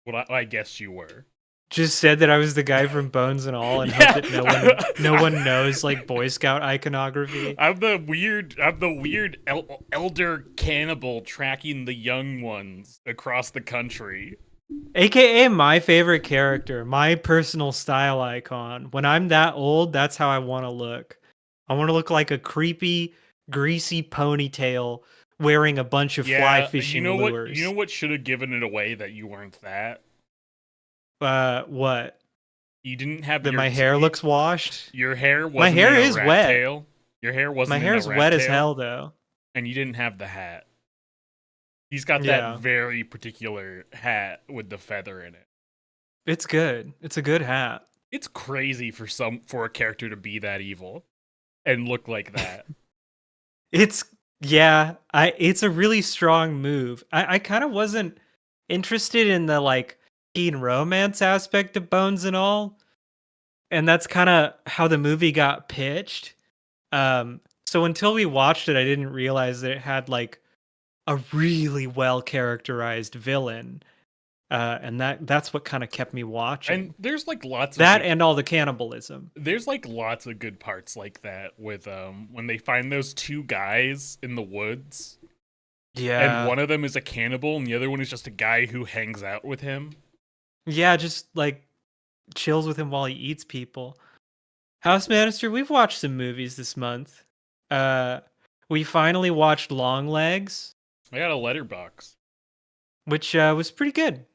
Well, I guess you were. Just said that I was the guy from Bones and All, and hope Yeah. that no one knows like Boy Scout iconography. I'm the weird elder cannibal tracking the young ones across the country. AKA my favorite character, my personal style icon. When I'm that old, that's how I want to look. I want to look like a creepy, greasy ponytail wearing a bunch of fly Yeah, you fishing know what? You know lures. what should have given it away that you weren't that. What? You didn't have That my hair looks washed? your hair My wasn't hair in a is rat wet. tail. Your hair My wasn't in a hair's rat wet as tail, hell though. and you didn't have the hat. He's got that Yeah. very particular hat with the feather in it. It's good. It's a good hat. It's crazy for a character to be that evil and look like that. It's yeah, it's a really strong move. I kind of wasn't interested in the like teen romance aspect of Bones and All, and that's kind of how the movie got pitched. So until we watched it, I didn't realize that it had like a really well characterized villain, and that's what kind of kept me watching. And there's like lots of That good, and all the cannibalism. there's like lots of good parts like that with when they find those two guys in the woods and Yeah, one of them is a cannibal and the other one is just a guy who hangs out with him. yeah, just like chills with him while he eats people. House Manister, we've watched some movies this month. Uh, we finally watched Longlegs, I got a letterbox. which was pretty good.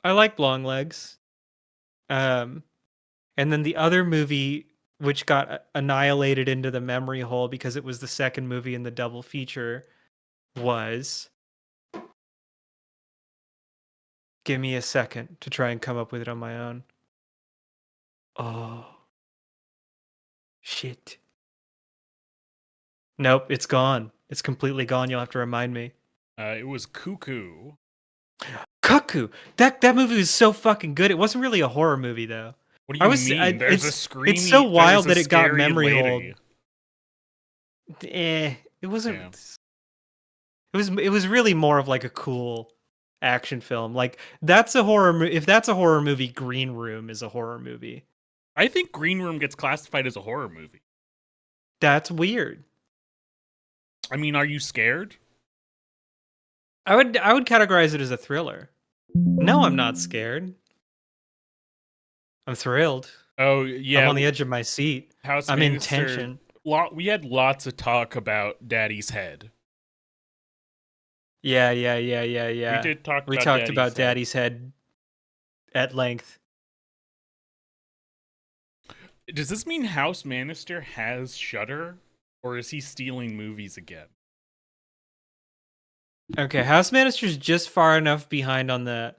I like Longlegs. Um, and then the other movie, which got annihilated into the memory hole because it was the second movie in the double feature, was. Give me a second to try and come up with it on my own. Oh, shit. Nope, it's gone. It's completely gone. You'll have to remind me. It was Cuckoo. Cuckoo. That movie was so fucking good. It wasn't really a horror movie though. What do you mean? It's so wild there's that a it got scary memory hold. lady. It wasn't. Yeah. It was really more of like a cool action film. Like that's a horror. If that's a horror movie, Green Room is a horror movie. I think Green Room gets classified as a horror movie. That's weird. I mean, are you scared? I would categorize it as a thriller. No, I'm not scared. I'm thrilled. Oh I'm yeah, on the edge of my seat. House I'm in Minister. tension. We had lots of talk about Daddy's head. Yeah. We did talk. We about talked Daddy's about head. Daddy's head at length. Does this mean House Manister has Shudder, or is he stealing movies again? Okay, House Minister's just far enough behind on the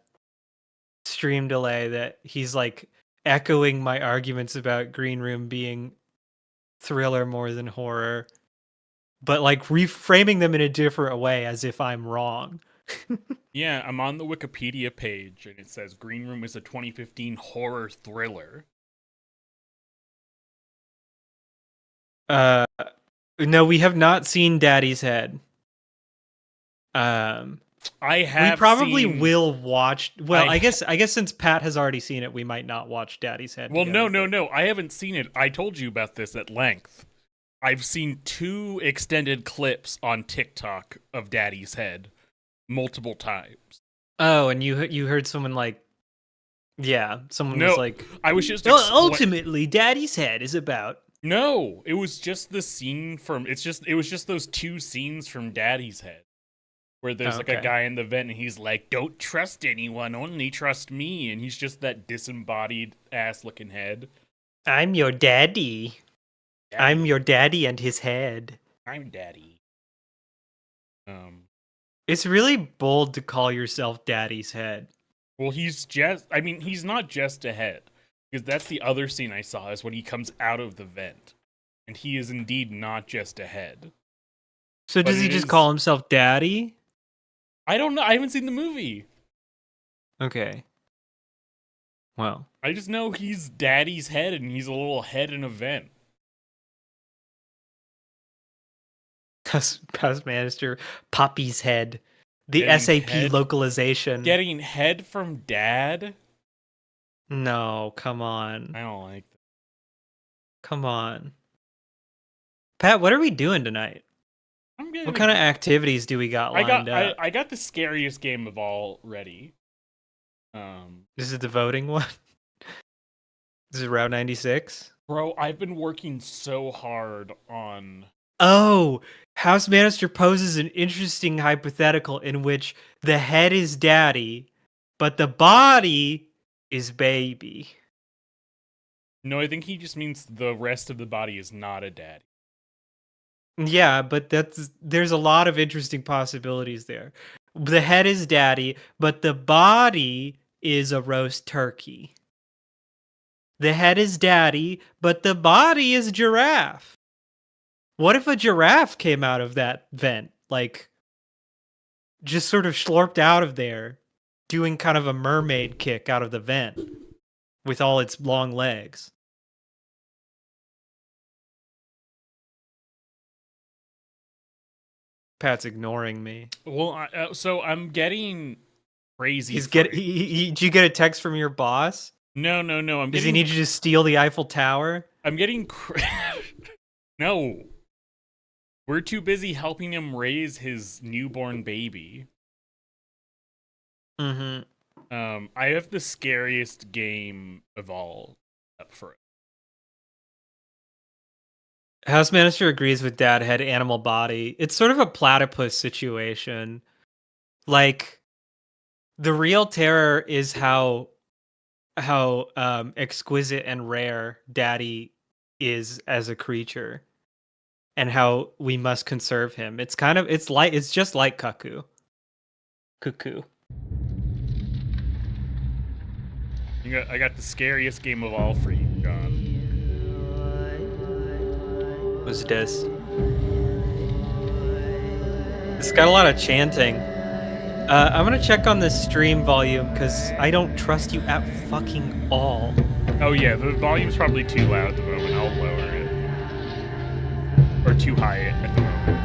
stream delay that he's like echoing my arguments about Green Room being thriller more than horror, but like reframing them in a different way as if I'm wrong. Yeah, I'm on the Wikipedia page and it says Green Room is a 2015 horror thriller. No, we have not seen Daddy's Head. I have. We probably seen... will watch. Well, I guess since Pat has already seen it, we might not watch Daddy's Head. Well, together, no. I haven't seen it. I told you about this at length. I've seen 2 extended clips on TikTok of Daddy's Head multiple times. Oh, and you heard someone like, yeah, someone was like, I was just ultimately, Daddy's Head is about. No, it was just the scene from. It was just those 2 scenes from Daddy's Head. Where there's like a guy in the vent and he's like, "Don't trust anyone, only trust me," and he's just that disembodied ass looking head. I'm your daddy. I'm your daddy and his head. I'm daddy. It's really bold to call yourself Daddy's Head. Well, he's not just a head, because that's the other scene I saw is when he comes out of the vent, and he is indeed not just a head. So does he just call himself Daddy? I don't know. I haven't seen the movie. Okay. Well, I just know he's Daddy's head, and he's a little head in a vent. House Manister, Poppy's head. The Getting SAP head, localization. getting head from dad. No, come on. I don't like that. Come on. Pat, what are we doing tonight? What kind of activities do we got lined up? I got the scariest game of all ready. This is the voting one. This is Route 96. Bro, I've been working so hard on. Oh, House Manister poses an interesting hypothetical in which the head is daddy, but the body is baby. No, I think he just means the rest of the body is not a daddy. Yeah, but there's a lot of interesting possibilities there. The head is daddy, but the body is a roast turkey. The head is daddy, but the body is giraffe. What if a giraffe came out of that vent? Like, just sort of slurped out of there, doing kind of a mermaid kick out of the vent with all its long legs. Pat's ignoring me. Well, so I'm getting crazy. Did you get a text from your boss? No. Does he need you to steal the Eiffel Tower? I'm getting no. We're too busy helping him raise his newborn baby. Mm-hmm. I have the scariest game of all up for it. House Minister agrees with Dad head animal body. It's sort of a platypus situation. Like, the real terror is how exquisite and rare Daddy is as a creature, and how we must conserve him. It's just like Cuckoo. I got the scariest game of all for you, John. What's this? It's got a lot of chanting. I'm gonna check on the stream volume because I don't trust you at fucking all. Oh yeah, the volume's probably too loud at the moment. I'll lower it. Or too high at the moment.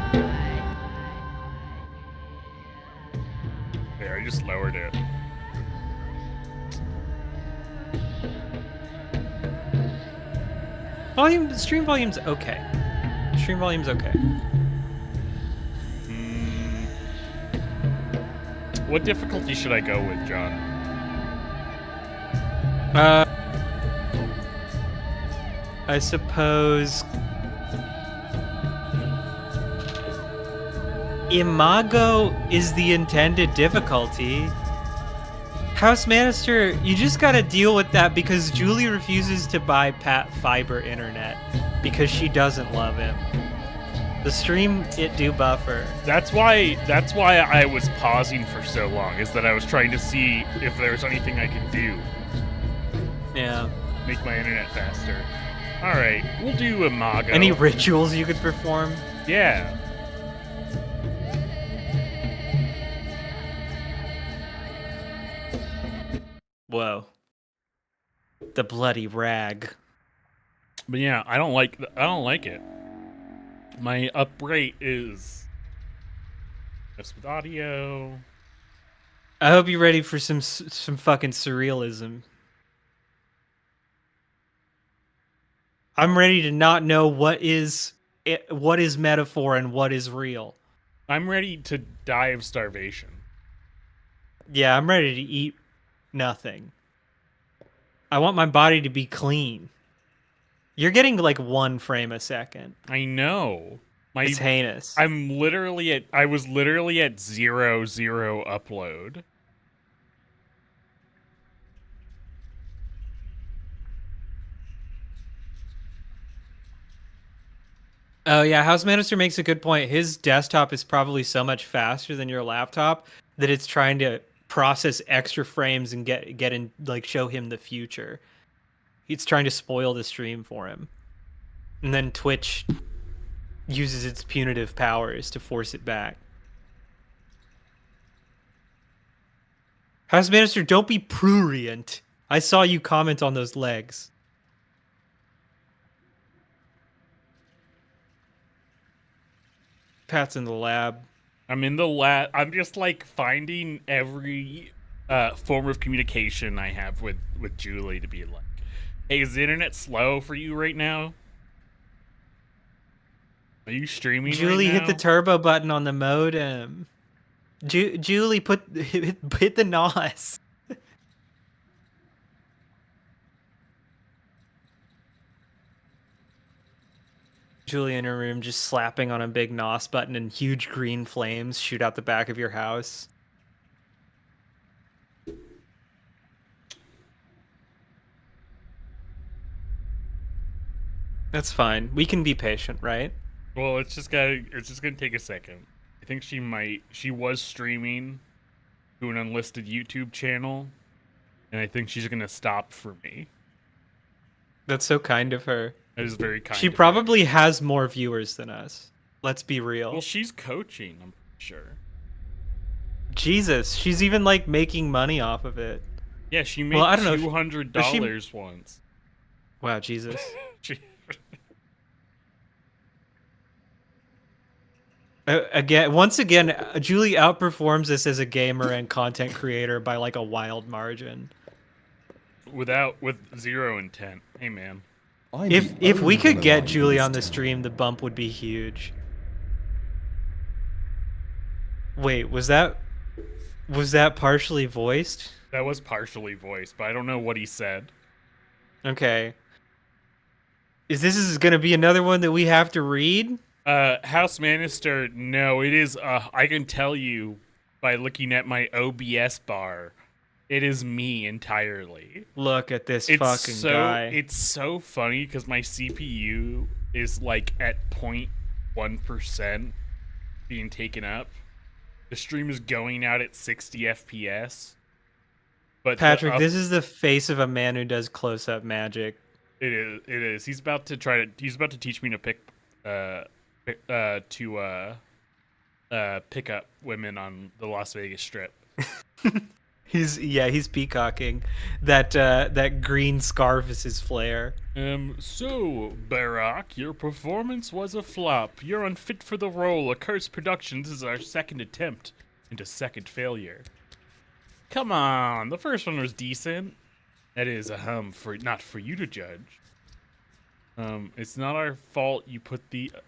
There, I just lowered it. Stream volume's okay. Stream volume's okay. What difficulty should I go with, John? I suppose Imago is the intended difficulty. House Manister, you just gotta deal with that because Julie refuses to buy Pat fiber internet because she doesn't love him. The stream, it do buffer. That's why I was pausing for so long, is that I was trying to see if there was anything I could do. Yeah. Make my internet faster. Alright, we'll do Imago. Any rituals you could perform? Yeah. Whoa. The bloody rag. But yeah, I don't like it. My up rate is just with audio. I hope you're ready for some fucking surrealism. I'm ready to not know what is metaphor and what is real. I'm ready to die of starvation. Yeah, I'm ready to eat nothing. I want my body to be clean. You're getting like 1 frame a second. I know. It's heinous. I was literally at 0 upload. Oh yeah, House Minister makes a good point. His desktop is probably so much faster than your laptop that it's trying to process extra frames and get in, like, show him the future. It's trying to spoil the stream for him. And then Twitch uses its punitive powers to force it back. House Minister, don't be prurient. I saw you comment on those legs. Pat's in the lab. I'm in the I'm just like finding every form of communication I have with Julie to be like, hey, is the internet slow for you right now? Are you streaming Julie, right now? hit the turbo button on the modem. Julie, hit the NOS. Julie in her room just slapping on a big NOS button and huge green flames shoot out the back of your house. That's fine. We can be patient, right? Well, it's just gonna take a second. I think she was streaming to an unlisted YouTube channel, and I think she's gonna stop for me. That's so kind of her. That is very kind. She probably has more viewers than us. Let's be real. Well, she's coaching, I'm sure. Jesus, she's even like making money off of it. Yeah, she made $200 once. Wow, Jesus. Once again, Julie outperforms us as a gamer and content creator by like a wild margin. With zero intent. Hey, man. If we could get Julie on the stream, the bump would be huge. Wait, was that partially voiced? That was partially voiced, but I don't know what he said. Okay. Is gonna be another one that we have to read? House Manister, no, it is, I can tell you by looking at my OBS bar, it is me entirely. Look at this fucking guy. It's so funny because my CPU is like at 0.1% being taken up. The stream is going out at 60 FPS. But Patrick, this is the face of a man who does close-up magic. It is. He's about to teach me to pick up women on the Las Vegas Strip. He's peacocking. That green scarf is his flair. So, Barack, your performance was a flop. You're unfit for the role. Accursed Productions is our second attempt into second failure. Come on, the first one was decent. That is not for you to judge. It's not our fault you put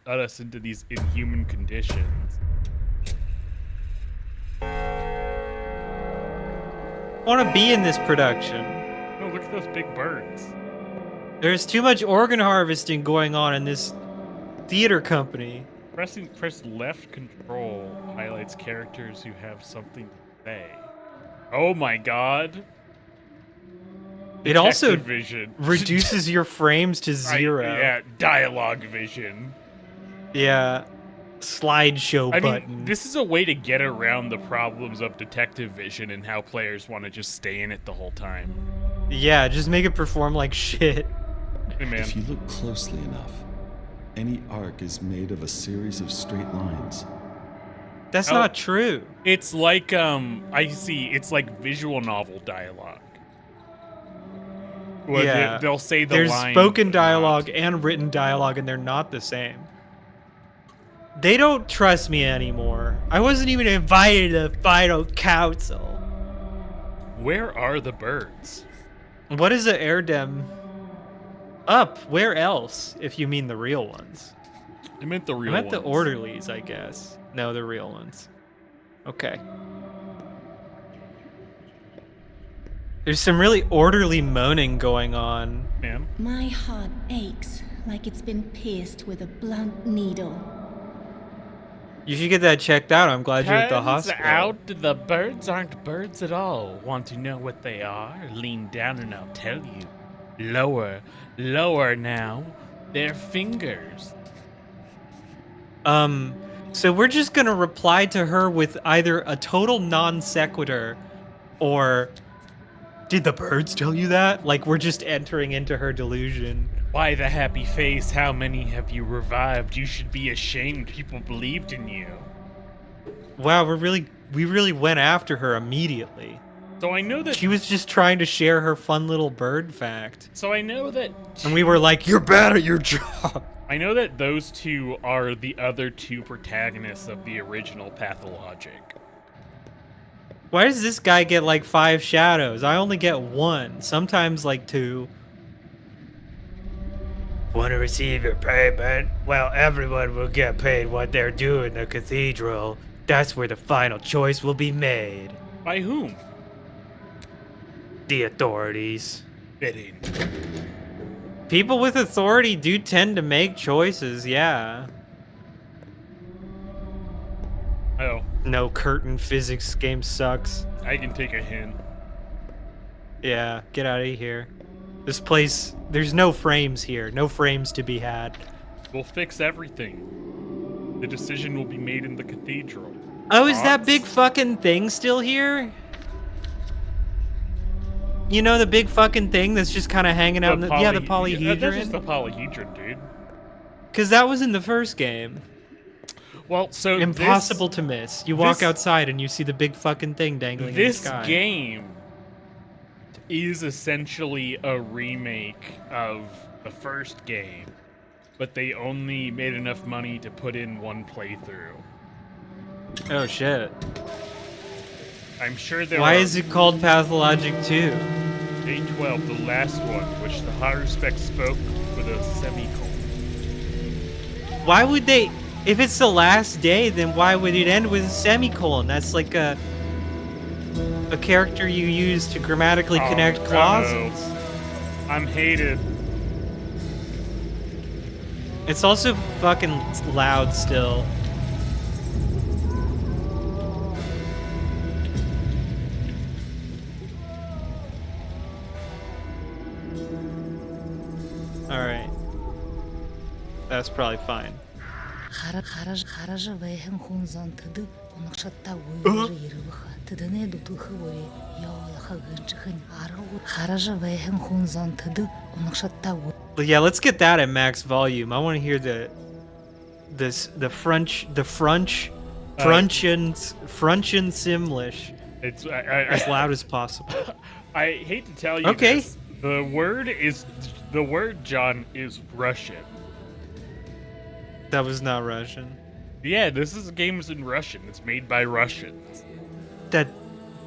us into these inhuman conditions. I want to be in this production. Oh, look at those big birds. There's too much organ harvesting going on in this theater company. Press left control highlights characters who have something to say. Oh my god. It also vision. reduces your frames to 0. Yeah, dialogue vision. Yeah. Slideshow button. Mean, this is a way to get around the problems of detective vision and how players want to just stay in it the whole time. Yeah, just make it perform like shit. Hey, man. If you look closely enough, any arc is made of a series of straight lines. That's not true. It's like it's like visual novel dialogue. Well, yeah, they'll say the there's line, spoken dialogue and written dialogue, and they're not the same. They don't trust me anymore. I wasn't even invited to the final council. Where are the birds? What is the Airdem? Up. Where else? If you mean the real ones. I meant the real ones. I meant the ones. orderlies, I guess. No, the real ones. Okay. There's some really orderly moaning going on. Ma'am? My heart aches like it's been pierced with a blunt needle. You should get that checked out. I'm glad you're at the hospital. Out, the birds aren't birds at all. Want to know what they are? Lean down and I'll tell you. Lower, lower now. They're fingers. So we're just gonna reply to her with either a total non sequitur or did the birds tell you that? Like we're just entering into her delusion. Why the happy face? How many have you revived? You should be ashamed people believed in you. Wow, we really went after her immediately. So I know that she was just trying to share her fun little bird fact. So I know that and we were like, you're bad at your job. I know that those two are the other two protagonists of the original Pathologic. Why does this guy get like 5 shadows? I only get 1, sometimes like 2. Want to receive your payment? Well, everyone will get paid what they're due in the cathedral. That's where the final choice will be made. By whom? The authorities. Fitting. People with authority do tend to make choices, yeah. Oh, No, curtain physics game sucks. I can take a hint. Yeah, get out of here. This place, there's no frames here. No frames to be had. We'll fix everything. The decision will be made in the cathedral. Oh, is that Thoughts? big fucking thing still here? You know the big fucking thing that's just kind of hanging out in the poly- yeah, the Yeah, that's just polyhedron? the polyhedron, dude. Because that was in the first game. Well, so Impossible to miss. You walk this- outside and you see the big fucking thing dangling in the This sky. game is essentially a remake of the first game, but they only made enough money to put in one playthrough. Oh shit. I'm sure there Why are is it called Pathologic 2? Day 12, the last one, which the Haruspec spoke with a semicolon. Why would they... If it's the last day, then why would it end with a semicolon? That's like a character you use to grammatically connect uh-oh. clauses. I'm hated. It's also fucking loud still. Alright. That's probably fine. Харажавайхан хүн зон төдөв унагшатта үеэр ирвэх төдөнэ дутгах үе явуулах гэнчхэн аргуу харажавайхан хүн зон төдөв унагшатта But yeah, let's get that at max volume. I want to hear the Frunchian Simlish It's as loud as possible. I hate to tell you Okay. this. The word John is Russian. That was not Russian. Yeah, this is games in Russian. It's made by Russians. That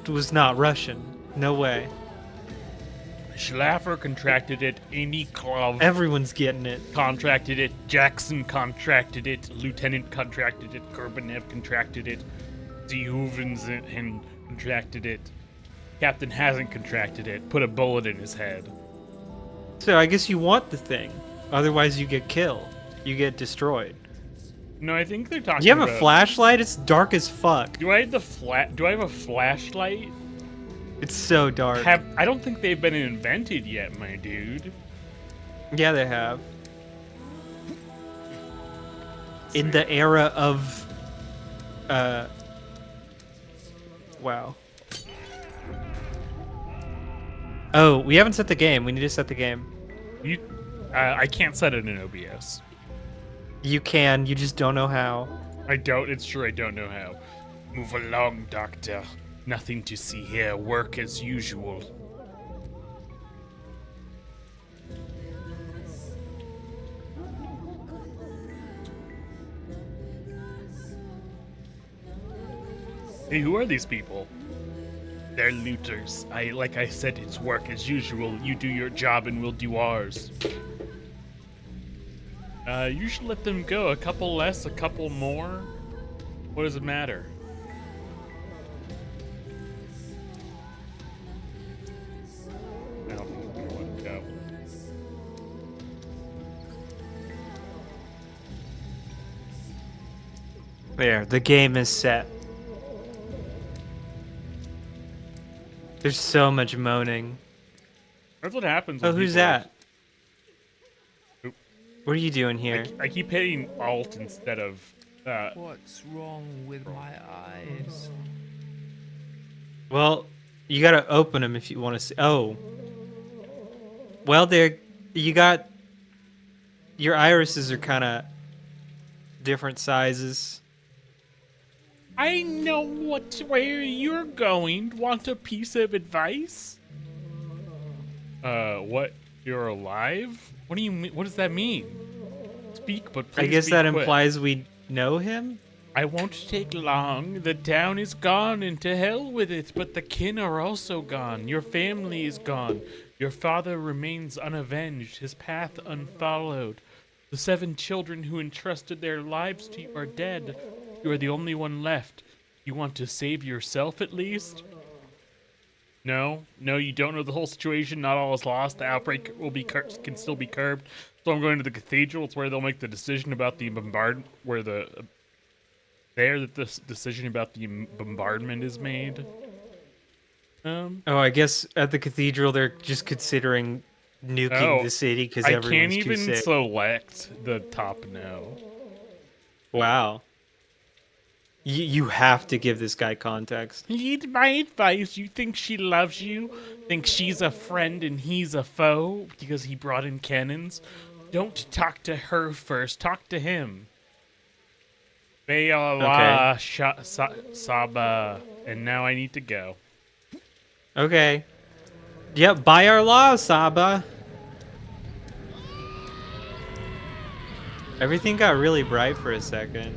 was not Russian. No way. Schlaffer contracted it. Iniklov Everyone's getting it. contracted it. Jackson contracted it. Lieutenant contracted it. Kurbanev contracted it. Zehuvin contracted it. Captain hasn't contracted it. Put a bullet in his head. So I guess you want the thing. Otherwise you get killed. You get destroyed. No, I think they're talking. Do you have about, a flashlight? It's dark as fuck. Do I have Do I have a flashlight? It's so dark. I don't think they've been invented yet, my dude. Yeah, they have. In the era of wow. Oh, we haven't set the game. We need to set the game. I can't set it in OBS. You can, you just don't know how. I don't. It's true. I don't know how. Move along, Doctor. Nothing to see here. Work as usual. Hey, who are these people? They're looters. Like I said, it's work as usual. You do your job and we'll do ours. You should let them go. A couple less, a couple more. What does it matter? I don't think I'm gonna let them go. There, the game is set. There's so much moaning. That's what happens. Oh, when who's people are- that? Oop. What are you doing here? I keep hitting Alt instead of. What's wrong with my eyes? Well, you gotta open them if you want to see. Oh. Well, you got. Your irises are kind of different sizes. I know where you're going. Want a piece of advice? What? You're alive? What do you mean? What does that mean? speak, but please I guess be that quick. implies we know him? I won't take long. The town is gone, and to hell with it. But the kin are also gone. Your family is gone. Your father remains unavenged, his path unfollowed. The 7 children who entrusted their lives to you are dead. You are the only one left. You want to save yourself at least? No, you don't know the whole situation. Not all is lost. The outbreak will be can still be curbed. So I'm going to the cathedral. It's where they'll make the decision about the bombardment. That the decision about the bombardment is made. Oh, I guess at the cathedral they're just considering nuking the city because I everyone's can't too even sick. select the top no. Wow. You have to give this guy context. Heed my advice. You think she loves you? Think she's a friend and he's a foe because he brought in cannons? Don't talk to her first. Talk to him. Bayala Saba. And now I need to go. Okay. Yep, by our law, Saba. Everything got really bright for a second.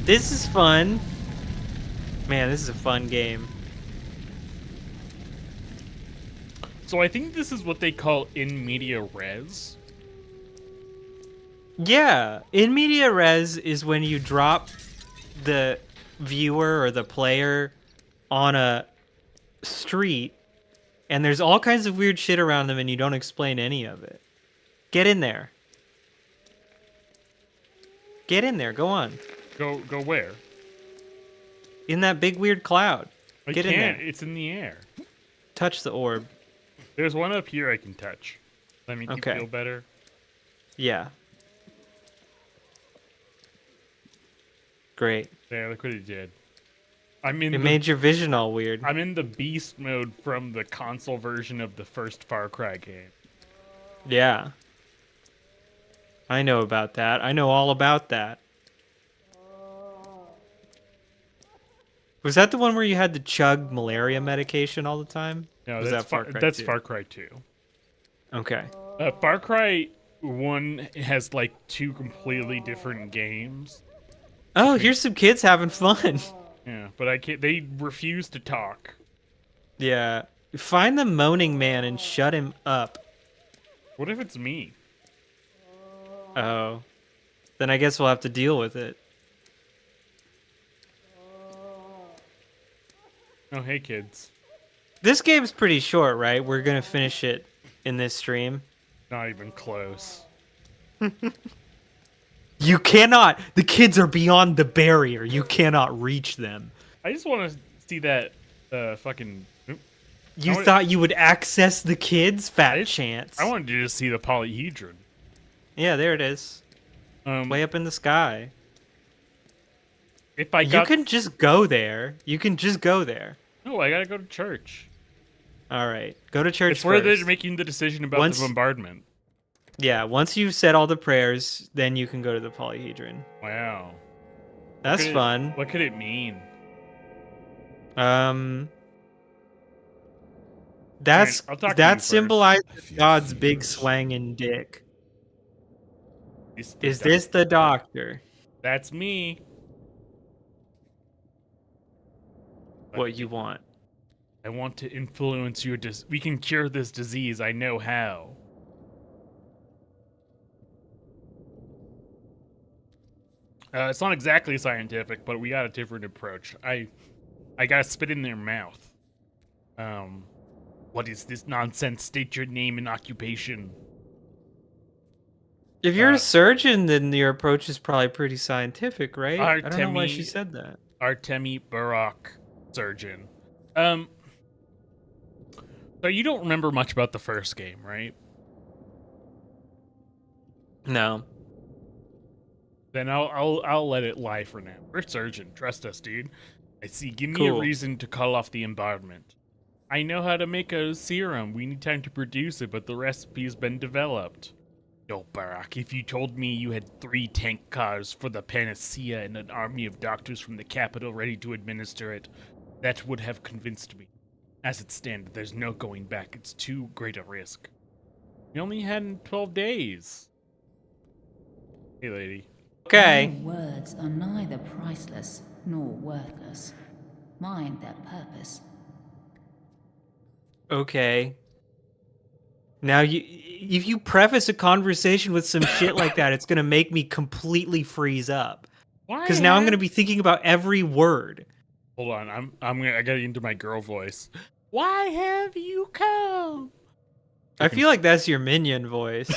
This is fun. Man, this is a fun game. So I think this is what they call in media res. Yeah, in media res is when you drop the viewer or the player on a street and there's all kinds of weird shit around them and you don't explain any of it. Get in there. Get in there, go on. Go where? In that big weird cloud. I Get in can't. there. It's in the air. Touch the orb. There's one up here I can touch. That makes Okay. you feel better. Yeah. Great. Yeah, look what it did. I'm in It the, made your vision all weird. I'm in the beast mode from the console version of the first Far Cry game. Yeah. I know about that. I know all about that. Was that the one where you had to chug malaria medication all the time? No, Was that's that Far Cry that's 2? Far Cry 2. Okay. Far Cry 1 has like 2 completely different games. Oh, here's some kids having fun. Yeah, but I can't. They refuse to talk. Yeah. Find the moaning man and shut him up. What if it's me? Oh. Then I guess we'll have to deal with it. Oh, hey kids. This game's pretty short, right? We're gonna finish it in this stream. Not even close. You cannot. The kids are beyond the barrier. You cannot reach them. I just want to see that fucking. Oop. You wanna- thought you would access the kids? Fat I just- chance. I wanted to just see the polyhedron. Yeah, there it is. Way up in the sky. If I You got, can just go there. You can just go there. no, I gotta go to church. All right. Go to church It's where first. they're making the decision about Once- the bombardment. Yeah, once you've said all the prayers, then you can go to the polyhedron. Wow. That's Could it- fun. What could it mean? That's I'll talk to you that first. symbolizes I feel God's big feverish. swanging dick. Is Is this the doctor? That's me. What you want? I want to influence your we can cure this disease. I know how. It's not exactly scientific, but we got a different approach. I gotta spit in their mouth. What is this nonsense? State your name and occupation. If you're a surgeon, then your approach is probably pretty scientific, right? I don't know why she Artemi- said that. Artemi Barak, surgeon. So you don't remember much about the first game, right? No. Then I'll let it lie for now. We're surgeon. Trust us, dude. I see. Give me a Cool. reason to call off the bombardment. I know how to make a serum. We need time to produce it, but the recipe's been developed. Yo, Barak, if you told me you had 3 tank cars for the panacea and an army of doctors from the capital ready to administer it, that would have convinced me. As it stands, there's no going back. It's too great a risk. You only had 12 days. Hey, lady. Okay. My words are neither priceless nor worthless. Mind their purpose. Okay. Now if you preface a conversation with some shit like that, it's gonna make me completely freeze up. Because now I'm gonna be thinking about every word. Hold on, I gotta get into my girl voice. Why have you come? I feel like that's your minion voice.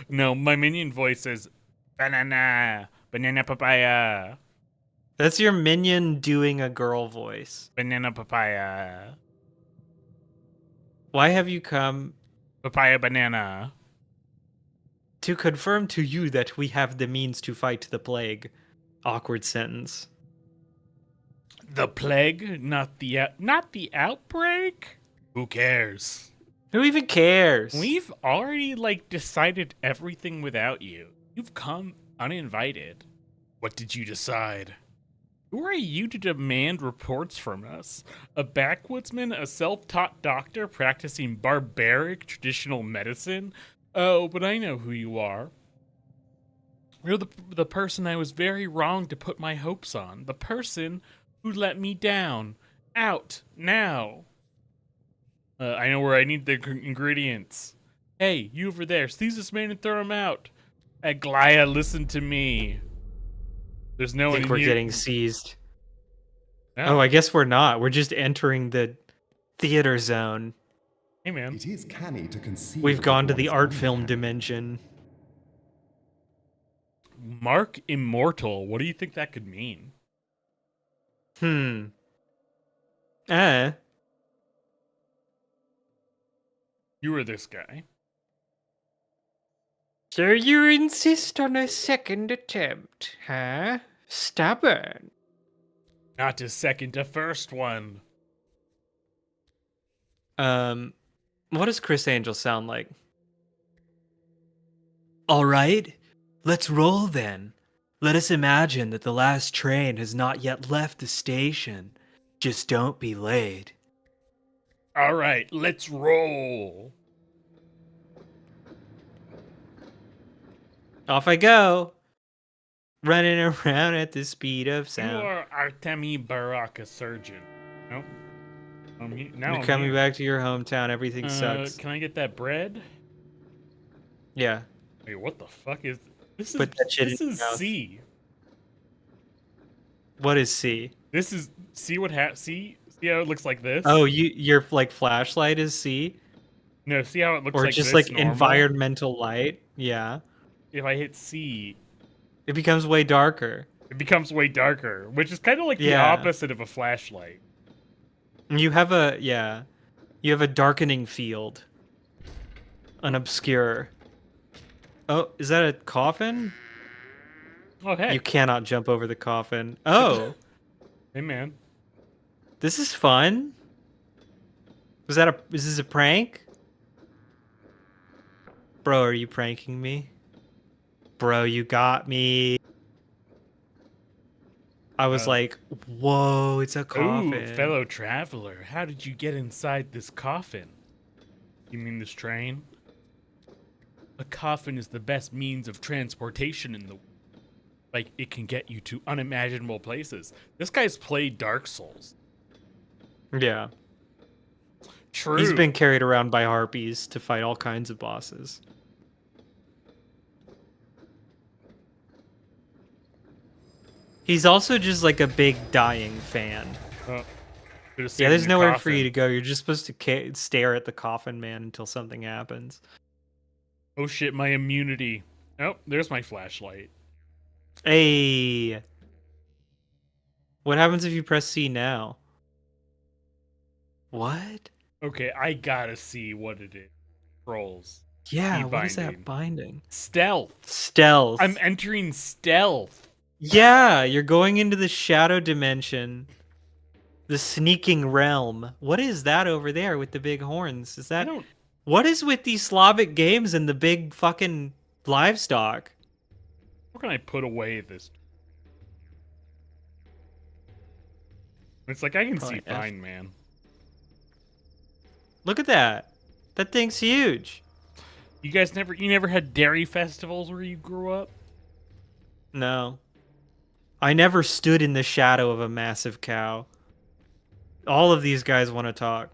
No, my minion voice is banana, banana papaya, That's your minion doing a girl voice. banana papaya, Why have you come? papaya banana. To confirm to you that we have the means to fight the plague. Awkward sentence. The plague, not the outbreak. Who cares? Who even cares? We've already decided everything without you. You've come uninvited. What did you decide? Who are you to demand reports from us? A backwoodsman, a self-taught doctor practicing barbaric traditional medicine? Oh, but I know who you are. You're the person I was very wrong to put my hopes on. The person who let me down. Out, now. I know where I need the ingredients. Hey, you over there, seize this man and throw him out. Aglaya, listen to me. There's no I one think in we're here. getting seized. No. Oh, I guess we're not. We're just entering the theater zone. Hey, man. It is canny to conceive. We've of gone to the one's art own film hand. dimension. Mark Immortal. What do you think that could mean? You were this guy. So you insist on a second attempt, huh? Stubborn. Not to second a first one. What does Chris Angel sound like? All right, let's roll then. Let us imagine that the last train has not yet left the station. Just don't be late. All right, let's roll. Off I go. Running around at the speed of You sound. are Artemi Baraka surgeon. Nope. Now You're I'm coming here. back to your hometown. Everything sucks. Can I get that bread? Yeah. Wait, what the fuck is this? Put that shit This in is your mouth. C. What is C? This is see how it looks like this. Oh, your flashlight is C, No, see how it looks or like just this like normal? environmental light. Yeah. If I hit C, It becomes way darker. it becomes way darker, which is kind of like the Yeah. opposite of a flashlight. You have a darkening field. An obscure. Oh, is that a coffin? Oh hey, You cannot jump over the coffin. Oh, hey man. this is fun. Is this a prank? Bro, are you pranking me? Bro, you got me. I was like, whoa, it's a coffin. Ooh, fellow traveler, how did you get inside this coffin? You mean this train? A coffin is the best means of transportation in the it can get you to unimaginable places. This guy's played Dark Souls. Yeah. True. He's been carried around by harpies to fight all kinds of bosses. He's also just like a big dying fan. Yeah, there's nowhere for you to go. You're just supposed to stare at the coffin man until something happens. Oh shit, my immunity. Oh, there's my flashlight. Hey. What happens if you press C now? What? Okay, I gotta see what it is. Trolls. Yeah, Key what is binding. that binding? Stealth. Stealth. I'm entering stealth. Yeah, you're going into the shadow dimension. The sneaking realm. What is that over there with the big horns? Is that what is with these Slavic games and the big fucking livestock? Where can I put away this? It's like I can Probably see F. fine, man. Look at that. That thing's huge. You never had dairy festivals where you grew up? No. I never stood in the shadow of a massive cow. All of these guys want to talk.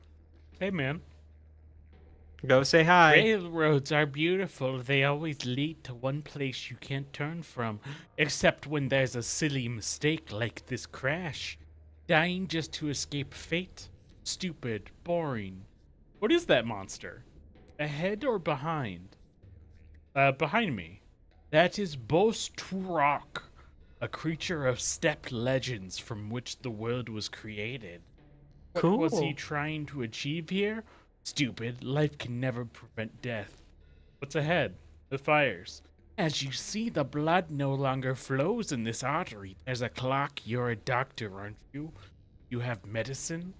Hey, man. Go say hi. Railroads are beautiful. They always lead to one place you can't turn from. Except when there's a silly mistake like this crash. Dying just to escape fate. Stupid. Boring. What is that monster? Ahead or behind? Behind me. That is Bos Turok, a creature of steppe legends from which the world was created. What was he Cool. trying to achieve here? Stupid. Life can never prevent death. What's ahead? The fires. As you see, the blood no longer flows in this artery. There's a clock. You're a doctor, aren't you? You have medicine?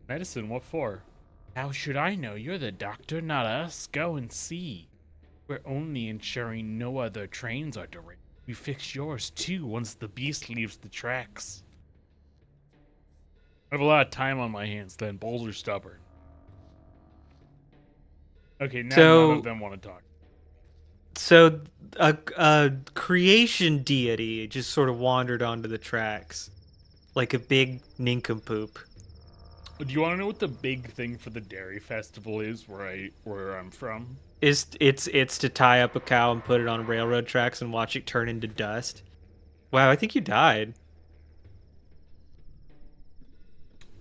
Medicine? What for? How should I know? You're the doctor, not us. Go and see. We're only ensuring no other trains are derailed. We fix yours too once the beast leaves the tracks. I have a lot of time on my hands then. Bulls are stubborn. Okay, now So- none of them want to talk. So a creation deity just sort of wandered onto the tracks like a big nincompoop. Do you want to know what the big thing for the dairy festival is where I'm from? It's to tie up a cow and put it on railroad tracks and watch it turn into dust. Wow, I think you died.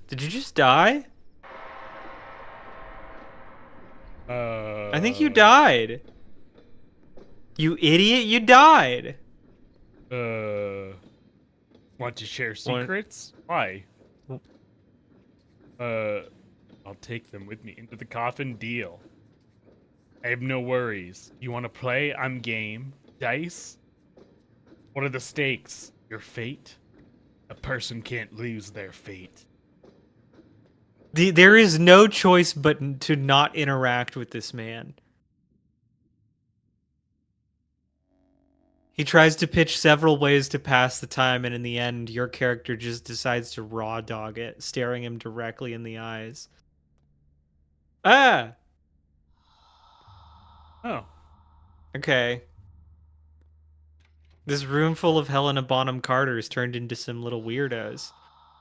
Did you just die? I think you died. You idiot, you died. Want to share secrets? Why? I'll take them with me into the coffin. Deal. I have no worries. You want to play? I'm game. Dice? What are the stakes? Your fate? A person can't lose their fate. There is no choice but to not interact with this man. He tries to pitch several ways to pass the time, and in the end, your character just decides to raw dog it, staring him directly in the eyes. Ah! Oh. Okay. This room full of Helena Bonham Carters turned into some little weirdos.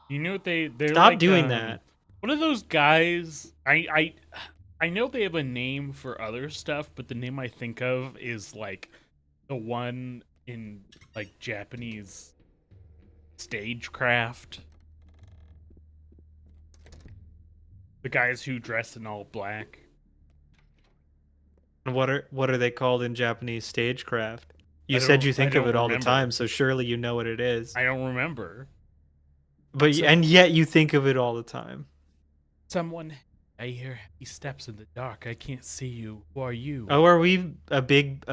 You know what they're Stop like, doing that. What are those guys? I know they have a name for other stuff, but the name I think of is like the one in like Japanese stagecraft. The guys who dress in all black. What are they called in Japanese stagecraft? You I said don't- you I think of don't it all the remember. time, so surely you know what it is. I don't remember. But so- and yet you think of it all the time. Someone, I hear heavy steps in the dark. I can't see you. Who are you? Oh, are we a big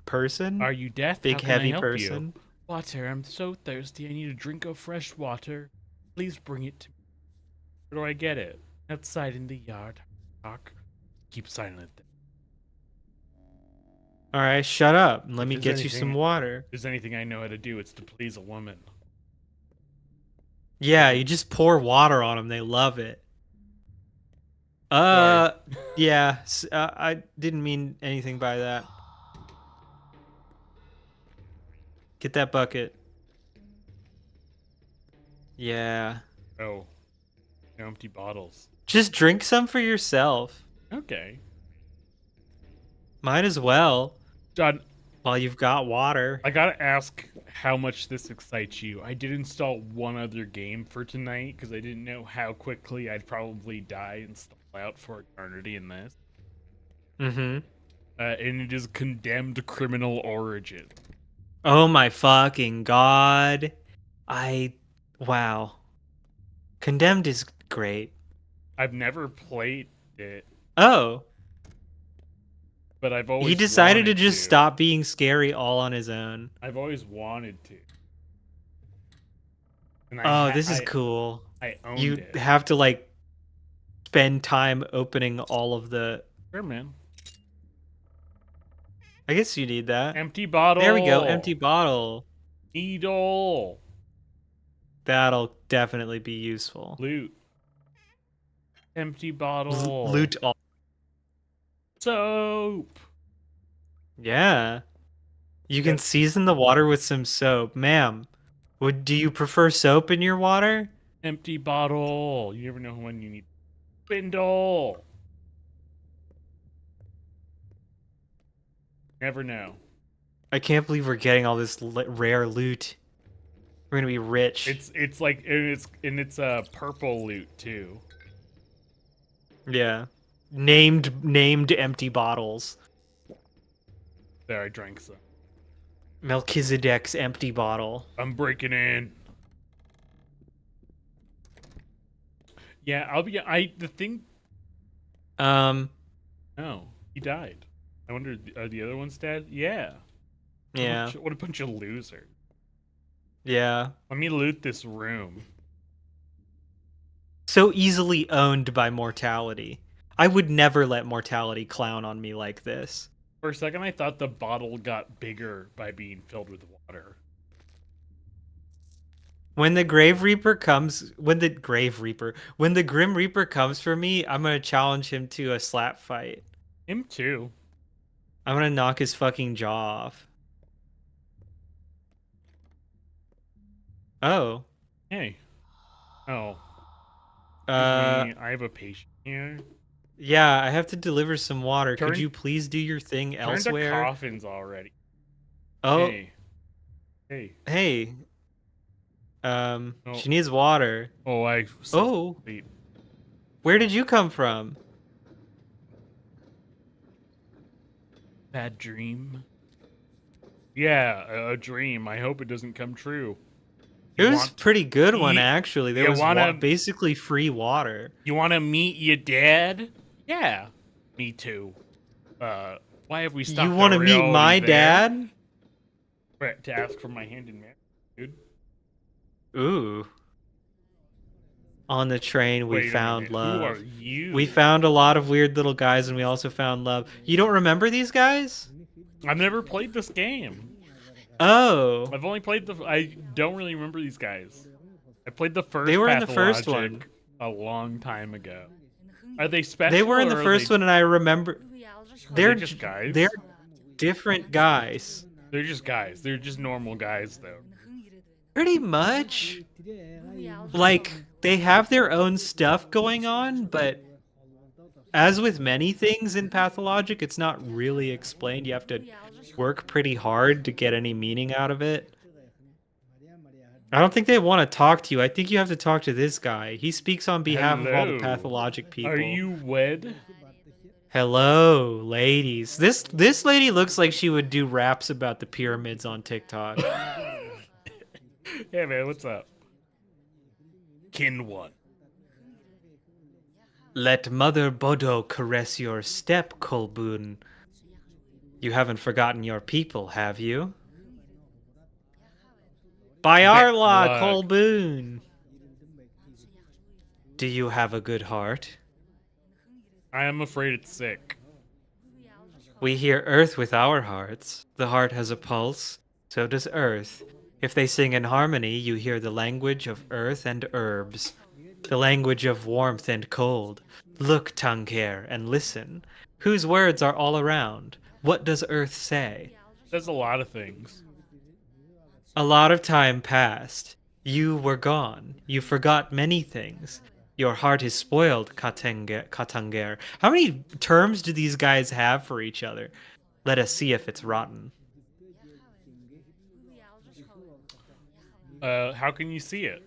person? Are you deaf? Big How can I heavy help person? You? Water. I'm so thirsty. I need a drink of fresh water. Please bring it to me. Where do I get it? Outside in the yard. Talk. Keep silent. All right, shut up and let If me there's get you some anything- water. If there's anything I know how to do, it's to please a woman. Yeah, you just pour water on them. They love it. Sorry. Yeah, I didn't mean anything by that. Get that bucket. Yeah. Oh. Empty bottles. Just drink some for yourself. Okay. Might as well John, while you've got water. I gotta ask how much this excites you. I did install one other game for tonight because I didn't know how quickly I'd probably die and stall out for eternity in this. Mm-hmm. And it is Condemned Criminal Origin. Oh my fucking god. Wow. Condemned is great. I've never played it, Oh, but I've always he decided to wanted just stop being scary all on his own. I've always wanted to. And Oh, this is cool. I owned You it. have to like spend time opening all of the. Sure, man. I guess you need that. Empty bottle. There we go. Empty bottle. Needle. That'll definitely be useful. Loot. Empty bottle. Loot all. Soap. Yeah. You can Yep. season the water with some soap. Ma'am, do you prefer soap in your water? Empty bottle. You never know when you need spindle. Never know. I can't believe we're getting all this rare loot. We're gonna be rich. It's like it's a purple loot too. Yeah. Named empty bottles. There, I drank some. Melchizedek's empty bottle. I'm breaking in. Yeah, the thing. Um, No, he died. I wonder, are the other ones dead? Yeah. yeah. What a bunch of losers. Yeah. Let me loot this room. So easily owned by mortality. I would never let mortality clown on me like this. For a second, I thought the bottle got bigger by being filled with water. When the Grim Reaper comes for me, I'm gonna challenge him to a slap fight. Him too. I'm gonna knock his fucking jaw off. Oh. Hey. Oh. Uh, I have a patient here. yeah, I have to deliver some water. Turn- Could you please do your thing Turn to elsewhere? coffins already. Oh, Hey. Hey. hey. Oh. She needs water. Oh, Oh, Sleep. where did you come from? Bad dream. Yeah, a dream. I hope it doesn't come true. It You was want- a pretty good one, you- actually. There you was wanna- basically free water. You want to meet your dad? Yeah. Me too. Why have we stopped? You want to meet my dad? Right, to ask for my hand in marriage, dude. Ooh. On the train, we Wait a found minute, love. Who are you? We found a lot of weird little guys, and we also found love. You don't remember these guys? I've never played this game. Oh. I've only played I don't really remember these guys. I played the first. They were in the first Pathologic one. a long time ago. Are they special? They were in the or are first they- one, and I remember. They're they just guys? They're different guys. They're just guys. They're just normal guys, though. Pretty much. Like, they have their own stuff going on, but as with many things in Pathologic, it's not really explained. You have to work pretty hard to get any meaning out of it. I don't think they want to talk to you. I think you have to talk to this guy. He speaks on behalf of all the Hello. Pathologic people. Are you wed? Hello, ladies. This lady looks like she would do raps about the pyramids on TikTok. Hey man, what's up? Kin one. Let Mother Bodo caress your step, Kolbun. You haven't forgotten your people, have you? Bayarla, Look. Kolbun. Do you have a good heart? I am afraid it's sick. We hear Earth with our hearts. The heart has a pulse, so does Earth. If they sing in harmony, you hear the language of earth and herbs, the language of warmth and cold. Look, Tankare, and listen. Whose words are all around? What does Earth say? There's a lot of things. A lot of time passed. You were gone. You forgot many things. Your heart is spoiled, Katangare. How many terms do these guys have for each other? Let us see if it's rotten. How can you see it?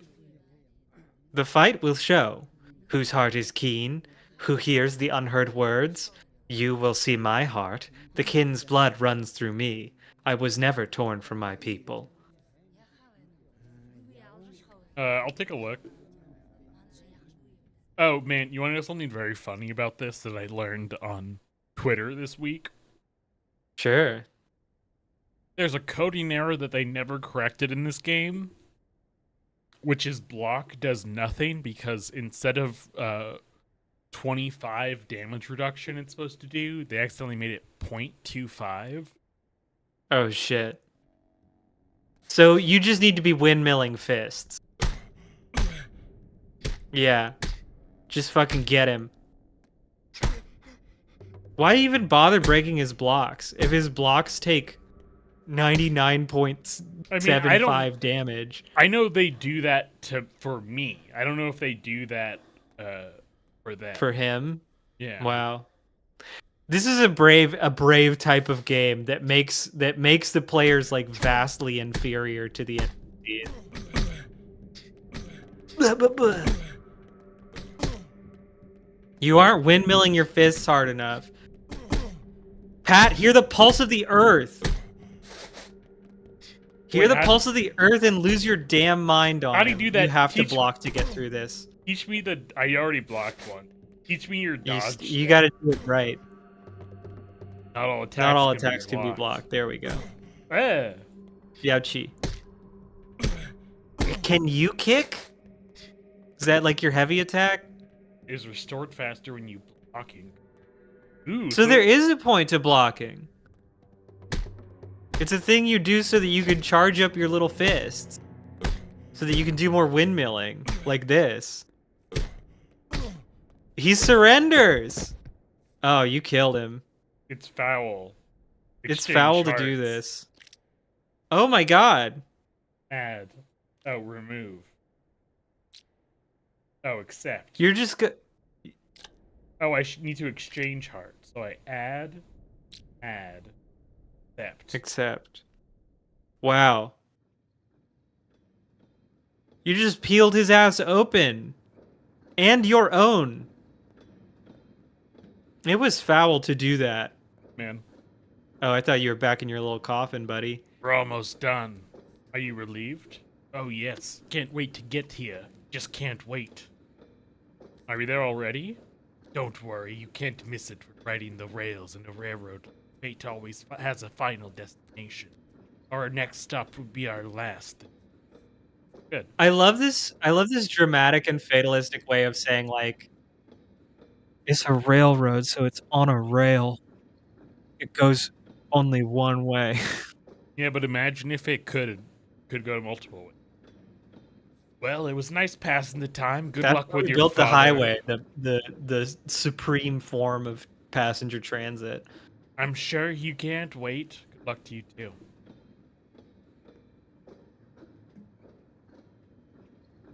The fight will show. Whose heart is keen? Who hears the unheard words? You will see my heart. The kin's blood runs through me. I was never torn from my people. I'll take a look. Oh man, you want to know something very funny about this that I learned on Twitter this week? Sure. There's a coding error that they never corrected in this game, which is block does nothing because instead of 25 damage reduction it's supposed to do, they accidentally made it 0.25. Oh shit. So you just need to be windmilling fists. Yeah. Just fucking get him. Why even bother breaking his blocks if his blocks take 99.75 damage? I know they do that for me. I don't know if they do that for them. For him? Yeah. Wow. This is a brave type of game that makes the players like vastly inferior to the NPCs. You aren't windmilling your fists hard enough. Pat, hear the pulse of the earth. Hear the pulse of the earth and lose your damn mind on How do you him. do that? You have to block to get through this. Teach me I already blocked one. Teach me your dodge. You got to do it right. Not all attacks. Not all attacks can be blocked. There we go. Yauchi. Can you kick? Is that like your heavy attack? Is restored faster when you blocking. Ooh, so there is a point to blocking. It's a thing you do so that you can charge up your little fists. So that you can do more windmilling. Like this. He surrenders! Oh, you killed him. It's foul. It's foul to do this. Oh my god. Add. Oh, remove. Oh, accept. You're just Oh, I need to exchange hearts. So I add, accept. Wow. You just peeled his ass open. And your own. It was foul to do that. Man. Oh, I thought you were back in your little coffin, buddy. We're almost done. Are you relieved? Oh, yes. Can't wait to get here. Just can't wait. Are we there already? Don't worry, you can't miss it for riding the rails in a railroad. Fate always has a final destination. Our next stop would be our last. Good. I love this dramatic and fatalistic way of saying, like, it's a railroad, so it's on a rail. It goes only one way. Yeah, but imagine if it could go multiple ways. Well, it was nice passing the time. Good luck with your built father. the highway, the supreme form of passenger transit. I'm sure you can't wait. Good luck to you too.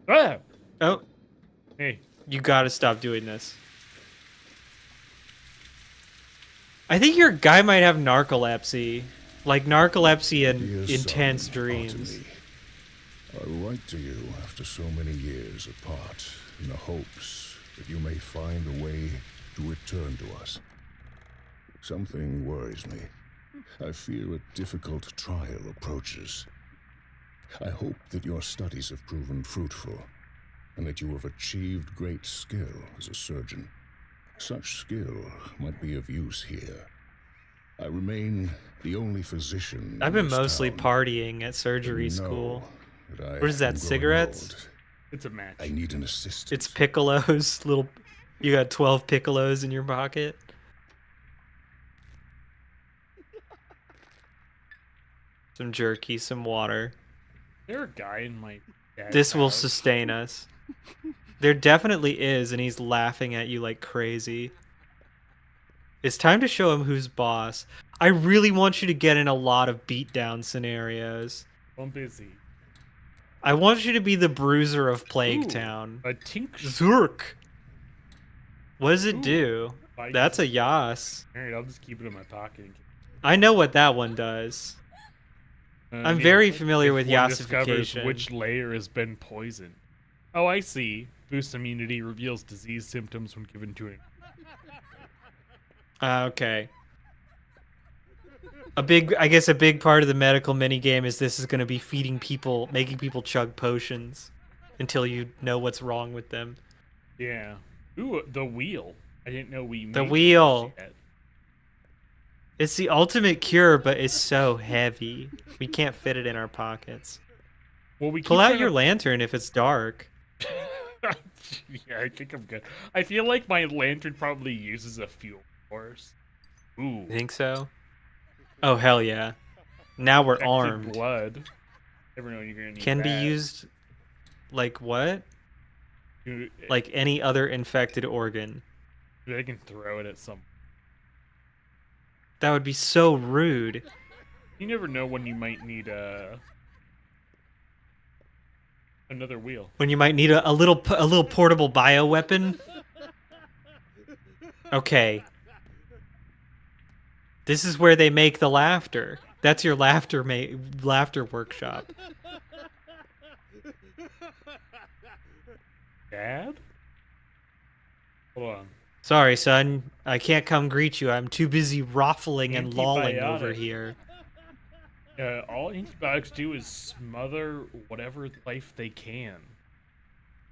Ah! Oh. Hey. You gotta stop doing this. I think your guy might have narcolepsy. Like narcolepsy and intense dreams. I write to you after so many years apart, in the hopes that you may find a way to return to us. Something worries me. I fear a difficult trial approaches. I hope that your studies have proven fruitful, and that you have achieved great skill as a surgeon. Such skill might be of use here. I remain the only physician. I've been mostly partying at surgery school. What is that, cigarettes? Old. It's a match. I need an assistant. It's piccolos, little. You got 12 piccolos in your pocket. Some jerky, some water. Is there a guy in my dad's This will house? sustain us. There definitely is, and he's laughing at you like crazy. It's time to show him who's boss. I really want you to get in a lot of beatdown scenarios. I'm busy. I want you to be the bruiser of Plague Town. A tincture. Zurk. What does it do? Bite. That's a Yas. Alright, I'll just keep it in my pocket. I know what that one does. I'm very familiar with one discovers yassification. which layer has been poisoned. Oh, I see. Boost immunity reveals disease symptoms when given to an... Okay. I guess a big part of the medical minigame is this is going to be feeding people, making people chug potions until you know what's wrong with them. Yeah. Ooh, the wheel. I didn't know we made The wheel. that. It's the ultimate cure, but it's so heavy. We can't fit it in our pockets. Well, we Pull out your lantern if it's dark. Yeah, I think I'm good. I feel like my lantern probably uses a fuel source. Ooh. Think so? Oh, hell yeah. Now we're Infected armed. blood. Never know you're gonna need Can be that. used like what? Dude, Like any other infected organ. I can throw it at some. That would be so rude. You never know when you might need another wheel. When you might need a little portable bioweapon. Okay. This is where they make the laughter. That's your laughter workshop. Dad? Hold on. Sorry, son. I can't come greet you. I'm too busy ruffling and lolling over Antibiotic. here. All antibiotics do is smother whatever life they can.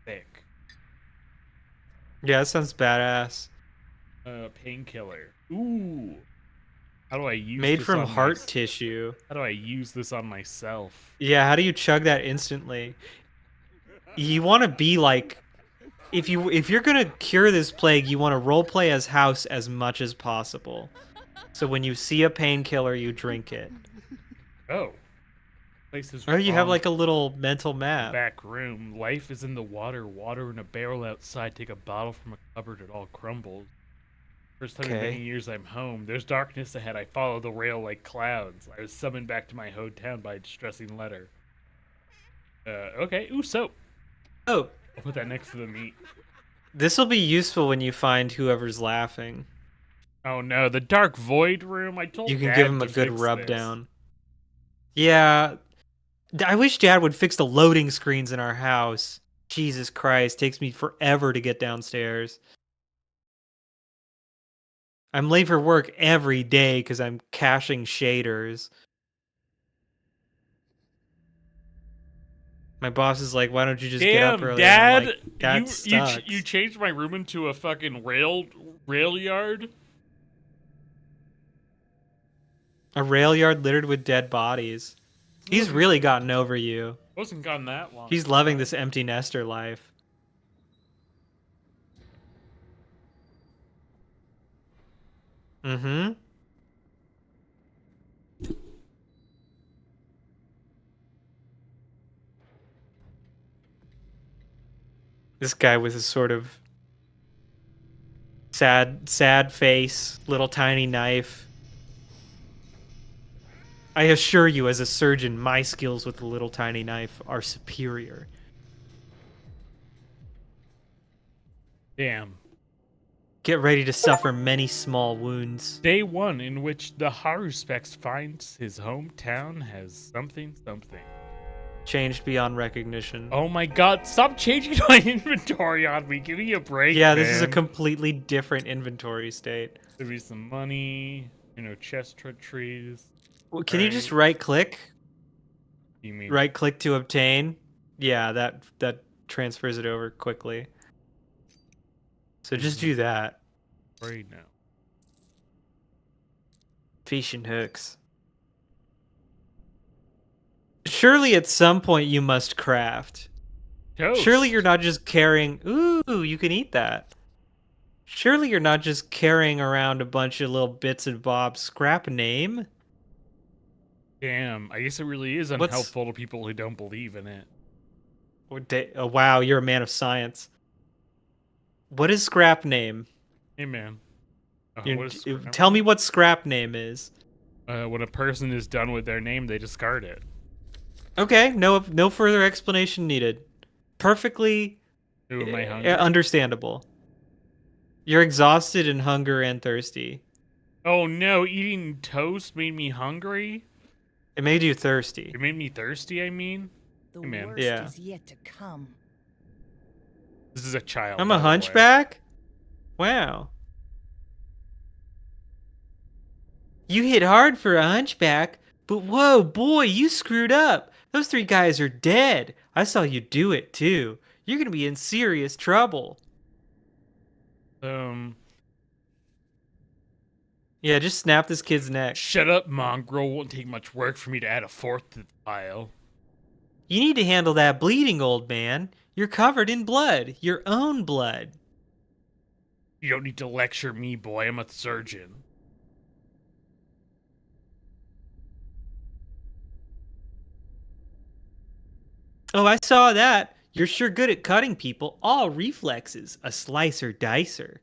Thick. Yeah, that sounds badass. Painkiller. Ooh. How do I use Made this from on heart mys- tissue. How do I use this on myself? Yeah, how do you chug that instantly? You want to be like, if you're gonna cure this plague, you want to roleplay as House as much as possible. So when you see a painkiller, you drink it. Oh. Places Or you have wrong. like a little mental map. Back room. Life is in the water. Water in a barrel outside. Take a bottle from a cupboard. It all crumbles. First time in Okay. many years I'm home. There's darkness ahead. I follow the rail like clouds. I was summoned back to my hometown by a distressing letter. Okay. Ooh, soap. Oh, I'll put that next to the meat. this will be useful when you find whoever's laughing. Oh no, the dark void room. I told You can Dad give him to a good fix rub this. down. Yeah, I wish Dad would fix the loading screens in our house. Jesus Christ, takes me forever to get downstairs. I'm late for work every day because I'm caching shaders. My boss is like, "Why don't you just get up Damn, early?" And I'm Dad, like, that sucks. you changed my room into a fucking rail yard. A rail yard littered with dead bodies. He's really gotten over you. Wasn't gone that long. He's loving this empty nester life. Mm-hmm. This guy with a sort of sad face, little tiny knife. I assure you, as a surgeon, my skills with the little tiny knife are superior. Damn. Get ready to suffer many small wounds. Day one in which the Haruspex finds his hometown has something. Changed beyond recognition. Oh my god, stop changing my inventory on me. Give me a break. Yeah, this is a man. completely different inventory state. Give me some money, chest trees. Well, can you just right click? You mean Right click to obtain? Yeah, that transfers it over quickly. So just do that. right now? Fishing hooks. Surely at some point you must craft. Toast. Surely you're not just carrying... Ooh, you can eat that. Surely you're not just carrying around a bunch of little bits and bobs. Scrap name? Damn, I guess it really is What's- unhelpful to people who don't believe in it. Oh, wow, you're a man of science. What is scrap name? Hey man. You- Tell me what scrap name is. When a person is done with their name, they discard it. Okay, no further explanation needed. Perfectly Ooh, am I hungry? understandable. You're exhausted and hunger and thirsty. Oh no, eating toast made me hungry? It made you thirsty. It made me thirsty, I mean? The Hey, man. worst Yeah. is yet to come. This is a child. I'm by a the way. hunchback? Wow. You hit hard for a hunchback, but whoa, boy, you screwed up. Those 3 guys are dead. I saw you do it, too. You're gonna be in serious trouble. Yeah, just snap this kid's neck. Shut up, mongrel. Won't take much work for me to add a 4th to the pile. You need to handle that bleeding, old man. You're covered in blood. Your own blood. You don't need to lecture me, boy. I'm a surgeon. Oh, I saw that. You're sure good at cutting people. All reflexes. A slicer dicer.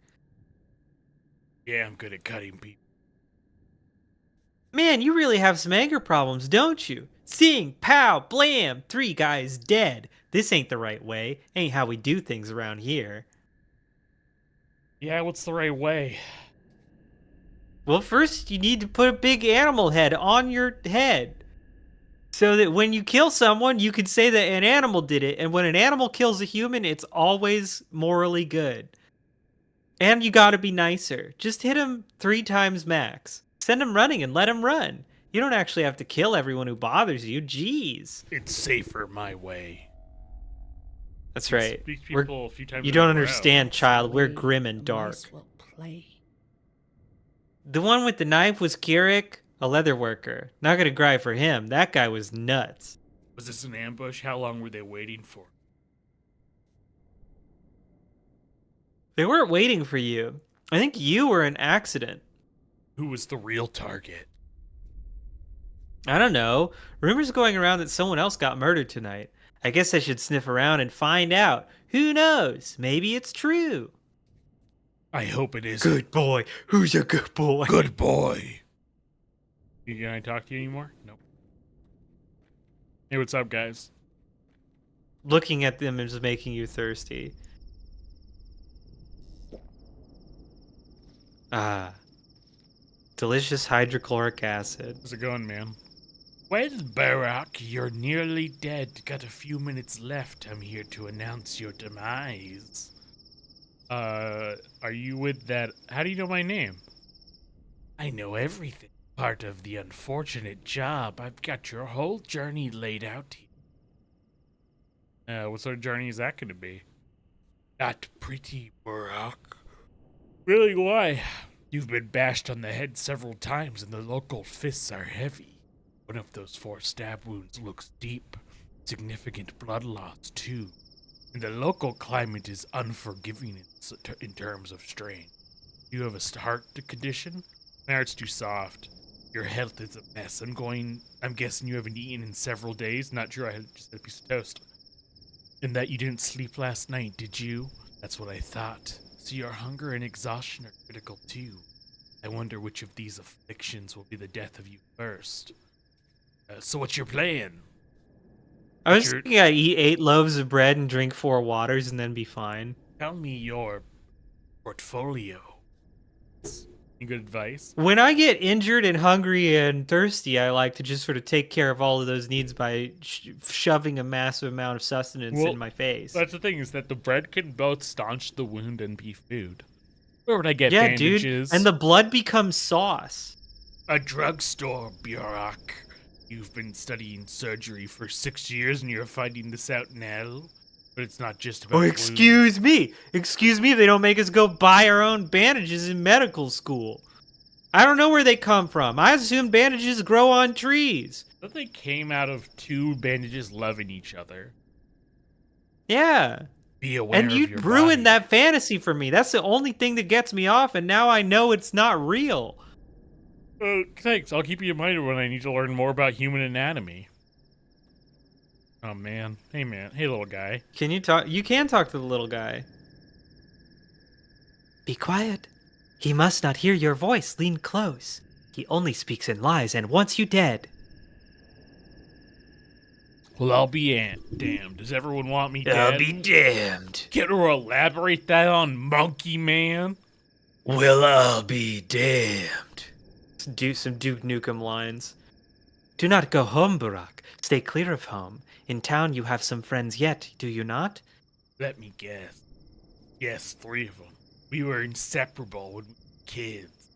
Yeah, I'm good at cutting people. Man, you really have some anger problems, don't you? Sing, pow, blam, 3 guys dead. This ain't the right way. Ain't how we do things around here. Yeah, what's the right way? Well, first you need to put a big animal head on your head. So that when you kill someone, you can say that an animal did it. And when an animal kills a human, it's always morally good. And you gotta be nicer. Just hit him 3 times max. Send him running and let him run. You don't actually have to kill everyone who bothers you. Jeez. It's safer my way. That's right. These We're- people a few times you in a don't row. understand, child. We're Way grim and the dark. mice will play. The one with the knife was Kirik, a leather worker. Not gonna cry for him. That guy was nuts. Was this an ambush? How long were they waiting for? They weren't waiting for you. I think you were an accident. Who was the real target? I don't know. Rumors going around that someone else got murdered tonight. I guess I should sniff around and find out. Who knows? Maybe it's true. I hope it is. Good boy. Who's a good boy? Good boy. Can I talk to you anymore? Nope. Hey, what's up, guys? Looking at them is making you thirsty. Ah. Delicious hydrochloric acid. How's it going, man? Well, Barak, you're nearly dead. Got a few minutes left. I'm here to announce your demise. Are you with that? How do you know my name? I know everything. Part of the unfortunate job. I've got your whole journey laid out here. What sort of journey is that going to be? Not pretty, Barak. Really, why? You've been bashed on the head several times and the local fists are heavy. One of those 4 stab wounds looks deep. Significant blood loss, too. And the local climate is unforgiving in terms of strain. Do you have a heart condition? My heart's too soft. Your health is a mess. I'm guessing you haven't eaten in several days. Not sure, just had a piece of toast. And that you didn't sleep last night, did you? That's what I thought. So your hunger and exhaustion are critical too. I wonder which of these afflictions will be the death of you first. So what's your plan? I was thinking I'd eat 8 loaves of bread and drink 4 waters and then be fine. Tell me your portfolio. Any good advice? When I get injured and hungry and thirsty, I like to just sort of take care of all of those needs by shoving a massive amount of sustenance in my face. That's the thing, is that the bread can both staunch the wound and be food. Where would I get Yeah, bandages? dude. And the blood becomes sauce. A drugstore, Bjork. You've been studying surgery for 6 years and you're finding this out now? But it's not just about Oh, wounds. excuse me. Excuse me if they don't make us go buy our own bandages in medical school. I don't know where they come from. I assume bandages grow on trees. I thought they came out of 2 bandages loving each other. Yeah. Be aware And of you your ruined body. that fantasy for me. That's the only thing that gets me off, and now I know it's not real. Thanks. I'll keep you in mind when I need to learn more about human anatomy. Oh, man. Hey, man. Hey, little guy. Can you talk? You can talk to the little guy. Be quiet. He must not hear your voice. Lean close. He only speaks in lies and wants you dead. Well, I'll be damned. Does everyone want me dead? I'll be damned. Can you elaborate that on Monkey Man? Well, I'll be damned. Do some Duke Nukem lines. Do not go home, Barak. Stay clear of home. In town you have some friends yet, do you not? Let me guess. Yes, 3 of them. We were inseparable when we were kids.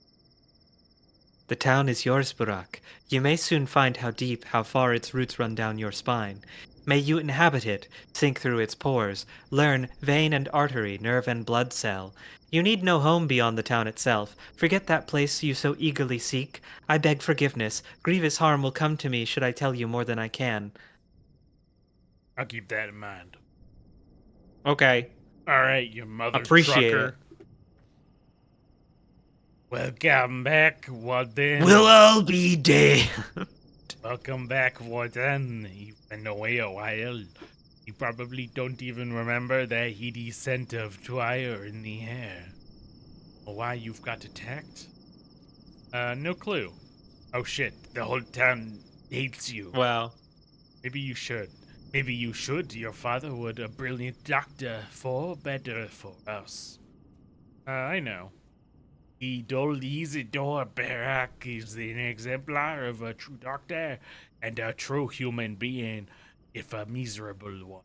The town is yours, Barak. You may soon find how deep, how far its roots run down your spine. May you inhabit it, sink through its pores, learn vein and artery, nerve and blood cell. You need no home beyond the town itself. Forget that place you so eagerly seek. I beg forgiveness. Grievous harm will come to me should I tell you more than I can. I'll keep that in mind. Okay. All right, you mother Appreciate trucker. Welcome back, Warden. We'll all be dead. Welcome back, Warden. You've been away a while. You probably don't even remember the heady scent of Dwyer in the air. Or why you've got attacked? No clue. Oh shit, the whole town hates you. Wow. Maybe you should. Maybe you should. Your father would a brilliant doctor for better for us. I know. Isidore Barak is an exemplar of a true doctor and a true human being, if a miserable one.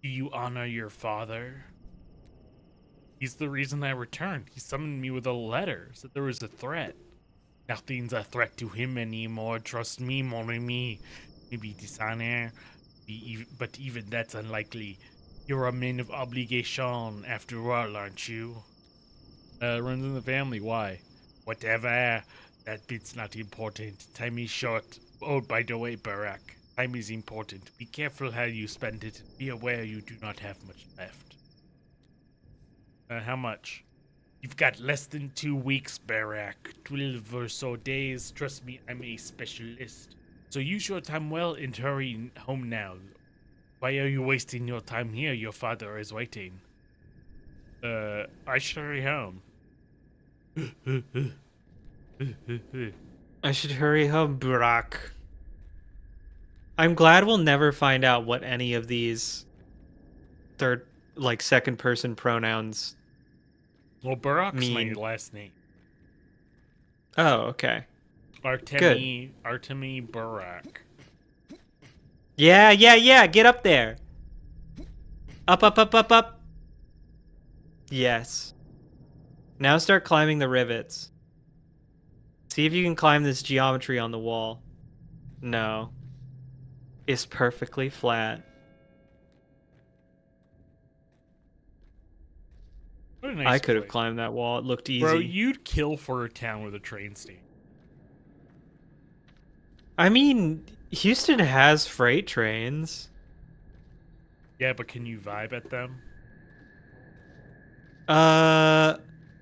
Do you honor your father? He's the reason I returned. He summoned me with a letter, said there was a threat. Nothing's a threat to him anymore. Trust me, mon ami. Maybe dishonor, but even that's unlikely. You're a man of obligation, after all, aren't you? Runs in the family. Why? Whatever. That bit's not important. Time is short. Oh, by the way, Barak, time is important. Be careful how you spend it. Be aware you do not have much left. How much? You've got less than 2 weeks, Barak. 12 or so days. Trust me, I'm a specialist. So use your time well and hurry home now. Why are you wasting your time here? Your father is waiting. I should hurry home. I should hurry home, Burak. I'm glad we'll never find out what any of these second person pronouns. Well, Barak's mean. my last name. Oh, okay. Artemi Barak. Yeah, get up there. Up. Yes. Now start climbing the rivets. See if you can climb this geometry on the wall. No. It's perfectly flat. What a nice I could have place. climbed that wall. It looked easy. Bro, you'd kill for a town with a train station. I mean, Houston has freight trains. Yeah, but can you vibe at them?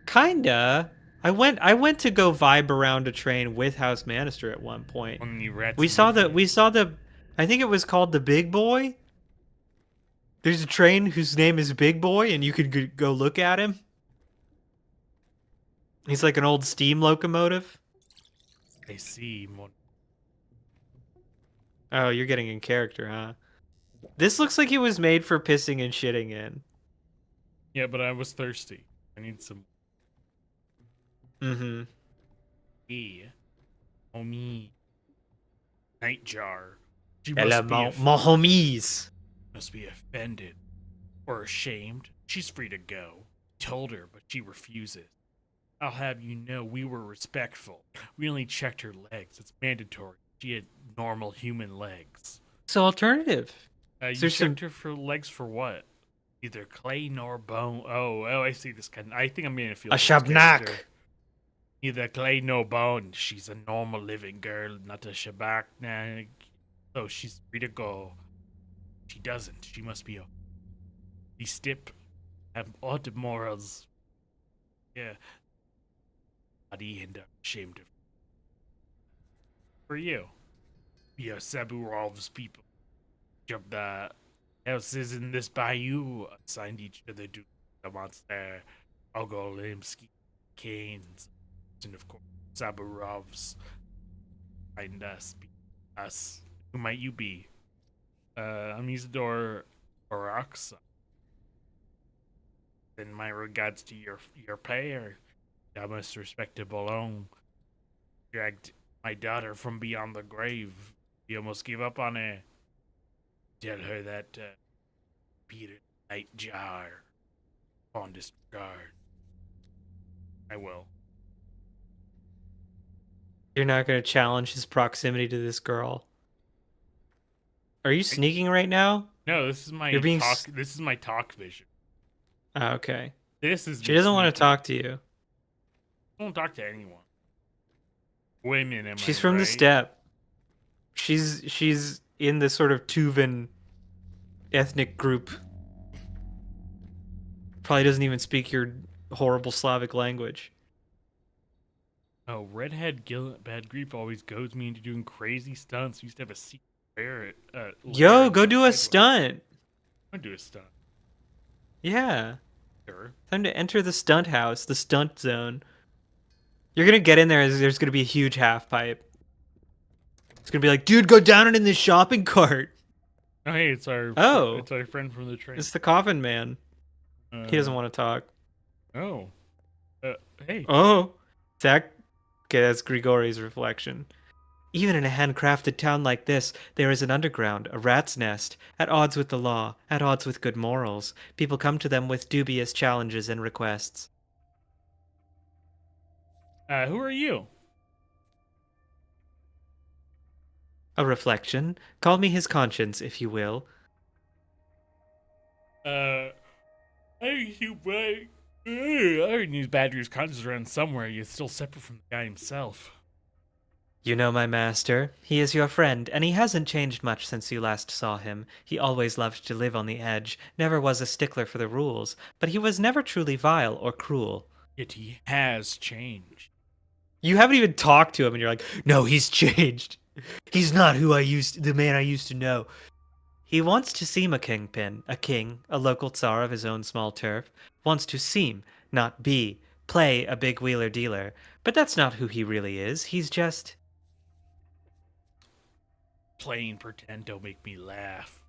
Kinda. I went to go vibe around a train with House Manister at one point. When you read We saw the I think it was called the Big Boy. There's a train whose name is Big Boy, and you could go look at him. He's like an old steam locomotive. I see. Oh, you're getting in character, huh? This looks like it was made for pissing and shitting in. Yeah, but I was thirsty. I need some. Mm-hmm. Yeah. Homie. Nightjar. She Hello, must be my homies. must be offended or ashamed. She's free to go. Told her, but she refuses. I'll have you know we were respectful. We only checked her legs. It's mandatory. She had normal human legs. It's alternative. You There's checked her for legs for what? Neither clay nor bone. Oh, I see this kind. I think I'm gonna feel A shabnak. Neither clay nor bone. She's a normal living girl, not a shabak. Nah. So she's free to go. She doesn't. She must be a stip. Have odd morals. Yeah. Body and ashamed of. For you. We are Saburov's people. Of the houses in this bayou assigned each other to the monster, Ogolimsky, Canes, and of course Saburovs. Find us. Who might you be? I'm Isidore Baraksa. Then my regards to your payer, the most respectable own. Dragged my daughter from beyond the grave. You almost gave up on her. Tell her that Peter Nightjar fondest regard. I will. You're not going to challenge his proximity to this girl. Are you sneaking right now? No, this is my You're being talk. This is my talk vision. Oh, okay. This is. She doesn't want to talk to you. I don't talk to anyone. Women, am She's I from the right? steppe. She's in this sort of Tuvan ethnic group. Probably doesn't even speak your horrible Slavic language. Oh, redhead bad grief always goads me into doing crazy stunts. We used to have a secret lair Yo, go do a stunt. I'm gonna do a stunt. Yeah. Sure. Time to enter the stunt house, the stunt zone. You're gonna get in there, there's gonna be a huge half pipe. It's gonna be like, dude, go down it in this shopping cart. Oh, hey, it's our friend from the train. It's the coffin man. He doesn't want to talk. Oh. Hey. Oh. Zach. Okay, that's Grigori's reflection. Even in a handcrafted town like this, there is an underground, a rat's nest, at odds with the law, at odds with good morals. People come to them with dubious challenges and requests. Who are you? A reflection. Call me his conscience, if you will. I heard these Badger's conscience around somewhere. You're still separate from the guy himself. You know my master. He is your friend, and he hasn't changed much since you last saw him. He always loved to live on the edge, never was a stickler for the rules, but he was never truly vile or cruel. Yet he has changed. You haven't even talked to him, and you're like, no, he's changed. He's not the man I used to know. He wants to seem a kingpin, a king, a local tsar of his own small turf. Wants to seem, not be, play a big wheeler dealer. But that's not who he really is. He's just... Playing pretend don't make me laugh.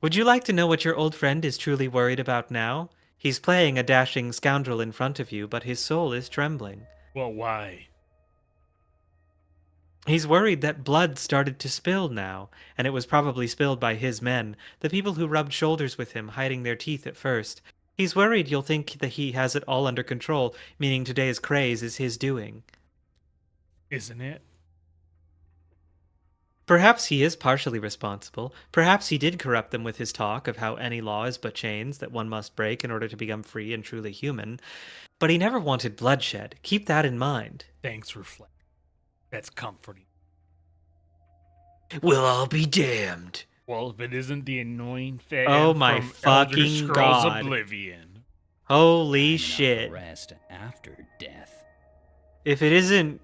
Would you like to know what your old friend is truly worried about now? He's playing a dashing scoundrel in front of you, but his soul is trembling. Well, why? He's worried that blood started to spill now, and it was probably spilled by his men, the people who rubbed shoulders with him, hiding their teeth at first. He's worried you'll think that he has it all under control, meaning today's craze is his doing. Isn't it? Perhaps he is partially responsible. Perhaps he did corrupt them with his talk of how any law is but chains that one must break in order to become free and truly human. But he never wanted bloodshed. Keep that in mind. Thanks, Reflect. That's comforting. We'll all be damned. Well, if it isn't the annoying fan Oh my from fucking Elder Scrolls God. Oblivion. Holy shit. Rest after death. If it isn't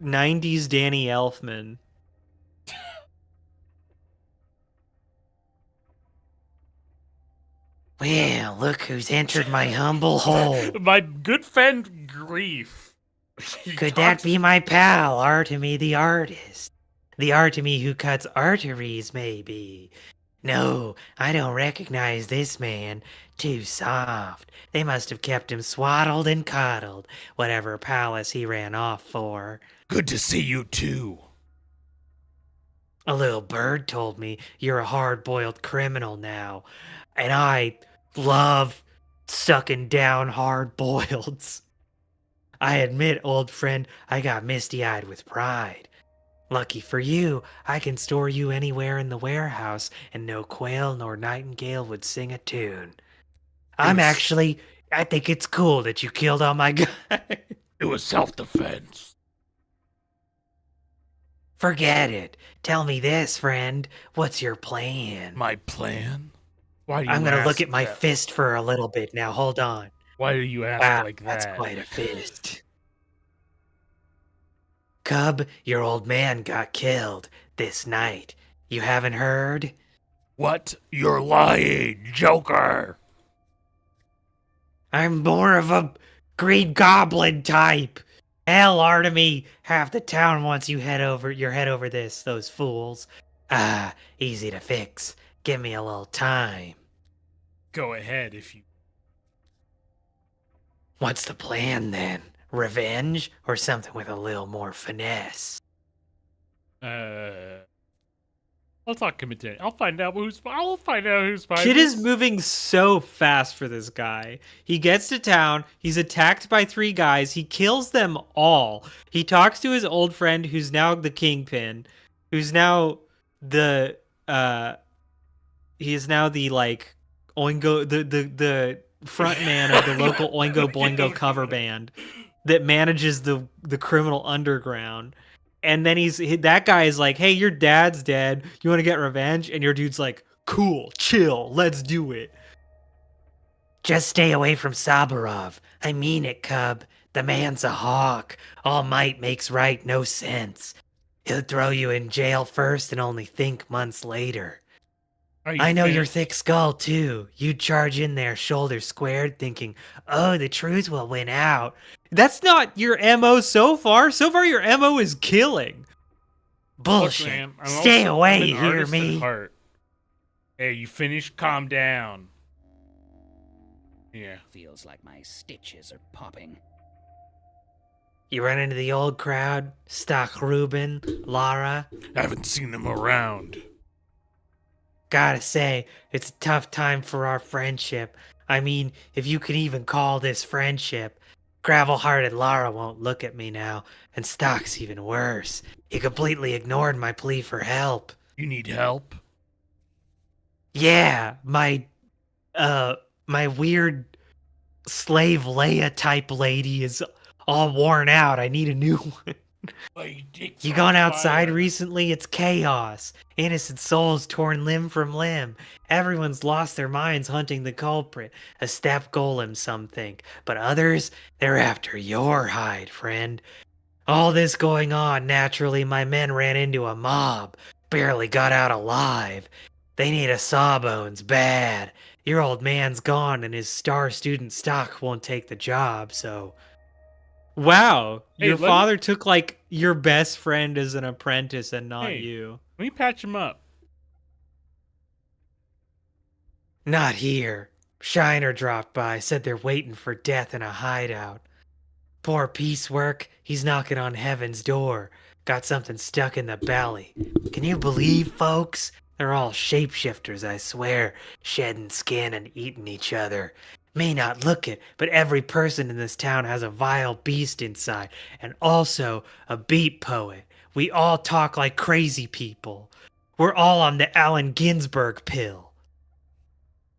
90s Danny Elfman. Well, look who's entered my humble hole. My good friend Grief. Could that be my pal, Artemy the artist? The Artemy who cuts arteries, maybe. No, I don't recognize this man. Too soft. They must have kept him swaddled and coddled, whatever palace he ran off for. Good to see you too. A little bird told me you're a hard-boiled criminal now, and I love sucking down hard-boileds. I admit, old friend, I got misty-eyed with pride. Lucky for you, I can store you anywhere in the warehouse, and no quail nor nightingale would sing a tune. I think it's cool that you killed all my guys. It was self-defense. Forget it. Tell me this, friend. What's your plan? My plan? Why do you I'm gonna ask look at my that? fist for a little bit now. Hold on. Why do you ask Wow, like that? that's quite a fist. Cub, your old man got killed this night. You haven't heard? What? You're lying, Joker! I'm more of a green goblin type. Hell, Artemy, half the town wants you head over this, those fools. Ah, easy to fix. Give me a little time. Go ahead if you... What's the plan then? Revenge or something with a little more finesse? I'll talk to him today. I'll find out who's behind Kid is this. moving so fast for this guy. He gets to town. He's attacked by 3 guys. He kills them all. He talks to his old friend who's now the kingpin, who's now the he is now the like Oingo the front man of the local Oingo Boingo cover band that manages the criminal underground. And then that guy is like, hey, your dad's dead. You want to get revenge? And your dude's like, cool, chill, let's do it. Just stay away from Saburov. I mean it, Cub. The man's a hawk. All might makes right no sense. He'll throw you in jail first and only think months later. I know your thick skull, too. You'd charge in there, shoulders squared, thinking, oh, the truth will win out. That's not your MO so far. So far, your MO is killing. Bullshit. Look, man, Stay away, I'm an hear artist at me? heart. Hey, you finished? Calm down. Yeah. Feels like my stitches are popping. You run into the old crowd? Stock Ruben, Lara? I haven't seen them around. Gotta say, it's a tough time for our friendship. I mean, if you can even call this friendship. Gravel-hearted Lara won't look at me now, and Stock's even worse. He completely ignored my plea for help. You need help? Yeah, my weird slave Leia type lady is all worn out. I need a new one. You gone outside recently? It's chaos. Innocent souls torn limb from limb. Everyone's lost their minds hunting the culprit. A step golem, some think. But others, they're after your hide, friend. All this going on, naturally my men ran into a mob. Barely got out alive. They need a sawbones bad. Your old man's gone and his star student Stock won't take the job, so... Wow, Hey, your father took like your best friend as an apprentice and not you. Let me patch him up. Not here. Shiner dropped by, said they're waiting for death in a hideout. Poor piecework, he's knocking on heaven's door. Got something stuck in the belly. Can you believe, folks? They're all shapeshifters, I swear, shedding skin and eating each other. May not look it, but every person in this town has a vile beast inside, and also a beat poet. We all talk like crazy people. We're all on the Allen Ginsberg pill.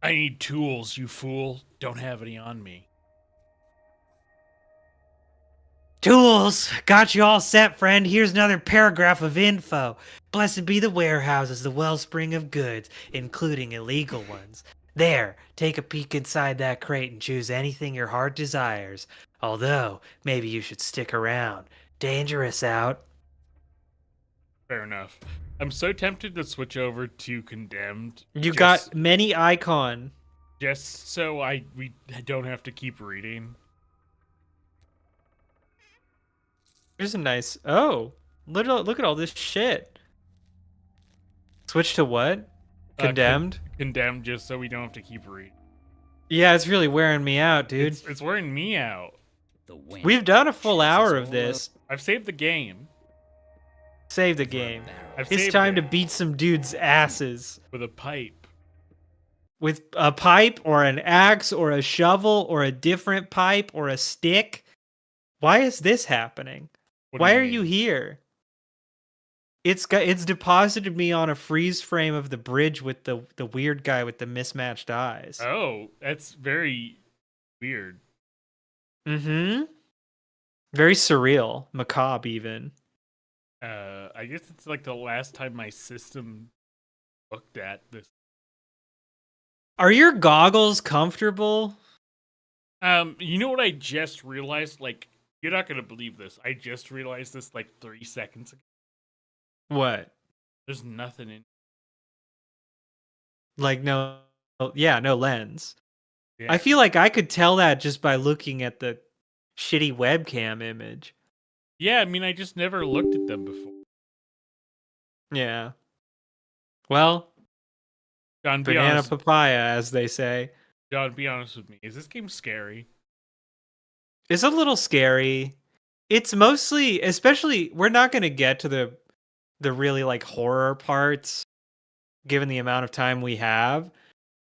I need tools, you fool. Don't have any on me. Tools! Got you all set, friend. Here's another paragraph of info. Blessed be the warehouses, the wellspring of goods, including illegal ones. There, take a peek inside that crate and choose anything your heart desires. Although, maybe you should stick around. Dangerous out. Fair enough. I'm so tempted to switch over to Condemned. You got many icon. Just so we don't have to keep reading. Here's a nice... Oh, look at all this shit. Switch to what? Condemned? Condemned, just so we don't have to keep reading. Yeah, it's really wearing me out, dude. It's wearing me out. We've done a full hour of this. I've saved the game. Save the game. I've It's saved time it to beat some dudes' asses. with a pipe. With a pipe or an axe or a shovel or a different pipe or a stick. Why is this happening? Why are you here? It's deposited me on a freeze frame of the bridge with the weird guy with the mismatched eyes. Oh, that's very weird. Mm-hmm. Very surreal. Macabre even. I guess it's like the last time my system looked at this. Are your goggles comfortable? You know what I just realized? Like, you're not gonna believe this. I just realized this like 3 seconds ago. What? There's nothing in. Like no lens. Yeah. I feel like I could tell that just by looking at the shitty webcam image. Yeah, I mean, I just never looked at them before. Yeah. Well, John, be banana honest. papaya, as they say. John, be honest with me. Is this game scary? It's a little scary. It's mostly, especially, we're not going to get to the really like horror parts, given the amount of time we have.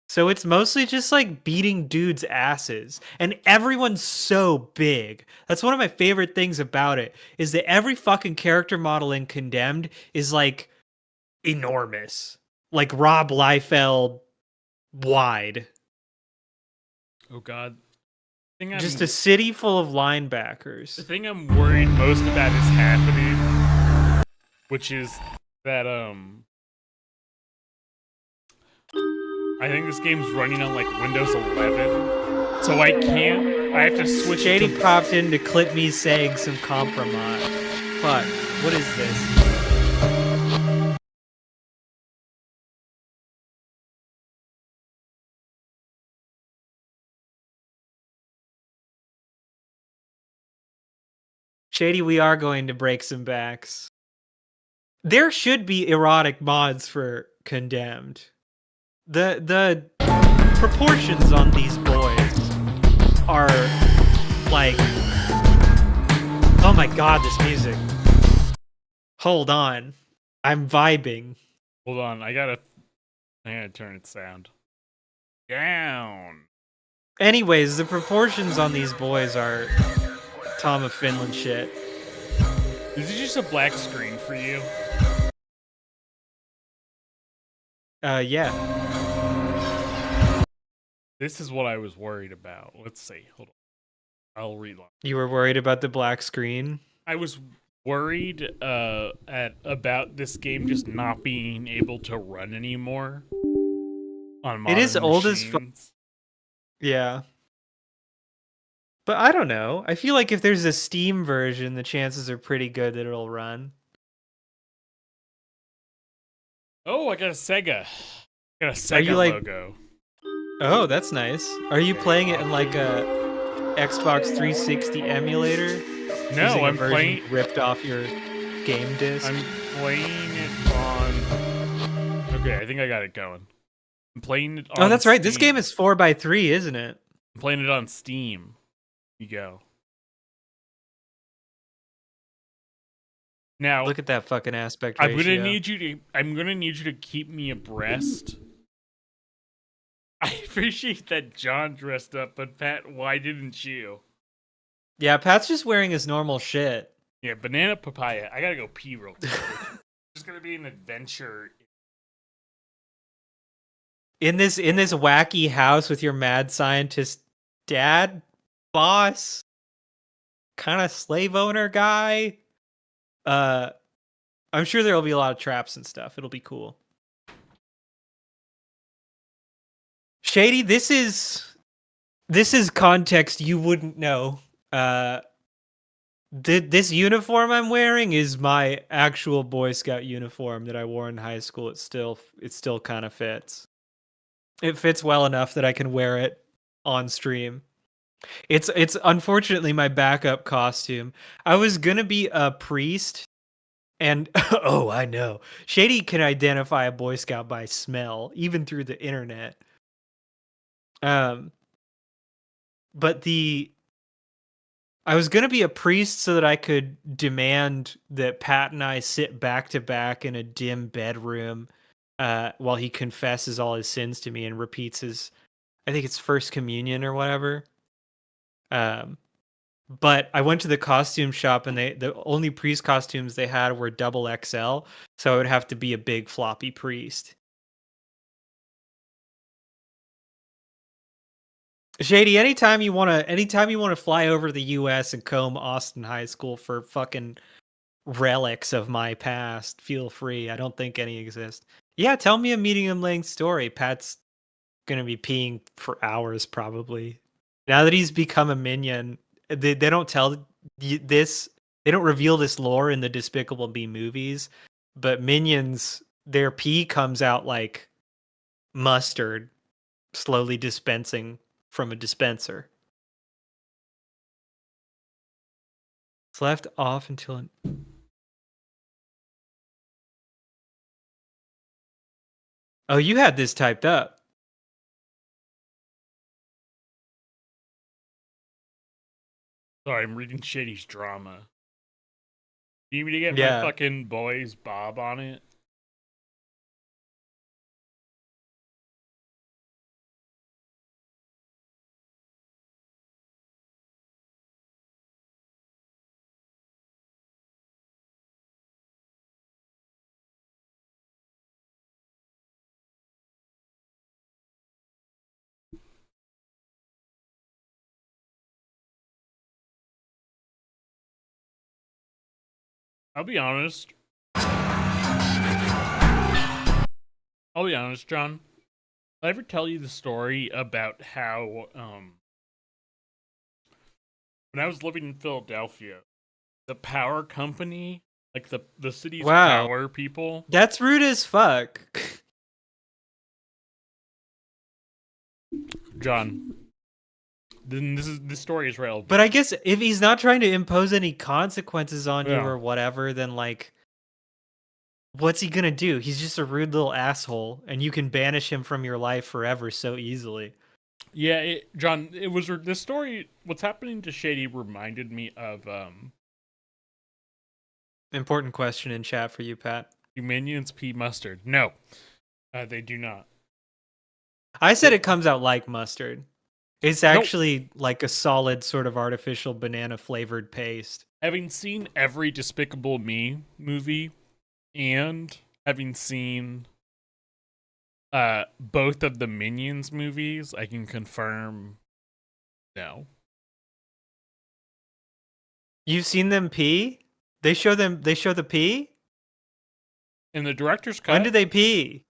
So it's mostly just like beating dudes' asses. And everyone's so big. That's one of my favorite things about it, is that every fucking character model in Condemned is like enormous. Like Rob Liefeld wide. Oh God. Just a city full of linebackers. The thing I'm worried most about is happening, which is that I think this game's running on like Windows 11, so I have to switch. Shady popped in to clip me saying some compromise. Fuck, what is this? Shady, we are going to break some backs. There should be erotic mods for Condemned. The proportions on these boys are like, oh my god, this music. Hold on. I'm vibing. Hold on, I gotta turn its sound down. Anyways, the proportions on these boys are Tom of Finland shit. Is it just a black screen for you? Yeah. This is what I was worried about. Let's see. Hold on. I'll read. You were worried about the black screen? I was worried about this game just not being able to run anymore on modern It is old as machines. Yeah. But I don't know. I feel like if there's a Steam version, the chances are pretty good that it'll run. Oh, I got a Sega. I got a Are Sega you, like- logo. Oh, that's nice. Are you playing it in like a Xbox 360 emulator? No, Using a I'm version playing. ripped off your game disc. I'm playing it on. Okay, I think I got it going. I'm playing it on. Oh, that's right. This Steam. game is 4x3, isn't it? I'm playing it on Steam. You go. Now Look at that fucking aspect I'm ratio. gonna need you to keep me abreast. I appreciate that John dressed up, but Pat, why didn't you? Yeah, Pat's just wearing his normal shit. Yeah, banana papaya. I gotta go pee real quick. It's gonna be an adventure. In this wacky house with your mad scientist dad, boss, kind of slave owner guy. I'm sure there'll be a lot of traps and stuff. It'll be cool. Shady, this is context you wouldn't know. This uniform I'm wearing is my actual Boy Scout uniform that I wore in high school. It still kind of fits. It fits well enough that I can wear it on stream. It's unfortunately my backup costume. I was gonna be a priest, and oh, I know. Shady can identify a Boy Scout by smell, even through the internet. But I was gonna be a priest so that I could demand that Pat and I sit back to back in a dim bedroom while he confesses all his sins to me and repeats his, I think it's first communion or whatever. But I went to the costume shop and the only priest costumes they had were double XL, so I would have to be a big floppy priest. Shady, anytime you wanna fly over the US and comb Austin High School for fucking relics of my past, feel free. I don't think any exist. Yeah, tell me a medium-length story. Pat's gonna be peeing for hours probably. Now that he's become a minion, they don't tell this. They don't reveal this lore in the Despicable Me movies, but minions, their pee comes out like mustard, slowly dispensing from a dispenser. It's left off until Oh, you had this typed up. Sorry, I'm reading Shady's drama. You need me to get Yeah. my fucking boys Bob on it? I'll be honest, John. Did I ever tell you the story about how, when I was living in Philadelphia, the power company, like the city's Wow. power people, That's rude as fuck. John, then this story is relevant. But I guess if he's not trying to impose any consequences on you Yeah. or whatever, then like, what's he gonna do? He's just a rude little asshole, and you can banish him from your life forever so easily. Yeah, John, it was this story. What's happening to Shady reminded me of Important question in chat for you, Pat. do minions pea mustard? No, they do not. I said it comes out like mustard. It's actually like a solid sort of artificial banana flavored paste. Having seen every Despicable Me movie and having seen both of the Minions movies, I can confirm no. You've seen them pee? They show the pee? In the director's cut. When did they pee?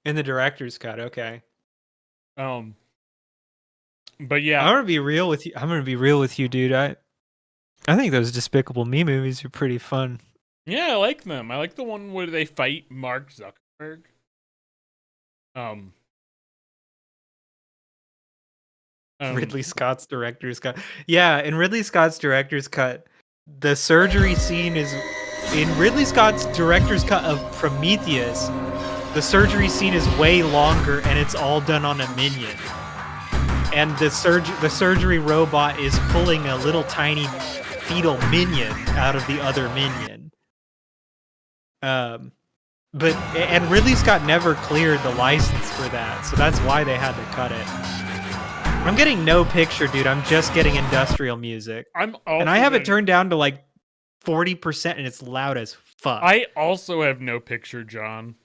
In the director's cut, okay. But yeah, I'm gonna be real with you, dude. I think those Despicable Me movies are pretty fun. yeah, I like them. I like the one where they fight Mark Zuckerberg. Ridley Scott's director's cut. Yeah, in Ridley Scott's director's cut, the surgery scene is in Ridley Scott's director's cut of Prometheus. The surgery scene is way longer, and it's all done on a minion. And the surgery robot is pulling a little tiny fetal minion out of the other minion. And Ridley Scott never cleared the license for that, so that's why they had to cut it. I'm getting no picture, dude. I'm just getting industrial music. And I have it turned down to like 40%, and it's loud as fuck. I also have no picture, John.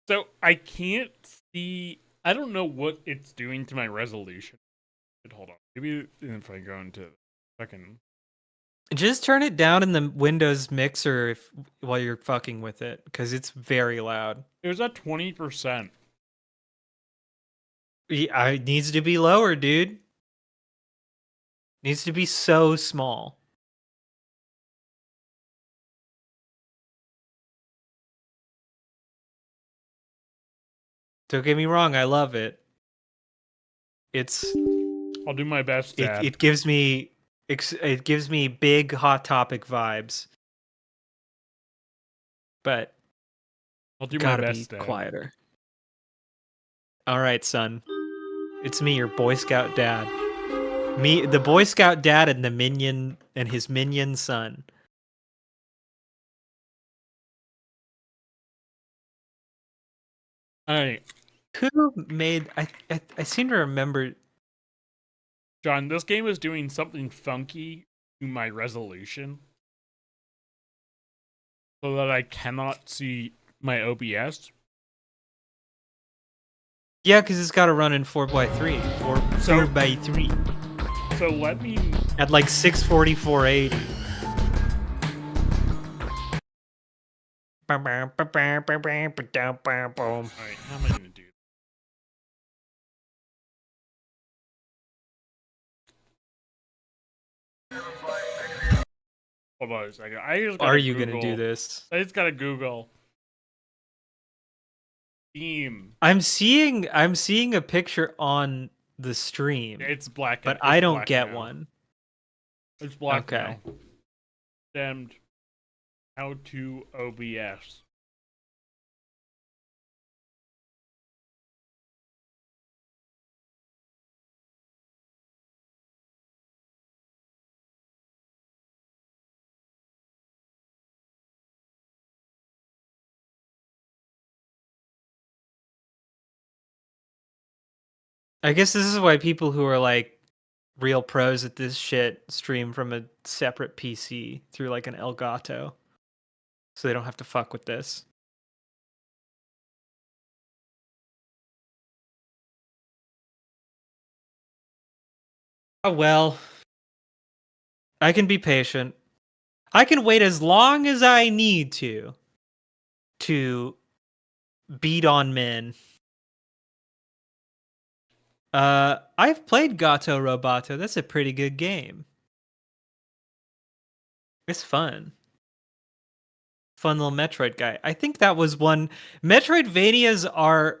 So I can't see. I don't know what it's doing to my resolution. Hold on. Maybe if I go into fucking. Just turn it down in the Windows mixer while you're fucking with it, because it's very loud. It was at 20%. It needs to be lower, dude. Needs to be so small. Don't get me wrong, I love it. I'll do my best, Dad. It gives me big Hot Topic vibes. But I'll do my gotta best, be Dad. quieter. All right, son. It's me, your Boy Scout dad. Me, the Boy Scout dad, and the minion and his minion son. All right, Who made? I seem to remember. John, this game is doing something funky to my resolution, so that I cannot see my OBS. Yeah, because it's got to run in 4x3. 4x3. So let me. At like 640, 480. All right, how am I gonna do? Hold on a second. Are you gonna do this? I just gotta Google. Steam. I'm seeing a picture on the stream, It's black. but it's I don't black get now. one. It's black Okay. now. Stemmed. How to OBS. I guess this is why people who are like real pros at this shit stream from a separate PC through like an Elgato, so they don't have to fuck with this. Oh well, I can be patient. I can wait as long as I need to beat on men. I've played Gato Roboto. That's a pretty good game. It's fun. Fun little Metroid guy. I think that was one. Metroidvanias are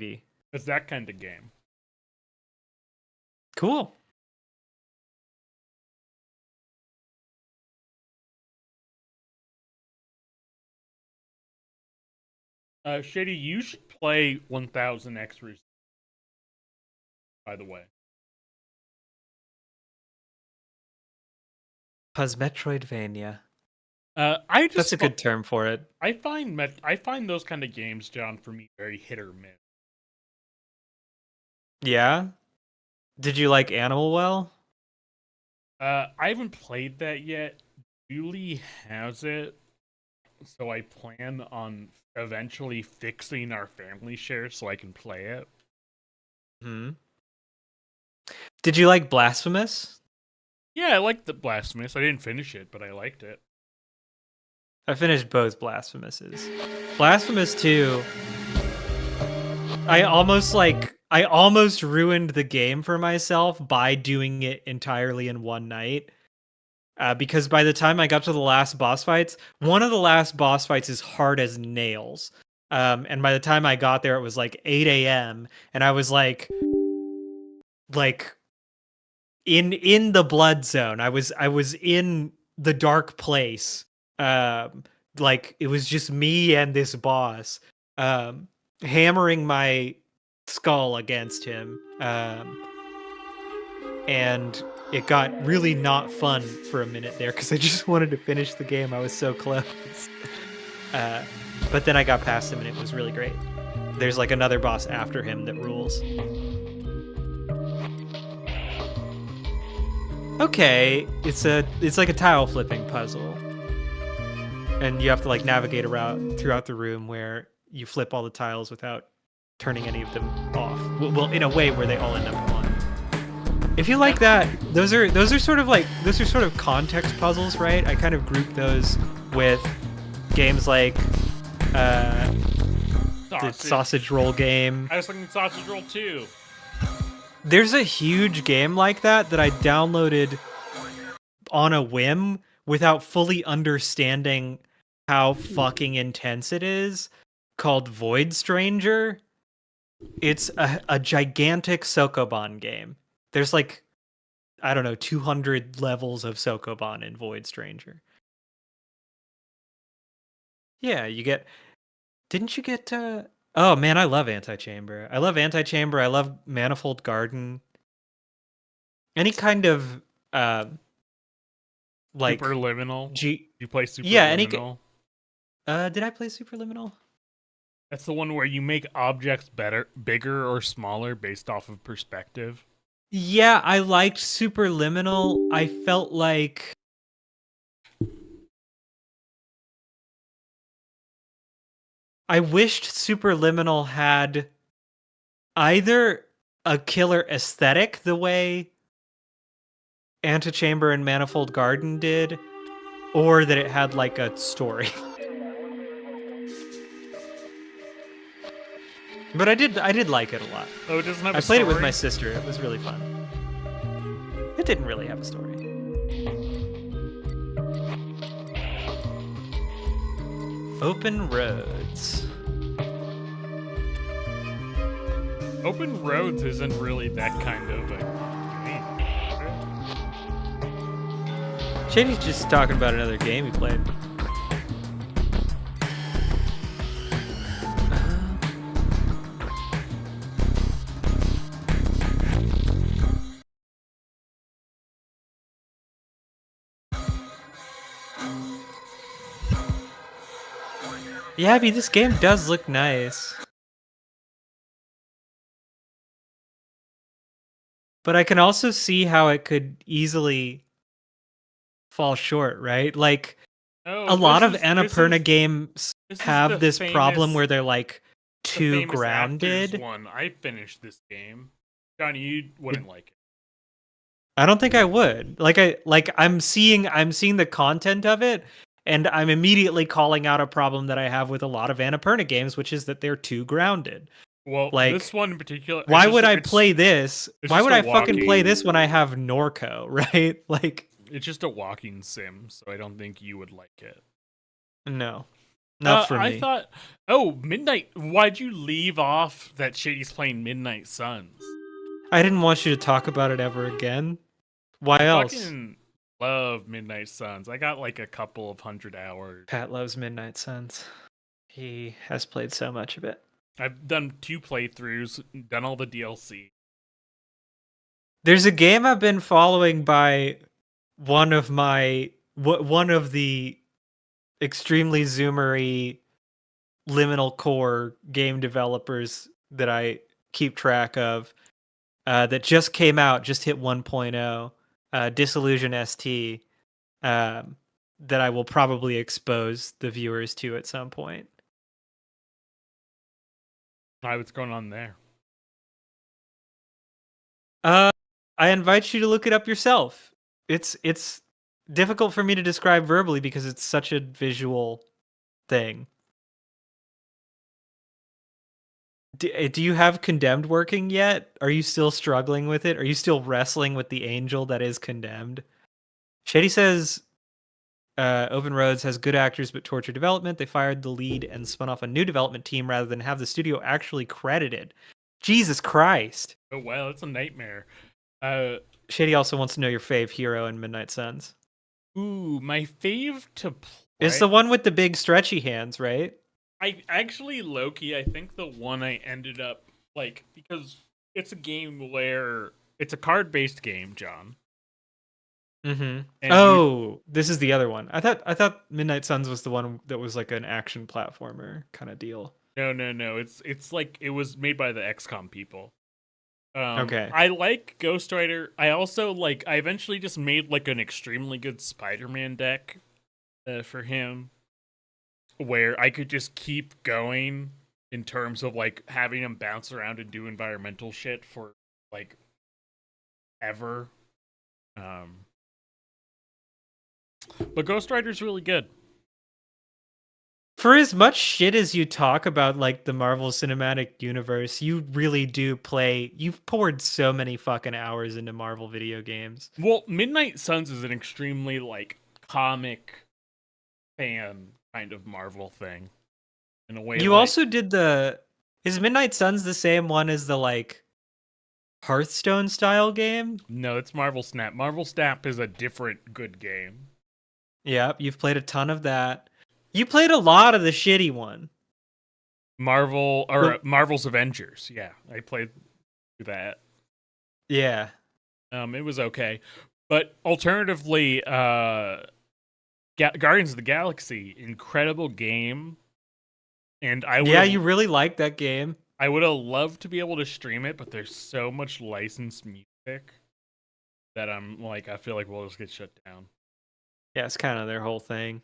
TV. It's that kind of game. Cool. Shady, you should play 1000 X Roost. By the way. Puz Metroidvania. That's a good term for it. I find those kind of games, John, for me very hit or miss. Yeah? Did you like Animal Well? I haven't played that yet. Julie has it, so I plan on eventually fixing our family share so I can play it. Did you like Blasphemous? Yeah, I liked the Blasphemous. I didn't finish it, but I liked it. I finished both Blasphemouses. Blasphemous 2, I almost ruined the game for myself by doing it entirely in one night. Because by the time I got to the last boss fights, one of the last boss fights is hard as nails. And by the time I got there, it was like 8 a.m. and I was like in the blood zone. I was in the dark place. Like it was just me and this boss, hammering my skull against him. And it got really not fun for a minute there because I just wanted to finish the game. I was so close. But then I got past him and it was really great. There's like another boss after him that rules. Okay, it's like a tile flipping puzzle. And you have to like navigate around throughout the room where you flip all the tiles without turning any of them off. Well, in a way where they all end up on. If you like that, those are sort of context puzzles, right? I kind of group those with games like the Sausage Roll game. I was thinking Sausage Roll 2. There's a huge game like that I downloaded on a whim without fully understanding how fucking intense it is, called Void Stranger. It's a gigantic Sokoban game. There's like, I don't know, 200 levels of Sokoban in Void Stranger. Yeah, didn't you get oh man, I love Antichamber. I love Antichamber. I love Manifold Garden. Any kind of like Superliminal. You play Superliminal? Yeah, did I play Superliminal? That's the one where you make objects bigger or smaller based off of perspective. Yeah, I liked Superliminal. I felt like I wished Superliminal had either a killer aesthetic the way Antichamber and Manifold Garden did, or that it had like a story. But I did like it a lot. Oh, it doesn't have I played it with my sister. It was really fun. It didn't really have a story. Open Roads. Open Roads isn't really that kind of a game. Shady's just talking about another game he played. Yeah, I mean, this game does look nice. But I can also see how it could easily fall short, right? Like, a lot of Annapurna games have this problem where they're like too grounded. One. I finished this game. Johnny, you wouldn't like it. I don't think I would. I'm seeing the content of it, and I'm immediately calling out a problem that I have with a lot of Annapurna games, which is that they're too grounded. Well, like, this one in particular. Why would I play this? Why would I fucking play this when I have Norco, right? Like, it's just a walking sim, so I don't think you would like it. No, not for me. I thought, Midnight. Why'd you leave off that Shady's playing Midnight Suns? I didn't want you to talk about it ever again. Why else? I fucking love Midnight Suns. I got like a couple of 100 hours. Pat loves Midnight Suns. He has played so much of it. I've done 2 playthroughs, done all the DLC. There's a game I've been following by one of the extremely zoomery liminal core game developers that I keep track of that just came out, just hit 1.0, Disillusion ST, that I will probably expose the viewers to at some point. Hi, what's going on there? I invite you to look it up yourself. It's difficult for me to describe verbally because it's such a visual thing. Do you have Condemned working yet? Are you still struggling with it? Are you still wrestling with the angel that is Condemned? Shady says Open Roads has good actors but torture development. They fired the lead and spun off a new development team rather than have the studio actually credited. Jesus Christ. Oh, wow, it's a nightmare. Shady also wants to know your fave hero in Midnight Suns. Ooh, my fave to play. It's the one with the big stretchy hands, right? I actually, Loki, I think the one I ended up, like, because it's a game where it's a card-based game, John. Mm-hmm. Oh, this is the other one. I thought Midnight Suns was the one that was like an action platformer kind of deal. No. It's like, it was made by the XCOM people. Okay. I like Ghost Rider. I also I eventually just made like an extremely good Spider-Man deck for him, where I could just keep going in terms of like having him bounce around and do environmental shit for like ever. But Ghost Rider's really good. For as much shit as you talk about like the Marvel Cinematic Universe, you really do play. You've poured so many fucking hours into Marvel video games. Well, Midnight Suns is an extremely like comic fan kind of Marvel thing. In a way, you also did is Midnight Suns the same one as the like Hearthstone style game? No, it's Marvel Snap. Marvel Snap is a different good game. Yep, you've played a ton of that. You played a lot of the shitty one. Marvel's Avengers. Yeah, I played that. Yeah. It was okay. But alternatively, Guardians of the Galaxy, incredible game. And you really like that game. I would have loved to be able to stream it, but there's so much licensed music that I'm like, I feel like we'll just get shut down. Yeah, it's kind of their whole thing.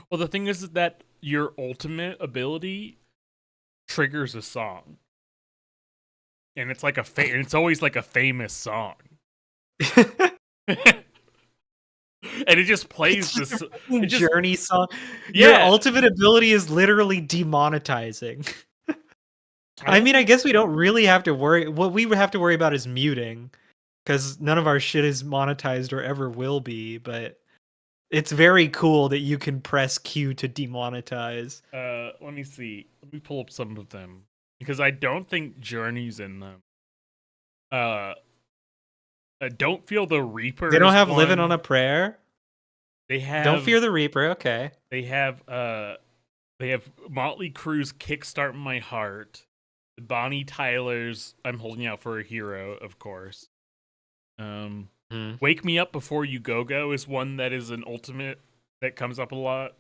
Well, the thing is that your ultimate ability triggers a song, and it's like it's always like a famous song, and it just plays this Journey song. Yeah. Your ultimate ability is literally demonetizing. I mean, I guess we don't really have to worry. What we would have to worry about is muting, because none of our shit is monetized or ever will be. But it's very cool that you can press Q to demonetize. Let me see. Let me pull up some of them, because I don't think Journey's in them. Don't Feel the Reaper. They don't is have Living one. on a Prayer? They have Don't Fear the Reaper, okay. They have Motley Crue's Kickstart My Heart. Bonnie Tyler's I'm Holding Out for a Hero, of course. Wake Me Up Before You Go Go is one that is an ultimate that comes up a lot.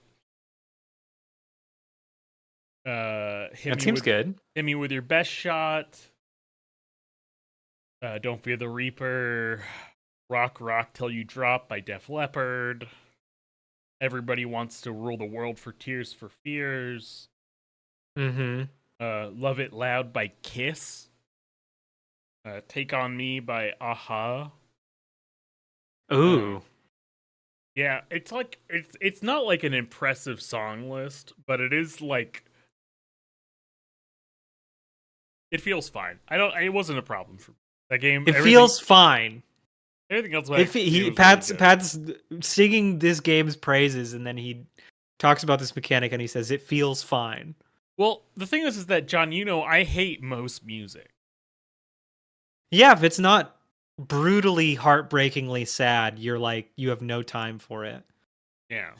That seems good. Hit Me With Your Best Shot. Don't Fear the Reaper. Rock Rock Till You Drop by Def Leppard. Everybody Wants to Rule the World for Tears for Fears. Love It Loud by Kiss. Take On Me by Aha. Ooh. Yeah, it's like it's not like an impressive song list, but it is like it feels fine. It wasn't a problem for me. That game. It feels fine. Everything else. Pat's singing this game's praises, and then he talks about this mechanic, and he says it feels fine. Well, the thing is that John, I hate most music. Yeah, if it's not brutally, heartbreakingly sad, you're like, you have no time for it. Yeah.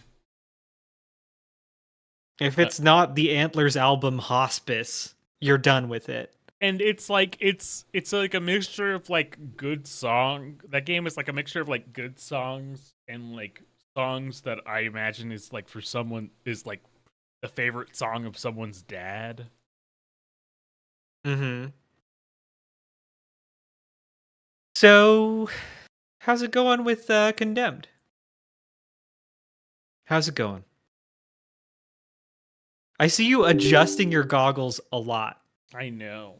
If it's not the Antlers album Hospice, you're done with it. And it's like it's like a mixture of like good song. That game is like a mixture of like good songs and like songs that I imagine is like for someone is like the favorite song of someone's dad. So, how's it going with Condemned? How's it going? I see you adjusting your goggles a lot. I know.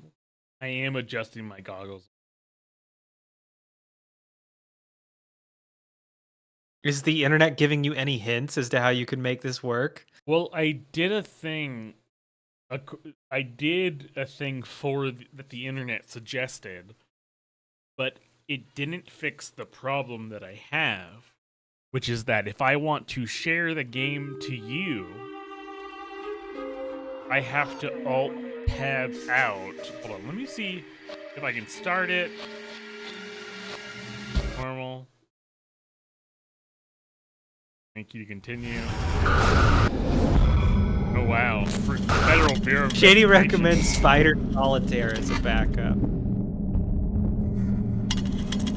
I am adjusting my goggles. Is the internet giving you any hints as to how you can make this work? Well, I did a thing. I did a thing that the internet suggested, but it didn't fix the problem that I have, which is that if I want to share the game to you, I have to Alt-Tab out. Hold on, let me see if I can start it. Normal. Thank you to continue. Oh wow, for Federal Bureau of Shady Investigation. recommends Spider Solitaire as a backup.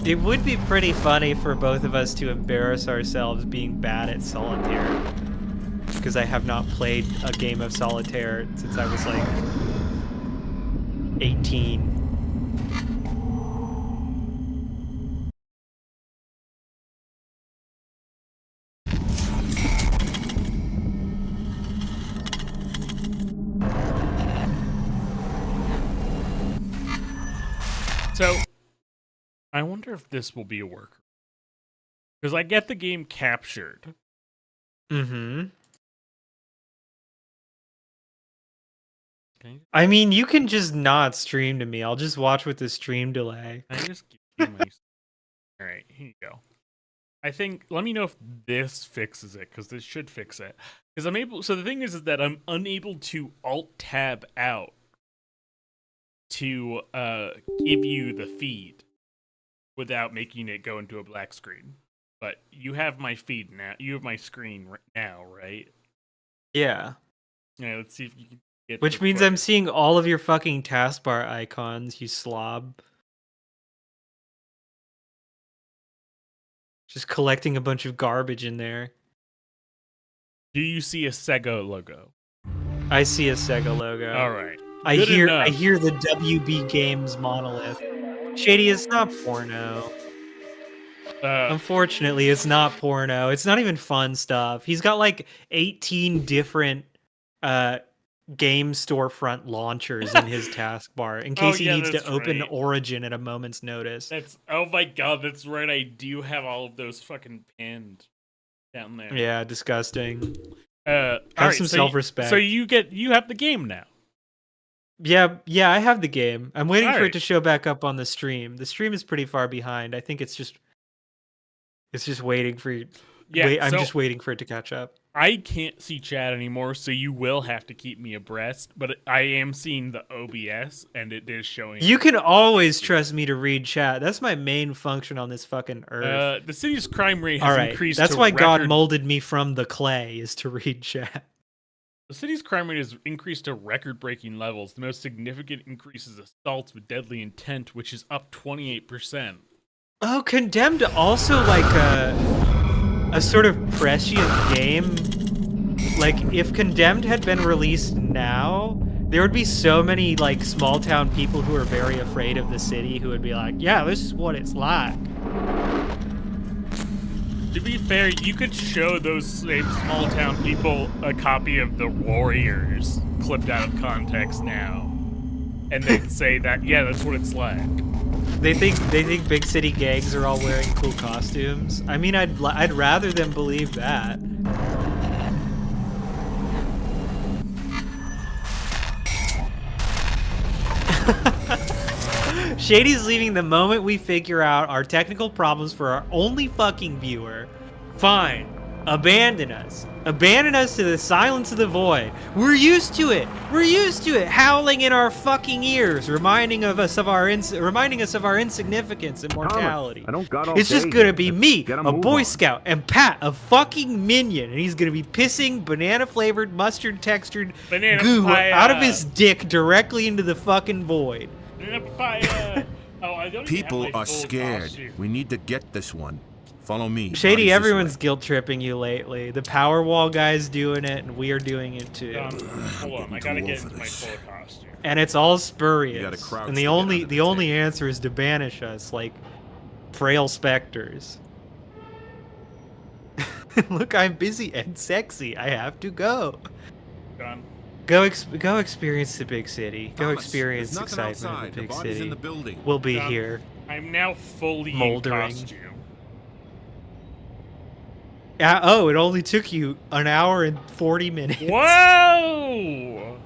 It would be pretty funny for both of us to embarrass ourselves being bad at Solitaire. Because I have not played a game of Solitaire since I was like 18. So, I wonder if this will be a worker. Because I get the game captured. I mean, you can just not stream to me. I'll just watch with the stream delay. I just give you my... Alright, here you go. I think, let me know if this fixes it, because this should fix it. Because I'm able, so the thing is that I'm unable to Alt-Tab out to give you the feed without making it go into a black screen. But you have my feed now, you have my screen now, right? Yeah. Yeah, let's see if you can get Which means I'm seeing all of your fucking taskbar icons, you slob. Just collecting a bunch of garbage in there. Do you see a Sega logo? I see a Sega logo. All right. I hear the WB Games monolith. Shady, it's not porno. Unfortunately, it's not porno. It's not even fun stuff. He's got like 18 different game storefront launchers in his taskbar in case he needs to open Origin at a moment's notice. Oh my god, that's right. I do have all of those fucking pinned down there. Yeah, disgusting. Have some self-respect. So you have the game now. Yeah, I have the game. I'm waiting for it to show back up on the stream. The stream is pretty far behind. I think it's just waiting for Yeah, I'm so just waiting for it to catch up. I can't see chat anymore, so you will have to keep me abreast. But I am seeing the OBS, and it is showing. You can always trust me to read chat. That's my main function on this fucking earth. The city's crime rate All has right, increased. that's to why God record- molded me from the clay, is to read chat. The city's crime rate has increased to record-breaking levels. The most significant increase is assaults with deadly intent, which is up 28%. Oh, Condemned also like a sort of prescient game. Like if Condemned had been released now, there would be so many like small town people who are very afraid of the city who would be like, yeah, this is what it's like. To be fair, you could show those same small town people a copy of The Warriors clipped out of context now, and they'd say that, yeah, that's what it's like. They think big city gangs are all wearing cool costumes. I mean, I'd rather them believe that. Shady's leaving the moment we figure out our technical problems for our only fucking viewer. Fine. Abandon us. Abandon us to the silence of the void. We're used to it. We're used to it, howling in our fucking ears, reminding us of our insignificance and mortality. I don't got all It's just day. gonna be me, Get a a move Boy on. Scout, and Pat, a fucking minion, and he's gonna be pissing banana-flavored, mustard-textured Banana goo papaya. out of his dick directly into the fucking void. Papaya. Oh, I don't even have People my are full scared. costume. We need to get this one. Follow me. Shady, Bodies this everyone's way. guilt tripping you lately. The Power Wall guy's doing it, and we are doing it too. Hold on, I gotta get into my full costume. And it's all You spurious. gotta crouch And to the get only under the the only table. answer is to banish us like frail specters. Look, I'm busy and sexy. I have to go. Done. Go experience the big city. Go Thomas, experience there's nothing excitement outside. of the big The body's city. in the building. We'll be Done. here. I'm now fully Moldering. in costume. Oh, it only took you an hour and 40 minutes. Whoa!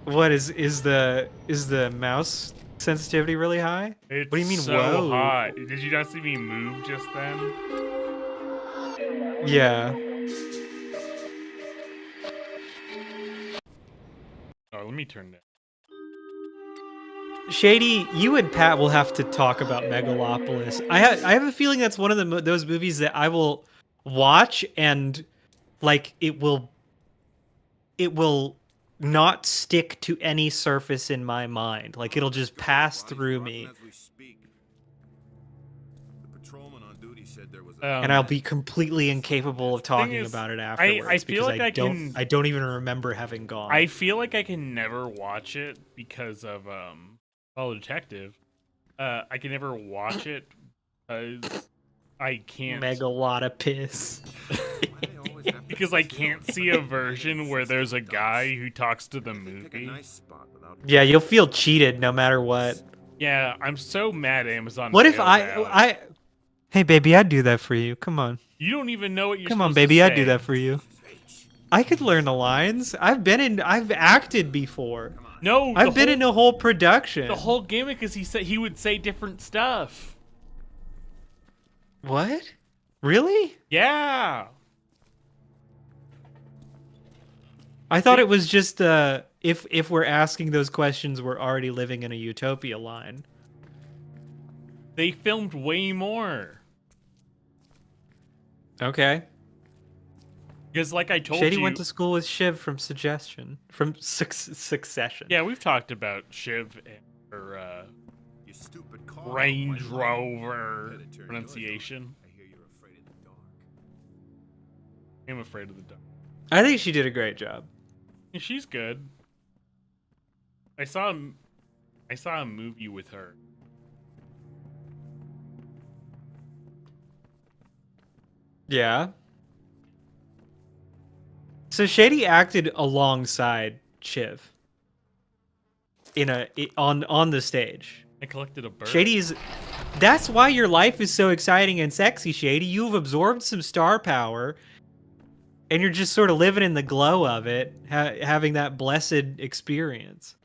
What is the mouse sensitivity really high? It's What do you mean, so whoa? hot. Did you not see me move just then? Yeah. Oh, let me turn that. Shady, you and Pat will have to talk about Megalopolis. I have a feeling that's one of those movies that I will watch and like it will not stick to any surface in my mind. Like it'll just pass through me. And I'll be completely incapable of talking is, about it afterwards I feel because like I don't even remember having gone. I feel like I can never watch it because of Follow Detective. I can never watch it because I can't. Megalopis. Because I can't see a version where there's a guy who talks to the movie. Yeah, you'll feel cheated no matter what. Yeah, I'm so mad Amazon. What if bailed out. I Hey baby, I'd do that for you. Come on. You don't even know what you're Come on, supposed baby, to I'd do say. that for you. I could learn the lines. I've acted before. No, I've been in a whole production. The whole gimmick is he would say different stuff. What? Really? Yeah. I thought it was just if we're asking those questions, we're already living in a utopia line. They filmed way more. Okay. Because like I told Shady you, went to school with Shiv from Succession. Succession. Yeah, we've talked about Shiv and her Range Rover pronunciation. I'm afraid of the dark. I think she did a great job. Yeah, she's good. I saw a movie with her. Yeah. So Shady acted alongside Shiv on the stage. I collected a bird. That's why your life is so exciting and sexy, Shady. You've absorbed some star power, and you're just sort of living in the glow of it, having that blessed experience.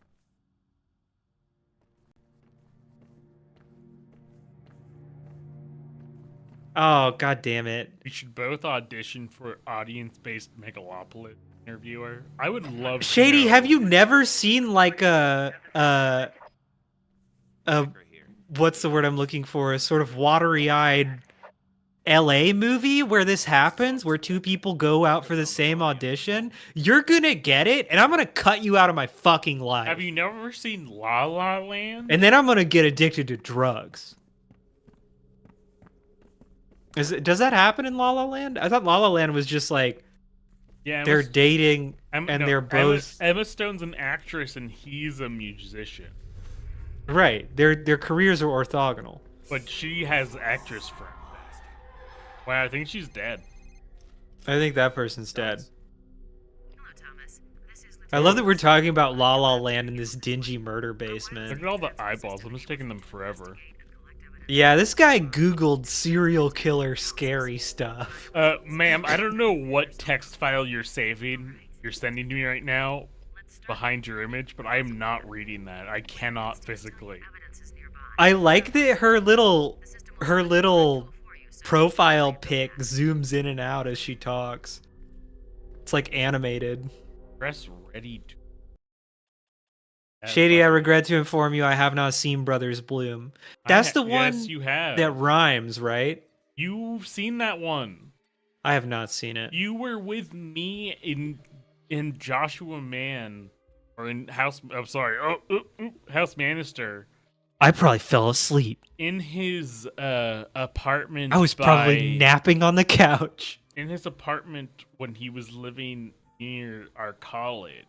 Oh, god damn it. We should both audition for audience-based Megalopolis interviewer. I would love Shady, to know. have you never seen like what's the word I'm looking for? A sort of watery-eyed LA movie where this happens, where two people go out for the same audition? You're gonna get it, and I'm gonna cut you out of my fucking life. Have you never seen La La Land? And then I'm gonna get addicted to drugs. Does that happen in La La Land? I thought La La Land was just like Yeah, they're dating they're both Emma Stone's an actress and he's a musician. right. Their careers are orthogonal. But she has actress friends. Wow, I think she's dead. I think that person's dead. I love that we're talking about La La Land in this dingy murder basement. Look at all the eyeballs. I'm just taking them forever. Yeah, this guy Googled serial killer scary stuff. Ma'am, I don't know what text file you're sending to me right now behind your image, but I am not reading that. I cannot physically. I like that her little profile pic zooms in and out as she talks. It's like animated. Press ready to. Shady, I regret to inform you I have not seen Brothers Bloom. That's the one yes, you have. that rhymes, right? You've seen that one. I have not seen it. You were with me in Joshua Mann, or in House. I'm sorry. House Manister. I probably fell asleep. In his apartment. I was probably napping on the couch. In his apartment when he was living near our college.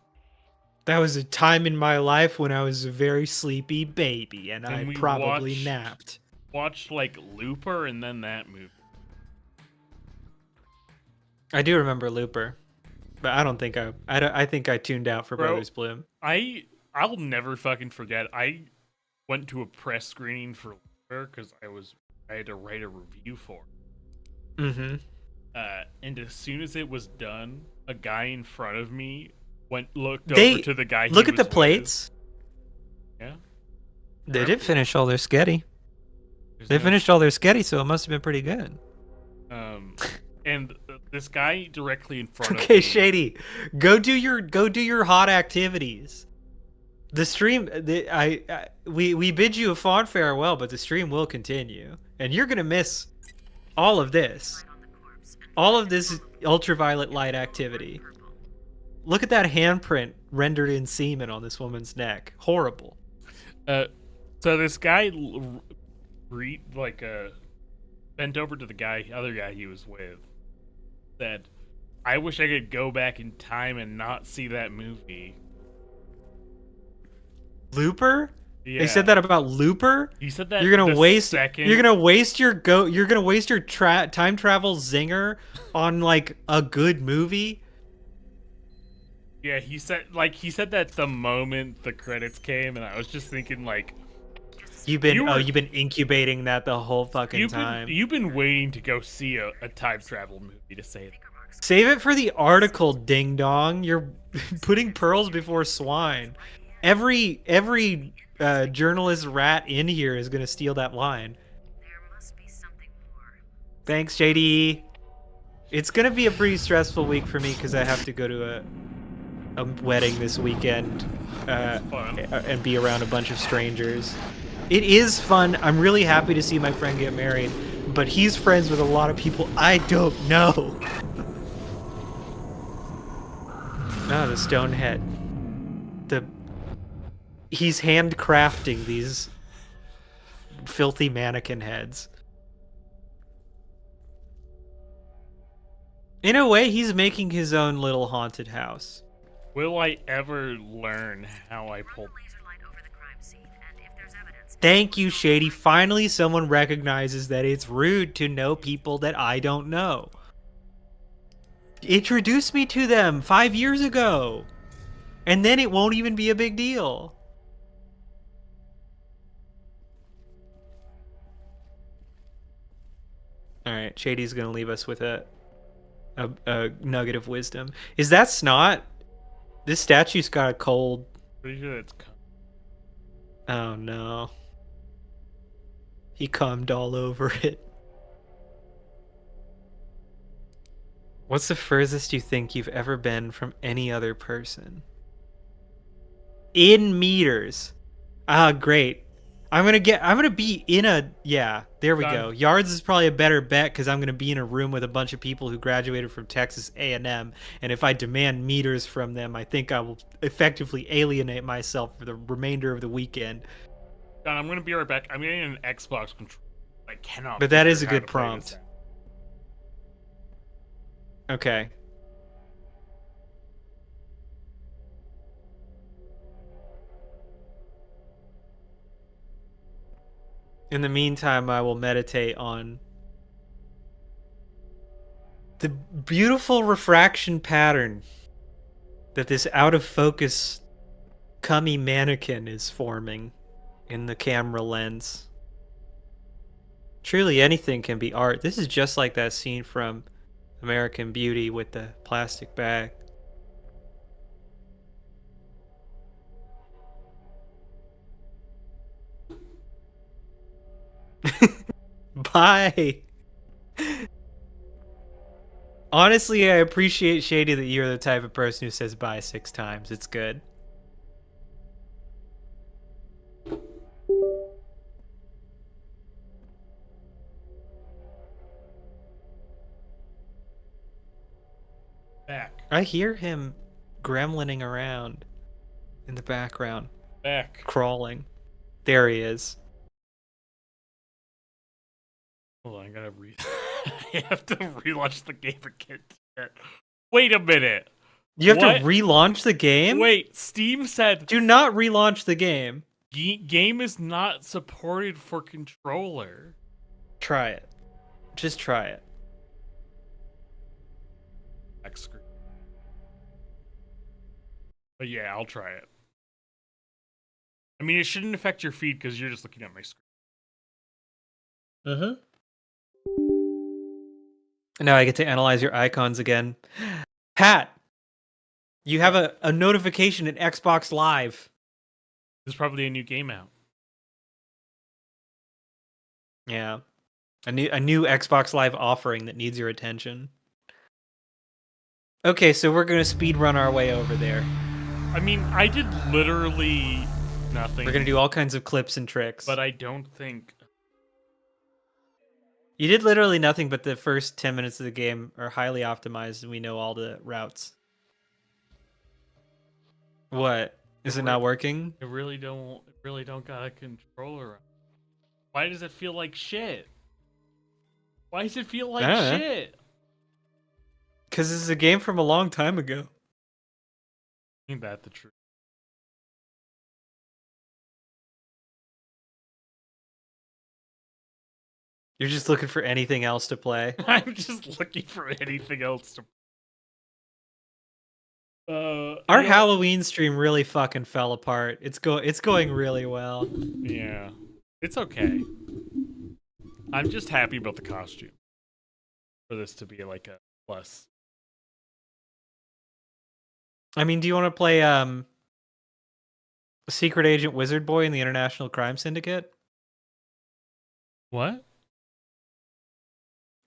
That was a time in my life when I was a very sleepy baby, and I probably napped. Watched like Looper and then that movie. I do remember Looper, but I don't think I think I tuned out for Brothers Bloom. I'll never fucking forget. I went to a press screening for Looper because I had to write a review for it. Mm-hmm. And as soon as it was done, a guy in front of me looked over to the guy. Look at the plates. Yeah. They did finish all their sketty. They finished all their sketty, so it must have been pretty good. And this guy directly in front of me. Okay, Shady, go do your hot activities. The stream, we bid you a fond farewell, but the stream will continue, and you're gonna miss all of this ultraviolet light activity. Look at that handprint rendered in semen on this woman's neck. Horrible. So this guy bent over to the other guy he was with, said, "I wish I could go back in time and not see that movie." Looper? Yeah. They said that about Looper? He said that you're gonna waste your time travel zinger on like a good movie. Yeah, he said that the moment the credits came, and I was just thinking like, you've been incubating that the whole fucking time. You've been waiting to go see a time travel movie to say that. Save it for the article, ding dong. You're putting pearls before swine. Every journalist rat in here is gonna steal that line. There must be something more. Thanks, JD. It's gonna be a pretty stressful week for me because I have to go to a wedding this weekend and be around a bunch of strangers. It is fun. I'm really happy to see my friend get married, but he's friends with a lot of people I don't know. Oh, the stone head. He's handcrafting these filthy mannequin heads. In a way, he's making his own little haunted house. Will I ever learn how I pulled? Thank you, Shady. Finally, someone recognizes that it's rude to know people that I don't know. Introduce me to them 5 years ago, and then it won't even be a big deal. All right, Shady's gonna leave us with a nugget of wisdom. Is that snot? This statue's got a cold. Pretty sure it's. Oh no. He cummed all over it. What's the furthest you think you've ever been from any other person? In meters. Ah, great. I'm gonna be in a, yeah, there we go. Yards is probably a better bet because I'm gonna be in a room with a bunch of people who graduated from Texas A&M, and if I demand meters from them, I think I will effectively alienate myself for the remainder of the weekend. John, I'm gonna be right back. I'm getting an Xbox controller. I cannot. But that is a figure out good how to play prompt. this. Okay. In the meantime, I will meditate on the beautiful refraction pattern that this out of focus cummy mannequin is forming in the camera lens. Truly anything can be art. This is just like that scene from American Beauty with the plastic bag. Bye. Honestly, I appreciate, Shady, that you're the type of person who says bye 6 times. It's good. Back. I hear him gremlining around in the background. Back. Crawling. There he is. Hold on, I gotta I have to relaunch the game again. Wait a minute. You have to relaunch the game? Wait, Steam said do not relaunch the game. Game is not supported for controller. Try it. Just try it. Back screen. But yeah, I'll try it. I mean, it shouldn't affect your feed because you're just looking at my screen. Mm-hmm. Now I get to analyze your icons again. Pat, you have a notification in Xbox Live. There's probably a new game out. Yeah. A new Xbox Live offering that needs your attention. Okay, so we're going to speed run our way over there. I mean, I did literally nothing. We're going to do all kinds of clips and tricks. But I don't think... You did literally nothing, but the first 10 minutes of the game are highly optimized and we know all the routes. What? Is it not working? I really don't got a controller. Why does it feel like shit? Why does it feel like shit? Because this is a game from a long time ago. Ain't that the truth? You're just looking for anything else to play. I'm just looking for anything else to. Our Halloween stream really fucking fell apart. It's going really well. Yeah, it's okay. I'm just happy about the costume. For this to be like a plus. I mean, do you want to play Secret Agent Wizard Boy in the International Crime Syndicate? What?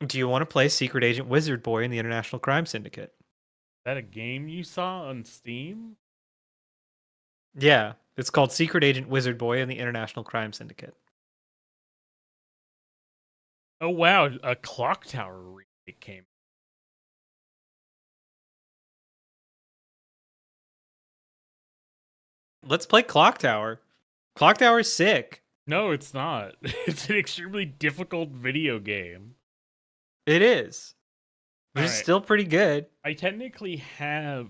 Do you want to play Secret Agent Wizard Boy in the International Crime Syndicate? Is that a game you saw on Steam? Yeah, it's called Secret Agent Wizard Boy in the International Crime Syndicate. Oh wow, a Clock Tower remake came. Let's play Clock Tower. Clock Tower's sick. No, it's not. It's an extremely difficult video game. It is. But it's Alright. still pretty good. I technically have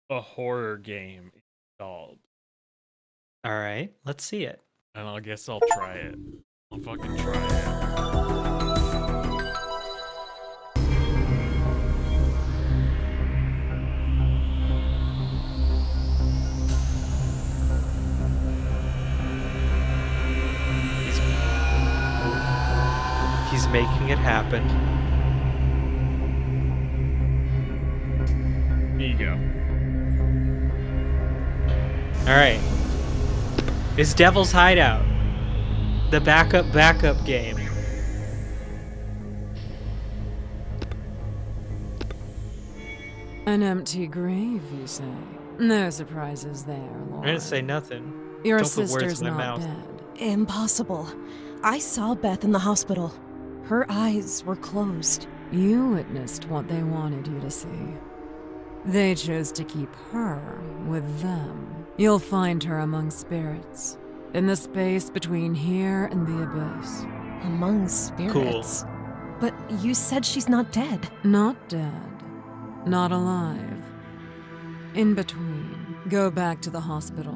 a horror game installed. Alright, let's see it. And I guess I'll try it. I'll fucking try it. He's making it happen. Here you go. Alright. It's Devil's Hideout. The backup game. An empty grave, you say? No surprises there, Laura. I didn't say nothing. Your Don't put words sister's in my not mouth. dead. Impossible. I saw Beth in the hospital. Her eyes were closed. You witnessed what they wanted you to see. They chose to keep her with them. You'll find her among spirits, in the space between here and the abyss. Among spirits? Cool. But you said she's not dead. Not dead. Not alive. In between. Go back to the hospital,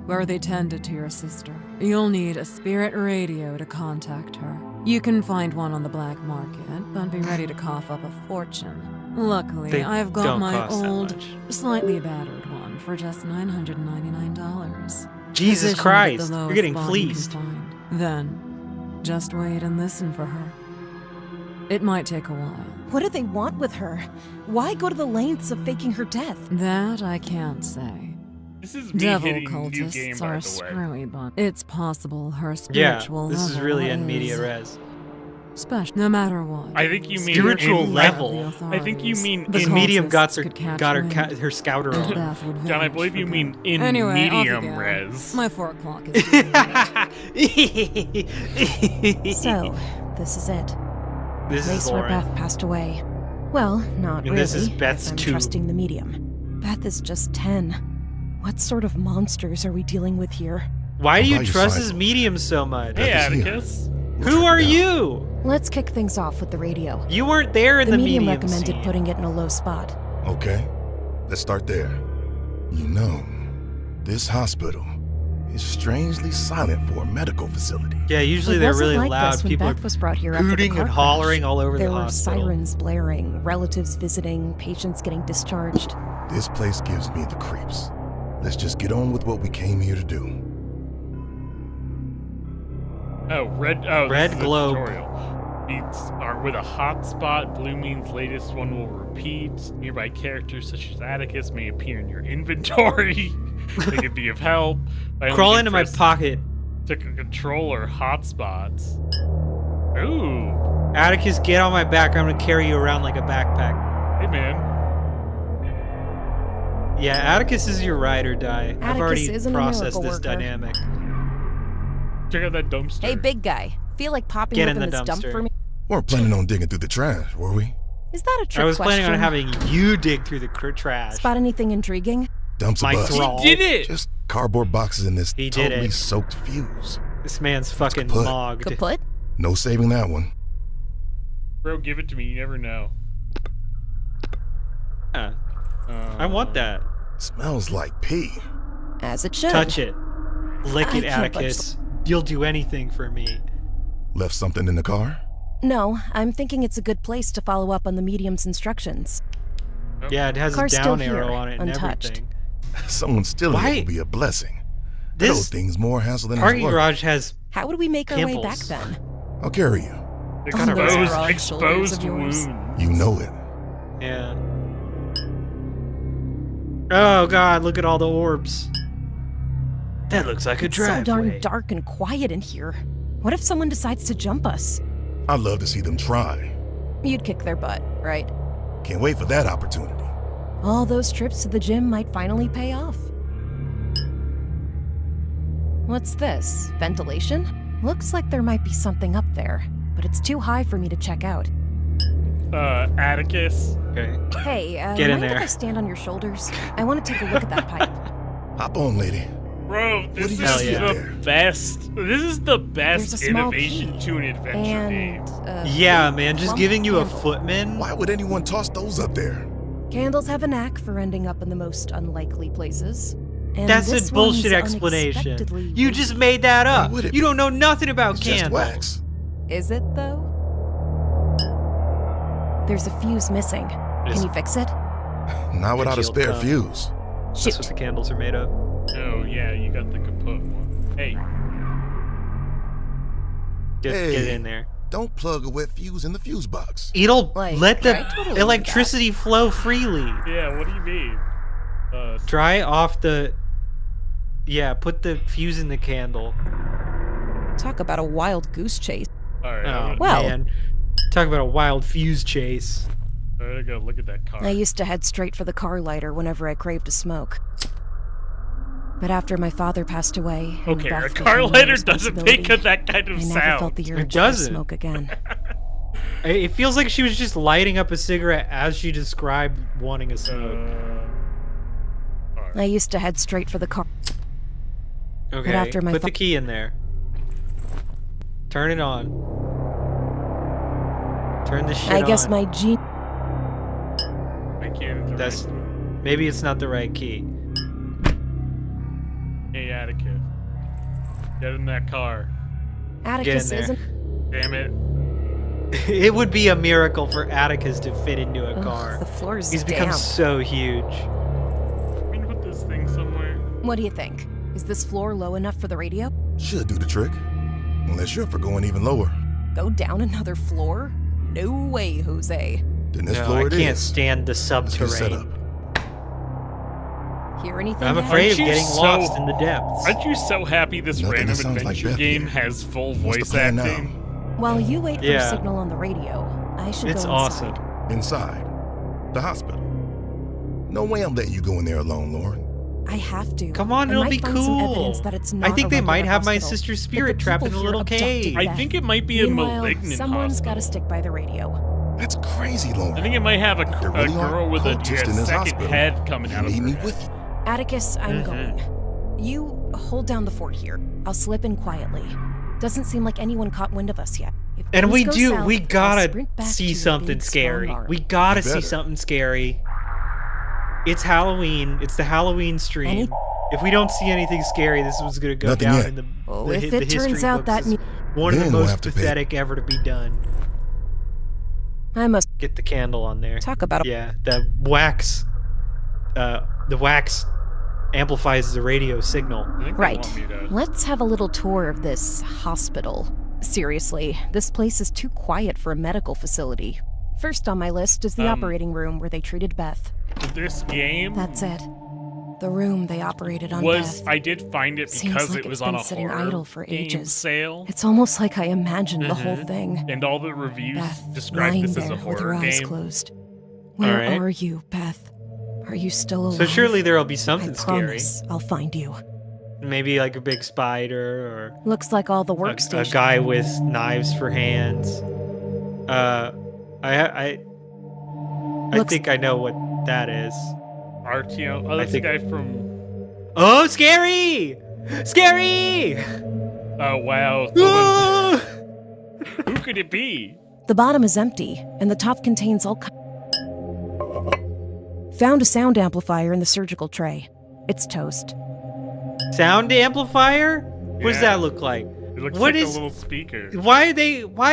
where they tended to your sister. You'll need a spirit radio to contact her. You can find one on the black market, but be ready to cough up a fortune. Luckily, They I've got don't my cost that old, much. slightly battered one for just $999. Jesus Positioned at the Christ, you're lowest getting spot you can fleeced. find. Then, just wait and listen for her. It might take a while. What do they want with her? Why go to the lengths of faking her death? That I can't say. This is me Devil hitting new game, cultists by are the way. screwy, but it's possible her Yeah, spiritual this is level really in media is res. special, no matter what. I think you mean Spiritual in level. I think you mean The In medium, cultists got could catch her wind. her scouter And on. Beth would John, I vanish believe for you good. mean in Anyway, off you medium go. res. My 4 o'clock is due. So, this is it. This Place is where Lauren. Beth passed away. Well, not And really. this is Beth's if I'm tube. trusting the medium. Beth is just 10. What sort of monsters are we dealing with here? Why do you Buy your trust cycle. his medium so much? Hey, Beth is here. Atticus. Who are you? Let's kick things off with the radio. You weren't there in The the medium medium recommended scene. putting it in a low spot. Okay, let's start there. You know, this hospital is strangely silent for a medical facility. Yeah, usually It they're wasn't really like loud. this when People Beth are was brought here after the hooting car and crash. hollering all over There the were hospital. sirens blaring, relatives visiting, patients getting discharged. This place gives me the creeps. Let's just get on with what we came here to do. Oh, red. Oh, Red this is a globe. tutorial. Beats are with a hot spot. Blue means latest one will repeat. Nearby characters such as Atticus may appear in your inventory. They could be of help. I only Crawl can into my press pocket. To control or hotspots. Ooh. Atticus, get on my back. I'm gonna carry you around like a backpack. Hey, man. Yeah, Atticus is your ride or die. I've Atticus already isn't a processed miracle this worker. dynamic. Check out that dumpster. Hey, big guy. Feel like popping Get open in the this dump dumpster. for me? Weren't planning on digging through the trash, were we? Is that a trick I was question? planning on having you dig through the trash. Spot anything intriguing? Dumps a My bust. thrall. Did it? Just cardboard boxes in this He did totally it. soaked fuse. This man's fucking kaput. mogged. Kaput? No saving that one. Bro, give it to me. You never know. Yeah, I want that. Smells like pee. As it should. Touch it. Lick I it, can't budge Atticus. You'll do anything for me. Left something in the car? No, I'm thinking it's a good place to follow up on the medium's instructions. Yeah, it has Car's a still down arrow here, on it and untouched. everything. Someone stealing Why? it would be a blessing. This Those things more hassle than it's parking worth. garage has How would we make our way back Pimples. then? I'll carry you. On those Exposed, broad shoulders of exposed yours. wound. You know it. yeah. Oh god, look at all the orbs. That looks like a It's so driveway. darn dark and quiet in here. What if someone decides to jump us? I'd love to see them try. You'd kick their butt, right? Can't wait for that opportunity. All those trips to the gym might finally pay off. What's this? Ventilation? Looks like there might be something up there, but it's too high for me to check out. Atticus. Okay. Hey, Get in mind there. if I stand on your shoulders? I want to take a look at that pipe. Hop on, lady. Bro, this is do you see the there? best. This is the best There's a small innovation key. to an adventure game. And, Yeah, man, just plump giving you a candle. footman. Why would anyone toss those up there? Candles have a knack for ending up in the most unlikely places. And That's this a bullshit one's explanation. unexpectedly You just made that up. would it You be? don't know nothing about It's just candles. wax. Is it, though? There's a fuse missing. Yes. Can you fix it? Not without a Shield spare come. fuse. That's Shoot. what the candles are made of. Oh, yeah, you got the kaput one. Hey, Just Hey. get in there. Don't plug a wet fuse in the fuse box. It'll Like, let the I totally do electricity flow freely. yeah, what do you mean? Dry off the. Yeah, put the fuse in the candle. Talk about a wild goose chase. Alright. Oh, Well- man. Talk about a wild fuse chase. I gotta look at that car. I used to head straight for the car lighter whenever I craved a smoke. But after my father passed away, and Okay, a Beth car gave me lighter doesn't make responsibility, that kind of I sound. never felt the urge to doesn't. smoke again. It feels like she was just lighting up a cigarette as she described wanting a smoke. I used to head straight for the car. Okay, But after my put the key in there. Turn it on. Turn the shit on. I guess my gene. I can't. That's maybe it's not the right key. Hey, Atticus. Get in that car. Atticus there. isn't. Damn it. It would be a miracle for Atticus to fit into a Ugh, car. the floor is He's damp. become so huge. I'm gonna put this thing somewhere. What do you think? Is this floor low enough for the radio? Should do the trick. Unless you're up for going even lower. Go down another floor? No way, Jose. Then this No, floor I it can't is. stand the Let's get set subterranean. up. Hear anything? I'm yet? afraid of Aren't you getting so- lost in the depths. Aren't you so happy this Nothing random that sounds like adventure Beth game here. has full What's the voice plan acting? now? While you wait for Yeah. a signal on the radio, I should It's go awesome. inside. Inside. The hospital. No way I'm letting you go in there alone, Lauren. I have to. Come on, I it'll might be find some cool. evidence that it's I not think a they might regular have my hospital, sister's but spirit the trapped in people a here little abducted cage. I Beth. think it might be a Meanwhile, malignant someone's got to hospital. stick by the radio. That's crazy, Lauren. I think it might have a There really girl are with a cultists in this second hospital. head coming out of Leave her me head. with you. Atticus, I'm going. You hold down the fort here. I'll slip in quietly. Doesn't seem like anyone caught wind of us yet. If And things we go do. south, We I'll gotta sprint back to see your something big, strong scary. arm. We gotta You see better. something scary. It's Halloween. It's the Halloween stream. Any- If we don't see anything scary, this was gonna go Nothing down yet. in the, Oh, the, if the it turns history out books that as one of the Then we'll most have to pay. pathetic ever to be done. I must Get the candle on there. talk about. Yeah, the wax amplifies the radio signal. I think they Right. want me to- Let's have a little tour of this hospital. Seriously, this place is too quiet for a medical facility. First on my list is the operating room where they treated Beth. This game That's it. The room they operated on was. Beth. I did find it Seems because like it was it's on been a sitting horror idle for game ages. sale, It's almost like I imagined the whole thing. and all the reviews Beth describe lying this as there a with her horror eyes game. closed. Where Alright. are you, Beth? Are you still alive? So surely there'll be I something scary. promise I'll find you. Maybe like a big spider Looks like all the or workstations. a guy with knives for hands. I Looks- think I know what that is. RTO. Oh, that's think- the guy from. Oh, scary! Scary! Oh wow. Ah! Who could it be? The bottom is empty, and the top contains all Found a sound amplifier in the surgical tray. It's toast. Sound amplifier? What does Yeah. that look like? It looks What like is- a little speaker. Why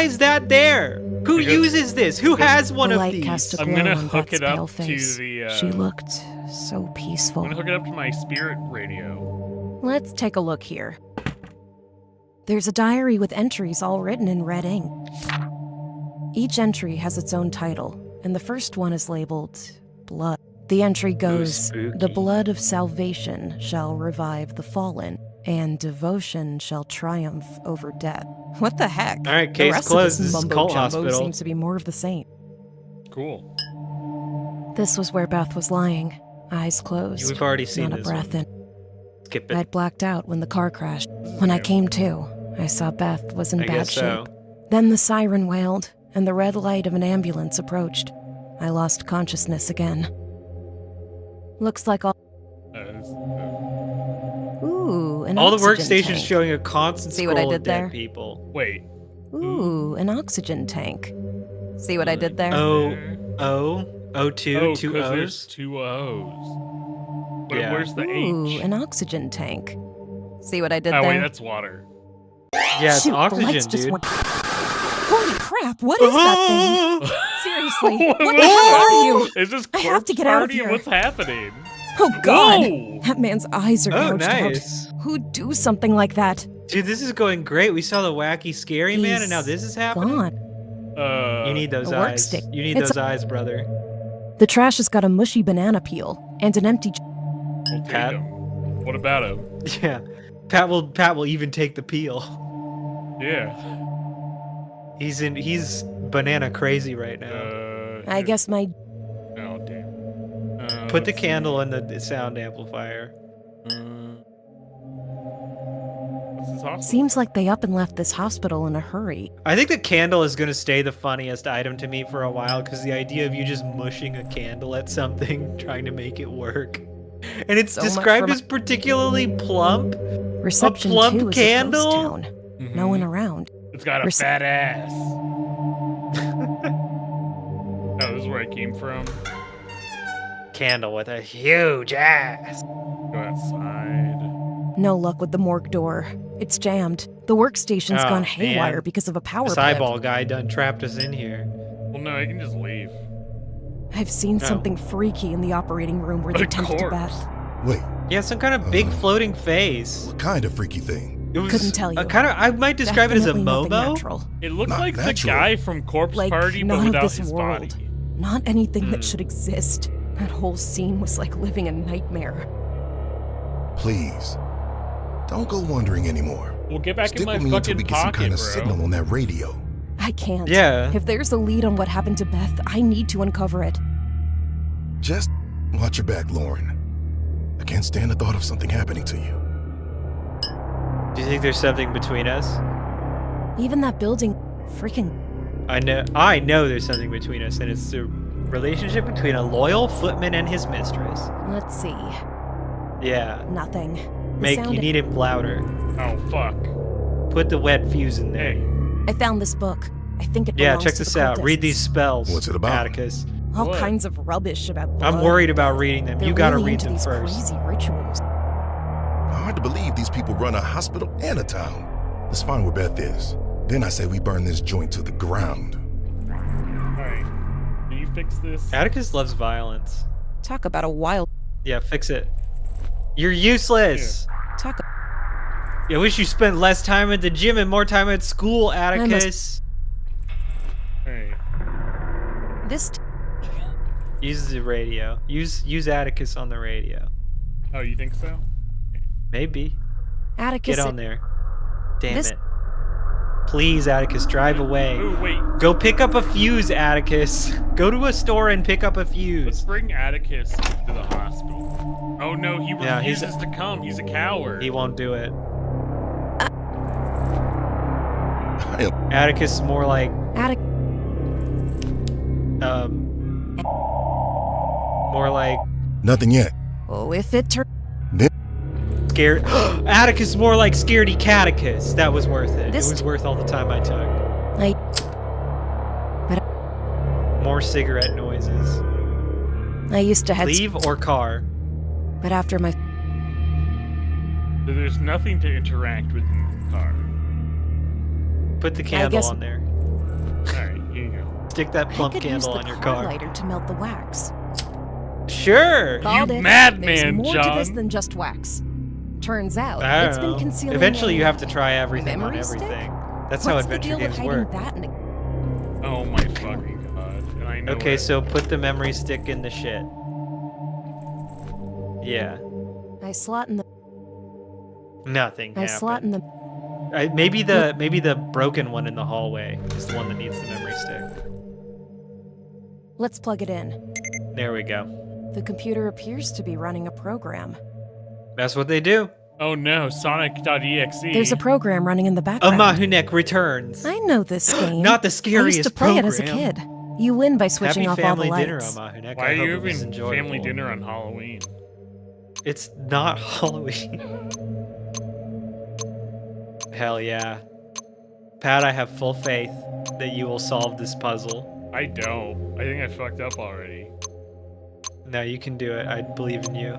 is that there? Who Because- uses this? Who has one the of light these? cast a I'm glow gonna on hook Beth's it up pale to face. the, She looked so I'm peaceful. gonna hook it up to my spirit radio. Let's take a look here. There's a diary with entries all written in red ink. Each entry has its own title, and the first one is labeled Blood. The entry goes, spooky. "The blood of salvation shall revive the fallen, and devotion shall triumph over death." What the heck? All right, The case rest closed. Of This this is mumbo cult jumbo hospital. seems to be more of the same. Cool. This was where Beth was lying, eyes closed. We've already seen not a this breath one. in. Skip it. I'd blacked out when the car crashed. When I came to, I saw Beth was in I bad guess so. shape. Then the siren wailed, and the red light of an ambulance approached. I lost consciousness again. Looks like all. Ooh, an All the oxygen workstations tank. showing a constant See what I scroll did of dead there? people. Wait. Ooh, an oxygen tank. See what I did there? O two, Oh, two 'cause O's. there's two O's. But Yeah. where's the Ooh, H? an oxygen tank. See what I did Oh there? wait, that's water. Yeah, it's Shoot, the oxygen, lights just dude. went- Holy crap! What is that thing? Seriously, what the hell are you? Is this I have corpse to get out of party? here. What's happening? Oh God! Whoa! That man's eyes are Oh, gouged nice. out. Who'd do something like that? Dude, this is going great. We saw the wacky scary man, and now He's this is happening. Gone. You need those a work eyes. stick. You need It's those eyes, brother. The trash has got a mushy banana peel and an empty. We'll take Pat? him. What about him? Yeah, Pat will even take the peel. Yeah. He's banana crazy right now. I guess my... Oh, damn. Put the candle in the sound amplifier. What's this hospital? Seems like they up and left this hospital in a hurry. I think the candle is going to stay the funniest item to me for a while, because the idea of you just mushing a candle at something, trying to make it work. And it's So much described for as particularly plump. Reception a plump 2 is candle? a ghost town. No one around. It's got a fat ass. Oh, this is where I came from. Candle with a huge ass. Go outside. No luck with the morgue door. It's jammed. The workstation's Oh, gone haywire man. because of a power This blip. eyeball guy done trapped us in here. Well, no, I can just leave. I've seen Oh. something freaky in the operating room where they A tended to corpse. Beth. Wait, Yeah, some kind of big floating face. what kind of freaky thing? It was Couldn't tell you. kind of. I might describe it as a Definitely nothing Momo. natural. It looked Not like natural. the guy from Corpse Like, Party, not but of without this his world. body. Not anything that should exist. That whole scene was like living a nightmare. Please, don't go wandering anymore. Well, get back Stick in my with me until fucking we get some pocket, kind of bro. signal on that radio. I can't. Yeah. If there's a lead on what happened to Beth, I need to uncover it. Just watch your back, Lauren. I can't stand the thought of something happening to you. Do you think there's something between us? Even that building, freaking... I know there's something between us, and it's the relationship between a loyal footman and his mistress. Let's see. Yeah. Nothing. The Make sound- you need it louder. Oh, fuck. Put the wet fuse in there. Hey. I found this book. I think it Yeah, belongs check to this the out. Read these cultists. spells. What's it about? Atticus. All What? kinds of rubbish about blood. I'm worried about reading them. They're You gotta really read into them these first. crazy rituals. Hard to believe these people run a hospital and a town. Let's find where Beth is. Then I say we burn this joint to the ground. Alright. Can you fix this? Atticus loves violence. Talk about a wild... Yeah, fix it. You're useless. Talk... I wish you spent less time at the gym and more time at school, Atticus. Alright. This... Use the radio. Use Atticus on the radio. Oh, you think so? Maybe. Atticus... Get on there. Damn This- it. Please, Atticus, drive away. Oh, wait. Go pick up a fuse, Atticus. Go to a store and pick up a Let's fuse. bring Atticus to the hospital. Oh, no, he Yeah, he's- refuses to come. He's a coward. He won't do it. Atticus is more like more like Nothing yet. Oh, if it turns... scared. Atticus is more like scaredy Catticus. That was worth it. This- It was worth all the time I took. More cigarette noises. I used to head... Leave or car? But after my... So there's nothing to interact with in the car. Put the candle guess- on there. Alright, here you go. Stick that I plump could use candle the on your car car. lighter to melt the wax. Sure. Called You it. madman, There's more to this John. than just wax. Turns out, I it's don't been know. concealing... Eventually, a you have to try everything on memory stick? everything. That's What's how the adventure deal with games hiding work. that in a... Oh my fucking god. And I know Okay, it. so put the memory stick in the shit. Yeah. I slot in the... Nothing I slot in happened. the... Maybe the broken one in the hallway is the one that needs the memory stick. Let's plug it in. There we go. The computer appears to be running a program. That's what they do. Oh no, Sonic.exe. There's a program running in the background. Mahunek returns. I know this game. Not the I used scariest to play program. it as a kid. You win by switching Happy off all the family dinner, lights. Mahunek. Why I are hope you it was having enjoyable. family dinner on Halloween? It's not Halloween. Hell yeah. Pat, I have full faith that you will solve this puzzle. I don't. I think I fucked up already. No, you can do it. I believe in you.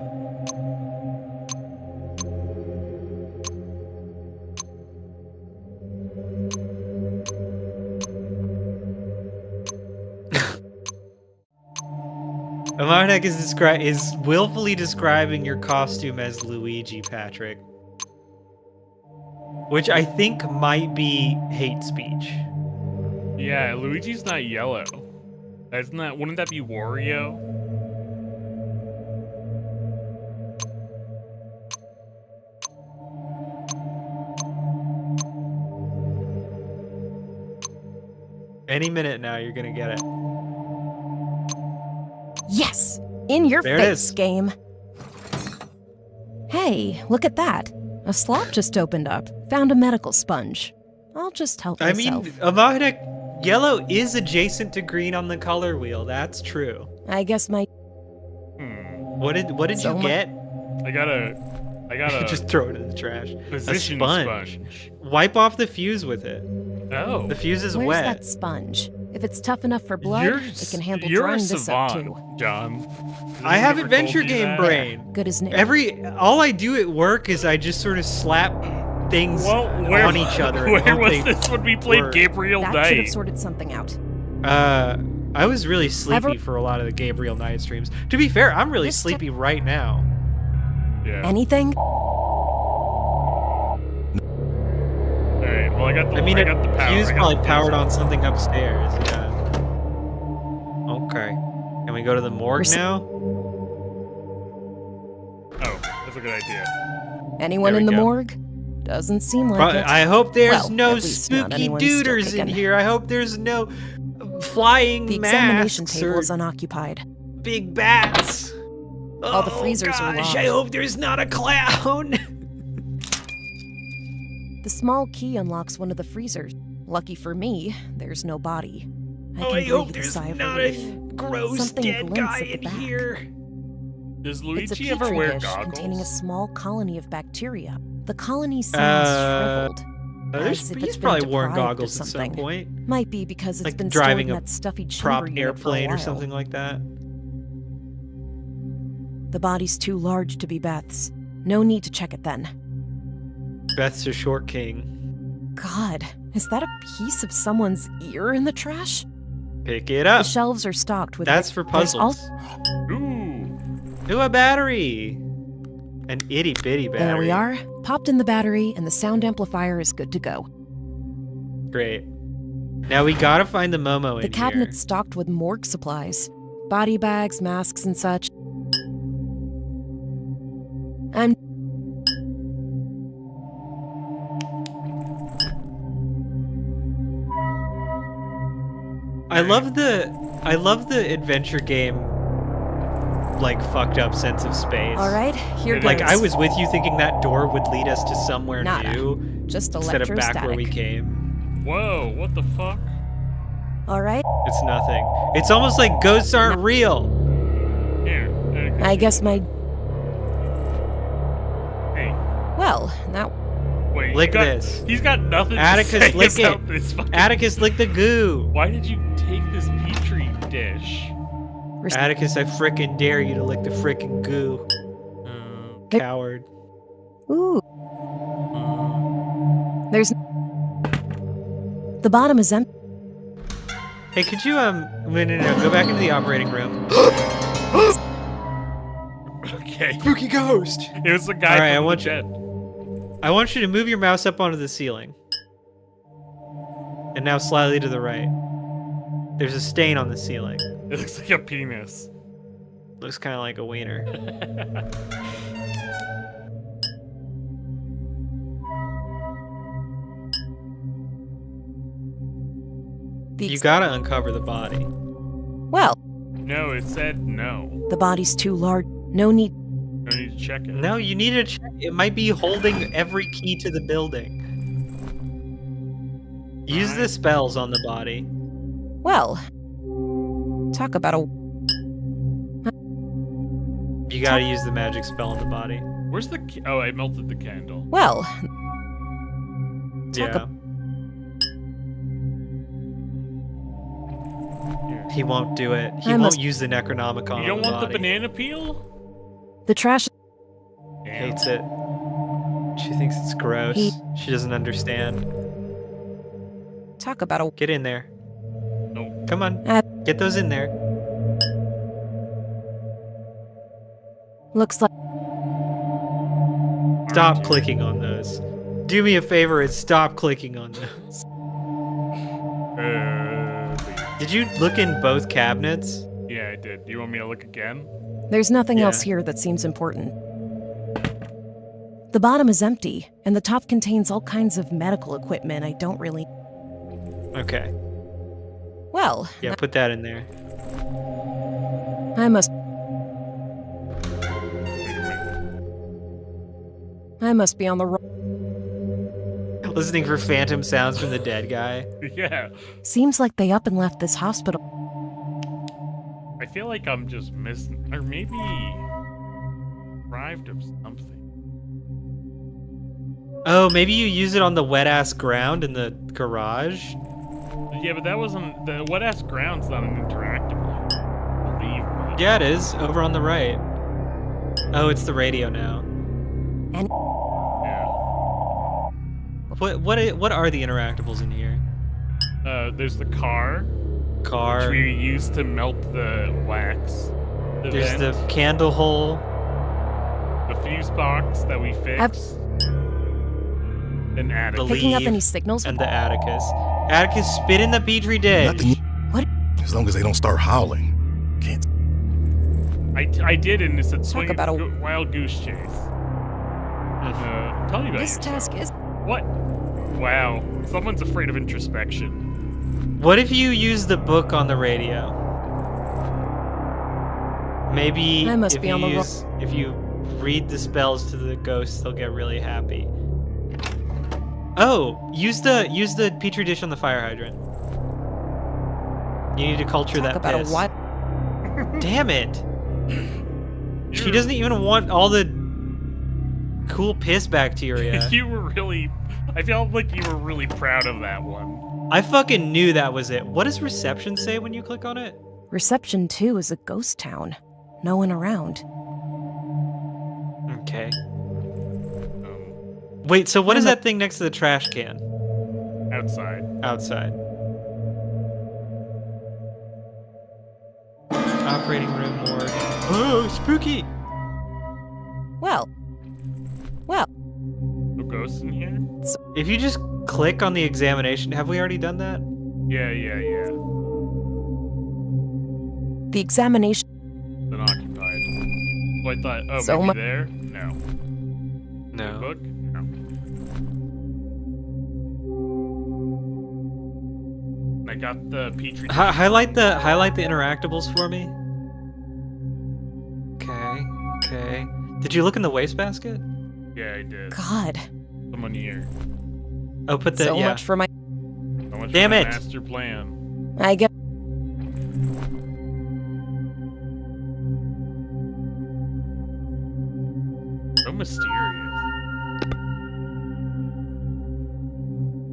Amarnek is willfully describing your costume as Luigi, Patrick. Which I think might be hate speech. Yeah, Luigi's not yellow. Wouldn't that be Wario? Any minute now, you're gonna get it. Yes! In your There it face, is. game. Hey, look at that. A slot just opened up. Found a medical sponge. I'll just help I myself. mean, Amahidek, yellow is adjacent to green on the color wheel. That's true. I guess my... What did So you my- get? I got a Just throw it in the trash. position a sponge. sponge. Wipe off the fuse with it. Oh. The fuse is Where's wet. that sponge? If it's tough enough for blood, it can handle you're a drying this up savant, too. John. I have Never adventure told you game that. brain. Good as new. All I do at work is I just sort of slap things Well, where, on each other. and Where hope was they this when we played work. Gabriel That should have Knight? sorted something out. I was really sleepy for a lot of the Gabriel Knight streams. To be fair, I'm really This sleepy right now. Yeah. Anything? Alright, well I got the I mean, I got the power. fuse I got probably the powered fuse. on something upstairs. Yeah. Okay. Can we go to the morgue now? Oh, that's a good idea. Anyone There in we the go. morgue? Doesn't seem like But it. I hope there's Well, no at least not spooky anyone's still duders in kicking. here. I hope there's no flying The examination masks table or is unoccupied. big bats. All the freezers are gosh, locked. I hope there's not a clown. The small key unlocks one of the freezers. Lucky for me, there's no body. I Oh, can I hope breathe a there's sigh of not relief. a gross Something dead glints guy at the in back. here. Does It's a Luigi ever petri wear dish containing a goggles? small colony of bacteria. The colony seems shriveled. There's, as if he's it's been probably worn deprived of goggles at some something. point. Might be because it's Like been driving stored in a that stuffy chamber Prop unit for a airplane or while. something like that. The body's too large to be Beth's. No need to check it then. Beth's a short king. God, is that a piece of someone's ear in the trash? Pick it The up. shelves are stocked with... That's for there's puzzles. Ooh. Ooh, a battery. An itty bitty battery. There we are. Popped in the battery, and the sound amplifier is good to go. Great. Now we gotta find the Momo The in cabinet's stocked with morgue supplies. Body bags, masks, and such. I'm... here. I love the adventure game like fucked up sense of space. Alright, here goes. Like I was with you thinking that door would lead us to somewhere Nada. new. Just instead of back where we electrostatic. came. Whoa, what the fuck? Alright, It's nothing. It's almost like ghosts aren't real. Here. I guess my... Hey, Well, that... wait. Lick he got, this. He's got nothing Atticus, to say lick it. about this fucking... Atticus, lick the goo. Why did you take this petri dish? Atticus, I frickin' dare you to lick the frickin' goo. Coward. Ooh. There's... The bottom is empty. Hey, could you no, go back into the operating room. Okay. Spooky ghost. It was the guy All right, from I want the jet. I want you to move your mouse up onto the ceiling. And now slightly to the right. There's a stain on the ceiling. It looks like a penis. Looks kind of like a wiener. You gotta uncover the body. Well, No, it said no. the body's too large. No need... No need to check it. No, you need to check. It might be holding every key to the building. Use the spells on the body. Well, talk about a... You gotta use the magic spell on the body. Where's the... Oh, I melted the candle. Well, Yeah. He won't do it. He I won't must- use the Necronomicon You don't on the want the body. banana peel? the trash... Hates it. She thinks it's gross. He- She doesn't understand. Talk about a... Get in there. No. Come on. Get those in there. Looks like... Stop clicking on those. Do me a favor and stop clicking on those. Did you look in both cabinets? Yeah, I did. Do you want me to look again? There's nothing Yeah. else here that seems important. The bottom is empty, and the top contains all kinds of medical equipment I don't really... Okay. Well, Yeah, put that in there. I must be on the wrong. Listening for phantom sounds from the dead guy. Yeah. Seems like they up and left this hospital. I feel like I'm just missing, or maybe deprived of something. Oh, maybe you use it on the wet ass ground in the garage? Yeah, but that wasn't, the wet ass ground's not an interactive one. I believe, but... Yeah, it is. Over on the right. Oh, it's the radio now. And yeah. What are the interactables in here? There's the car. Which we use to melt the wax. There's the candle hole. The fuse box that we fixed. And Atticus. Picking up any signals? And the Atticus. Atticus, spit in the petri dish. Nothing. What? As long as they don't start howling. Can't. I did, and it said swing about a wild goose chase. Tell me about this yourself. task is. What? Wow. Someone's afraid of introspection. What if you use the book on the radio? Maybe I must be on the if you read the spells to the ghosts, they'll get really happy. Oh, use the petri dish on the fire hydrant. You need to culture that About piss. a what? Damn it! She doesn't even want all the cool piss bacteria. You were really... I felt like you were really proud of that one. I fucking knew that was it. What does reception say when you click on it? Reception 2 is a ghost town. No one around. Okay. Wait, so what is that thing next to the trash can? Outside. Outside. Operating room morgue. Oh, spooky! Well. No ghosts in here? If you just click on the examination, have we already done that? Yeah. The examination. Been occupied. Well, I thought, oh, So maybe there? No. No. Book? No. I got the petri dish. Highlight the interactables for me. Okay. Did you look in the wastebasket? Yeah, I did. God. Someone here. Oh, put the So much for my. So much Damn for my it. master plan. I get. So mysterious.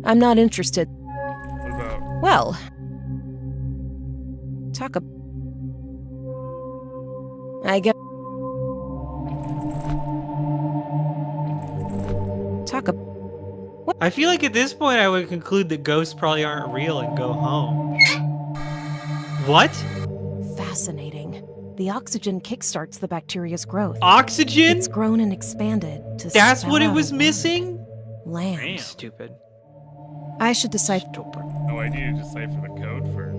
I'm not interested. What about? Well. Talk about. I get. Talk about. I feel like at this point I would conclude that ghosts probably aren't real and go home. What? Fascinating. The oxygen kickstarts the bacteria's growth. Oxygen? It's grown and expanded to. That's spell what it out was a missing? Lambs. Stupid. I should decipher. Oh, I need to decipher the code for.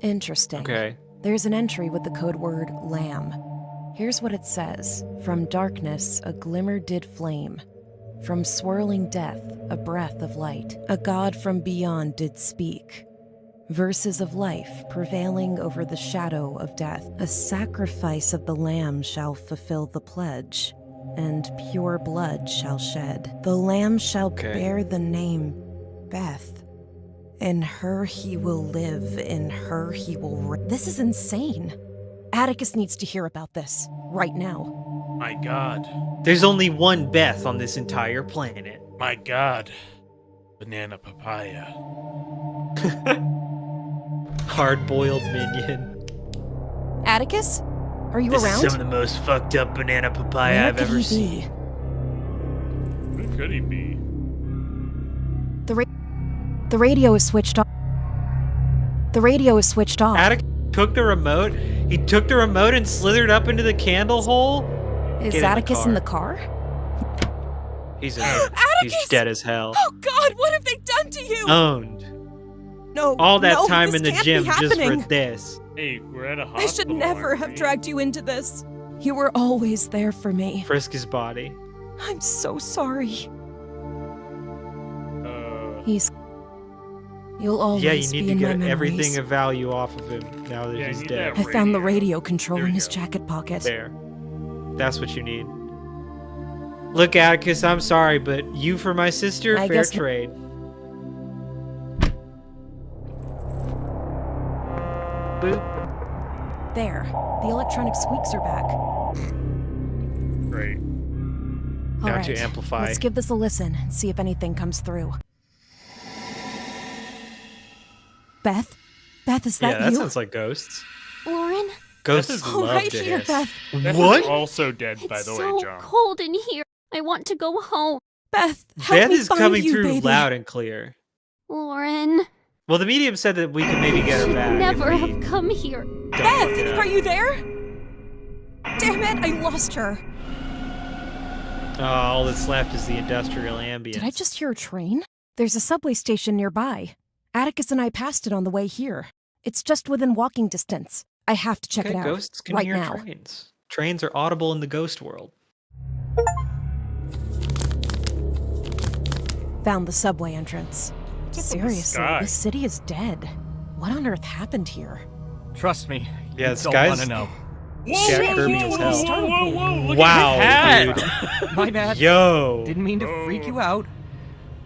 Interesting. Okay. There's an entry with the code word lamb. Here's what it says. From darkness, a glimmer did flame. From swirling death, a breath of light. A god from beyond did speak. Verses of life prevailing over the shadow of death. A sacrifice of the lamb shall fulfill the pledge, and pure blood shall shed. The lamb shall bear the name Beth. In her he will live, in her he will This is insane. Atticus needs to hear about this, right now. My God. There's only one Beth on this entire planet. My God. Banana papaya. Hard-boiled minion. Atticus? Are you This around? is some of the most fucked up banana papaya Where I've could ever he seen. Who could he be? The radio is switched off. The radio is switched off. Atticus took the remote. He took the remote and slithered up into the candle hole. Is Get Atticus in the car? He's in Atticus! He's dead as hell. Oh God, what have they done to you? Owned. No. All that no, time this in the can't gym be just happening. for this. Hey, we're at a hospital. I should never have dragged you into this. You were always there for me. Frisk his body. I'm so sorry. He's You'll always Yeah, you need be to in my get memories. everything of value off of him now that Yeah, he's you need dead. that I found the radio. radio control There in we his go. jacket pocket. There. That's what you need. Look, Atticus, I'm sorry, but you for my sister, I fair guess- trade. Boop. There. The electronic squeaks are back. Great. All Now right, to amplify. let's give this a listen and see if anything comes through. Beth? Beth, is that Yeah, that you? sounds like ghosts. Lauren? Ghosts is Oh, love right to here, hiss. Beth. Beth What? is also dead, by It's the so way, John. cold in here. I want to go home. Beth, help Beth me is find coming you, through baby. loud and clear. Lauren. Well, the medium said that we could maybe get her Should back. never if we have come here. don't Beth, fuck it up. are you there? Damn it, I lost her. Oh, all that's left is the industrial ambience. Did I just hear a train? There's a subway station nearby. Atticus and I passed it on the way here. It's just within walking distance. I have to check Okay, it out ghosts can right hear now. trains. Trains are audible in the ghost world. Found the subway entrance. What's up with the Seriously, sky? this city is dead. What on earth happened here? Trust me. Yeah, you the don't sky's want to know. Jack Kirby as hell. Look Wow, at dude. his hat. My bad. Yo. Didn't mean to freak you out.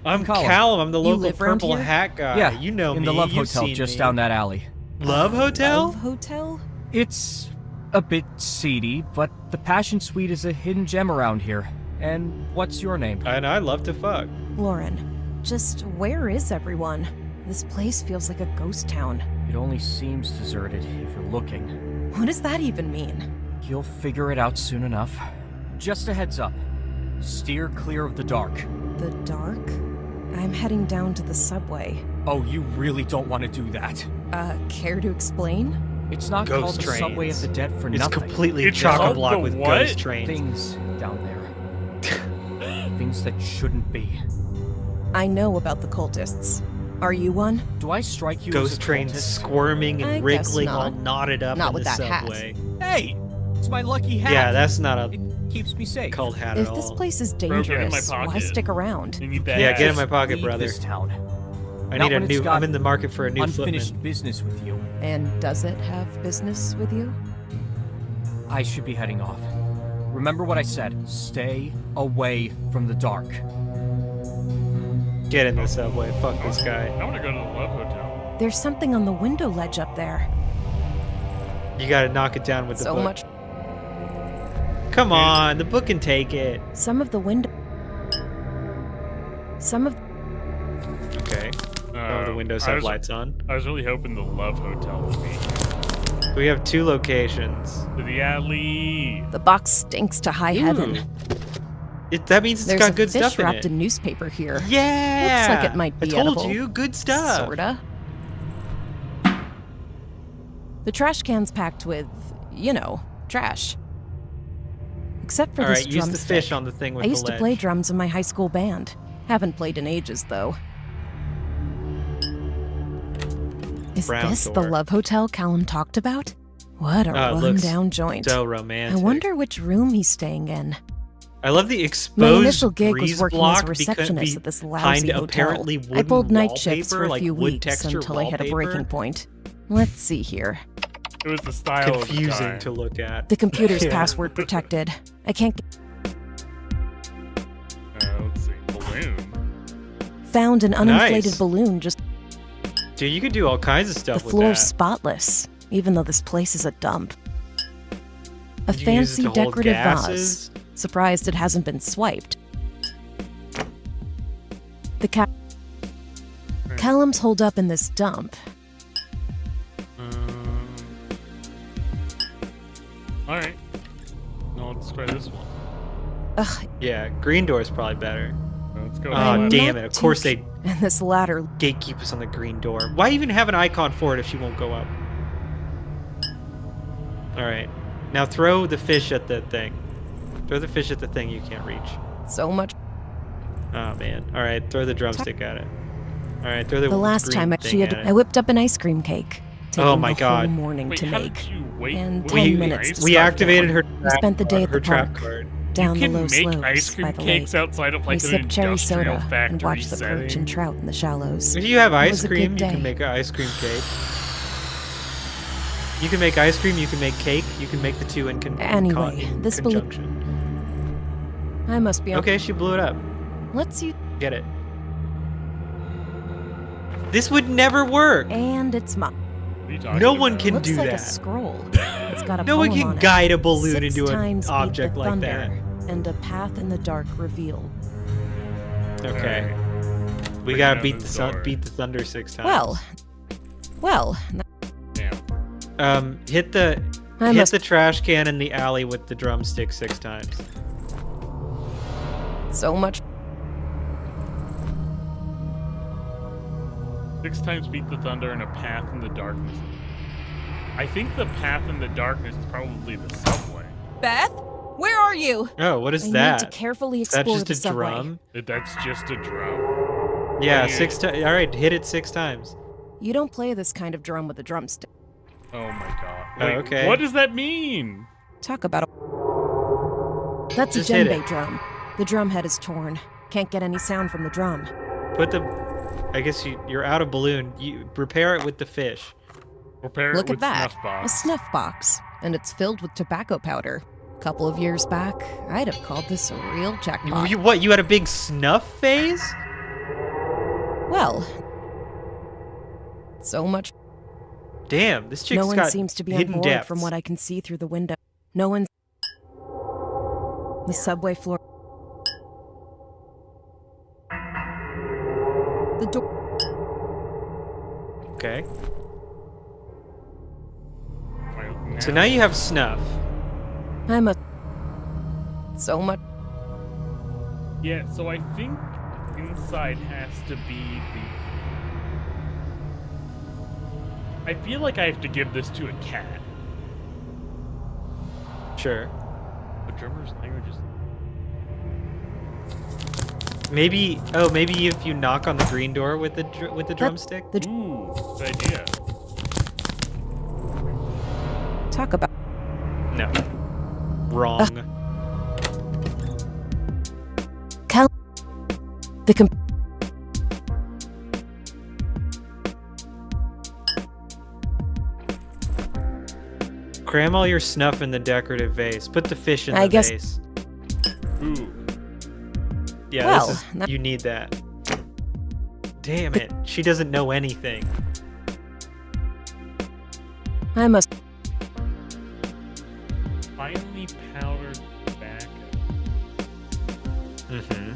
I'm Callum. Callum. I'm the You local live around purple here? hat guy. Yeah, You know in me. the Love You've Hotel seen just me. down that alley. Love Hotel? Love Hotel? It's a bit seedy, but the Passion Suite is a hidden gem around here. And what's your name? And I love to fuck. Lauren. Just where is everyone? This place feels like a ghost town. It only seems deserted if you're looking. What does that even mean? You'll figure it out soon enough. Just a heads up. Steer clear of the dark. The dark? I'm heading down to the subway. Oh, you really don't want to do that. Care to explain? It's not Ghost called the trains. Subway at the Dead for It's nothing. completely It's called chock-a-block the with what? ghost trains. Things down there. Things that shouldn't be. I know about the cultists. Are you one? Do I strike you Ghost as a trains cultist? squirming and I guess wriggling all not. knotted up Not in with the that hat. subway. Hey! It's my lucky hat! Yeah, that's not a It keeps me safe. cult hat If at this all. place is Bro, get in my dangerous, why pocket. stick around? You need that Yeah, hat. get in my pocket, Leave brother. this town. I Not need a when it's new. got I'm in the market for a new unfinished footman. business with you. And does it have business with you? I should be heading off. Remember what I said. Stay away from the dark. Get in the subway. Fuck this guy. I want to go to the Love Hotel. There's something on the window ledge up there. You gotta knock it down with the So book. much. Come on, the book can take it. Some of the window. Some of. Okay. Oh, the windows have lights on. I was really hoping the Love Hotel would be We have two locations. to the alley. The box stinks to high heaven. That means it's There's got a good fish stuff in wrapped it. in newspaper here. Yeah. Looks like it might be I told edible. you, good stuff. Sorta. The trash can's packed with, trash. Except for All this right, use the drumstick. fish on the thing with I the used to ledge. play drums in my high school band. Haven't played in ages, though. Is Brown this the door. Love Hotel Callum talked about? What a Oh, it looks run-down joint. so I romantic. wonder which room he's staying in. I love the exposed My initial gig breeze was working block as a receptionist at this behind lousy hotel. apparently I wooden pulled night shifts wallpaper, for a like few wood weeks texture until I hit a wallpaper. breaking point. Let's see here. It was the style of the Confusing time. to look at. The computer's Yeah. password protected. I can't Let's see. Balloon. found an uninflated Nice. balloon just Dude, you could do all kinds of the stuff with floor's that. spotless, even though this place is a dump. A Did you use it fancy to hold decorative gases? vase. Surprised it hasn't been swiped. The Callum's holed up in this dump. All right. No, let's try this one. Ugh, Yeah, green door is probably better. Let's go. Oh, with damn not it. Of too course they and this ladder. gatekeep us on the green door. Why even have an icon for it if she won't go up? Alright. Now throw the fish at the thing. Throw the fish at the thing you can't reach. So much. Oh, man. Alright, throw the drumstick at it. Alright, throw the The last green time thing at it. I whipped up an ice cream cake. Taking Oh my the God. whole morning Wait, to how make. did you wait? And wait, 10 wait, minutes wait, to We start activated down. her We spent the day at her the trap park. card. down you the low can make slopes ice cream by the cakes lake. outside of We like an sipped cherry industrial soda factory and watched the setting. perch and trout in the shallows. If you have It ice was a cream, good you day. can make an ice cream cake. You can make ice cream, you can make cake, you can make the two in Anyway, this conjunction. I must be on. Okay, she blew it up. Let's you Get it. This would never work. and it's mine. What are you talking No one about? can Looks do like that. a scroll. It's got a No one poem can on it. guide a balloon 6 into an times beat object the like that. thunder, and a path in the dark revealed. Okay. We Bring gotta down beat the the door. beat the thunder 6 times. Well, Damn. Hit the I hit must- the trash can in the alley with the drumstick 6 times. so much. 6 times beat the thunder and a path in the darkness. I think the path in the darkness is probably the subway. Beth, where are you? Oh, what is I that? need to carefully Is that explore just the a subway. drum? That's just a drum. Yeah, Play 6 it. times. All right, hit it 6 times. You don't play this kind of drum with a drumstick. Oh my god. Oh, Wait, okay. What does that mean? Talk about a. That's Just a hit djembe it. drum. The drum head is torn. Can't get any sound from the drum. Put the. I guess you're out of balloon. You repair it with the fish. Repair it Look with at that. snuff A box. snuff box. And it's filled with tobacco powder. A couple of years back, I'd have called this a real jackpot. What? You had a big snuff phase? Well, so much. Damn, this chick's No one got seems to be on hidden board depths. from what I can see through the window. No one. The subway floor. The door. Okay. Well, So now you have snuff. I'm a. So much. Yeah, so I think inside has to be the... I feel like I have to give this to a cat. Sure. The drummer's language is... Maybe. Oh, maybe if you knock on the green door with the drumstick. Ooh, good idea. Talk about. No. Wrong. Cal. The Cram all your snuff in the decorative vase. Put the fish in the I guess- vase. Ooh. Yeah, Well, this is, you need that. Damn it. She doesn't know anything. I must. Finely powdered tobacco. Mm-hmm.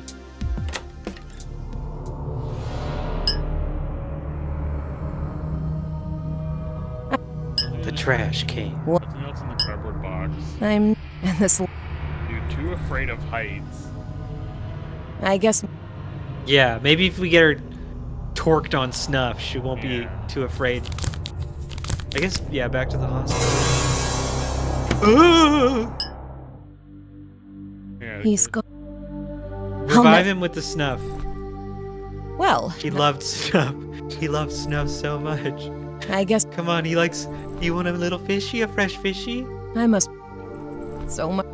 The trash can. Nothing else in the cardboard box. I'm. And this. You're too afraid of heights. I guess. Yeah, maybe if we get her torqued on snuff, she won't be too afraid. I guess, yeah, back to the hospital. Yeah, He's go. Revive him with the snuff. Well. He loved snuff. He loved snuff so much. I guess. Come on, he likes. You want a little fishy, a fresh fishy? I must. So much.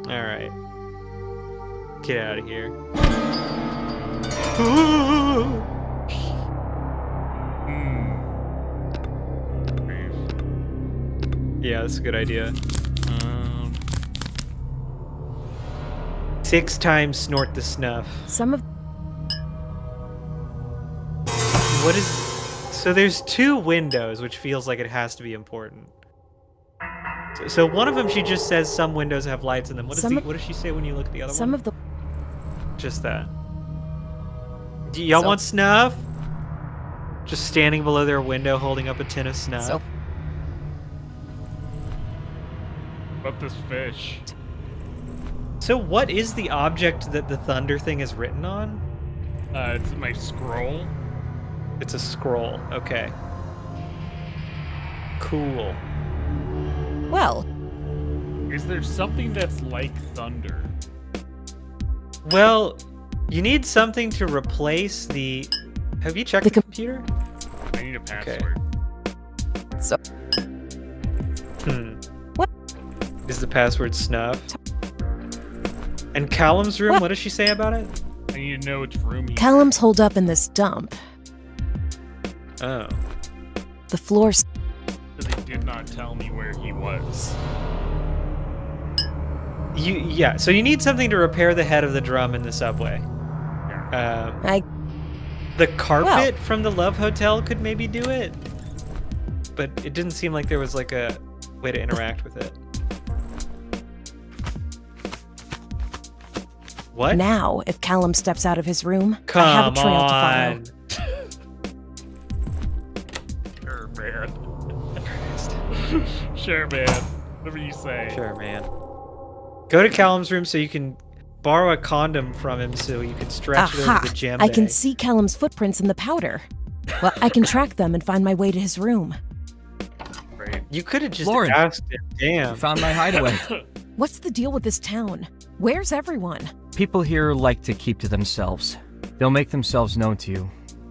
All right. Get out of here. Yeah, that's a good idea. 6 times snort the snuff. Some of. What is... So there's 2 windows, which feels like it has to be important. So one of them, she just says some windows have lights in them. What does she say when you look at the other Some one? of the. Just that. Do y'all want snuff? Just standing below their window holding up a tin of snuff. So- About this fish. So what is the object that the thunder thing is written on? It's my scroll. It's a scroll. Okay. Cool. Well. Is there something that's like thunder? Well, you need something to replace the... Have you checked the computer? I need a password. So. Hmm. What? Is the password snuff? And Callum's room, what does she say about it? I need to know which room he's Callum's holed up in this dump. Oh. The floor's... Because they did not tell me where he was. Yeah, so you need something to repair the head of the drum in the subway. The carpet from the Love Hotel could maybe do it, but it didn't seem like there was like a way to interact with it. What? Now, if Callum steps out of his room, Come I have a trail on. to Sure, man. Sure, man. Whatever you say. Sure, man. Go to Callum's room so you can borrow a condom from him so you can stretch it over the djembe. I can see Callum's footprints in the powder. Well, I can track them and find my way to his room. Great. You could have just Lauren, asked him. Damn. You found my hideaway. What's the deal with this town? Where's everyone? People here like to keep to themselves. They'll make themselves known to you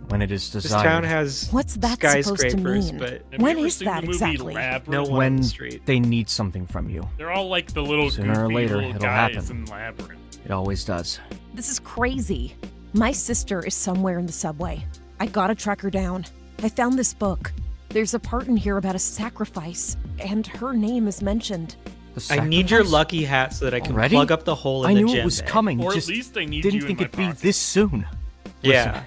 when it is This desired. town has What's that supposed to skyscrapers, mean? but Have When you ever is seen that the movie exactly? Labyrinth? no one on when the street. they need something from you. They're all like the little Sooner or goofy later, little it'll guys happen. in Labyrinth. It always does. This is crazy. My sister is somewhere in the subway. I gotta track her down. I found this book. There's a part in here about a sacrifice, and her name is mentioned. The I need your sacrifice? lucky hat so that I can Already? plug up the hole in I the knew djembe. it was coming. Or just at least I need didn't you think in it'd my be pocket. this soon. Yeah. Listen,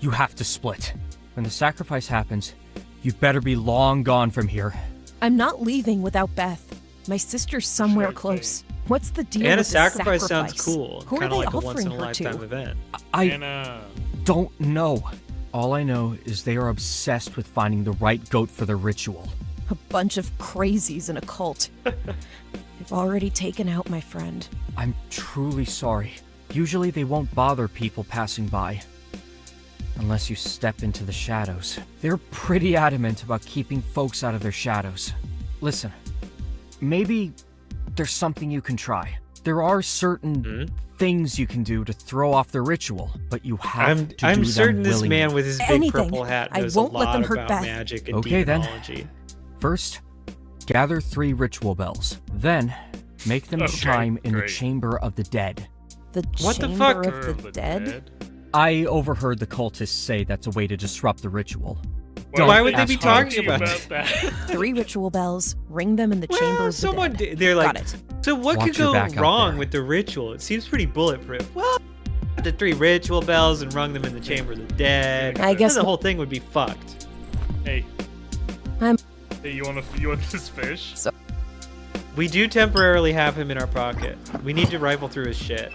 you have to split. When the sacrifice happens, you better be long gone from here. I'm not leaving without Beth. My sister's somewhere Sure close. What's the deal And a with this sacrifice sounds cool. Who are Kind of they like a once offering in a her lifetime to? event. I Anna. don't know. All I know is they are obsessed with finding the right goat for the ritual. A bunch of crazies in a cult. They've already taken out my friend. I'm truly sorry. Usually they won't bother people passing by. Unless you step into the shadows. They're pretty adamant about keeping folks out of their shadows. Listen, maybe there's something you can try. There are certain things you can do to throw off the ritual, but you have to do I'm them certain this willingly. man with his big Anything. purple hat I knows won't a let lot them hurt about Beth. magic and Okay, then. demonology. First, gather 3 ritual bells. Then, make them Okay, chime in the great. Chamber of the Dead. The What the Chamber fuck? of the Dead? I overheard the cultists say that's a way to disrupt the ritual. Well, Why would they ask be hard. talking about that? 3 ritual bells. Ring them in the Chamber Well, of the someone Dead. they're like, Got it. so what Watch could your go back out wrong there. with the ritual? It seems pretty bulletproof. Well, the 3 ritual bells and rung them in the Chamber of the Dead. I guess then the whole thing would be fucked. Hey. I'm- Hey, you want this fish? We do temporarily have him in our pocket. We need to rifle through his shit.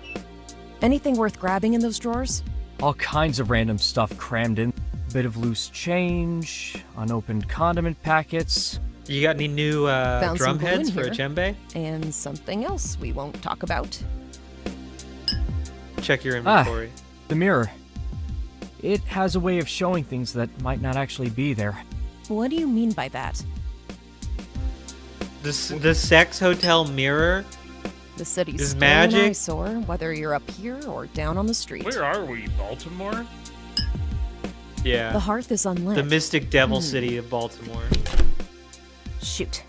Anything worth grabbing in those drawers? All kinds of random stuff crammed in. Bit of loose change, unopened condiment packets. You got any new Found drum some glue in heads for a here. djembe? And something else we won't talk about. Check your inventory. The mirror. It has a way of showing things that might not actually be there. What do you mean by that? The sex hotel mirror. The city's Is still magic? an eyesore, whether you're up here or down on the street. Where are we? Baltimore? Yeah. The hearth is unlit. The mystic devil city of Baltimore. Shoot.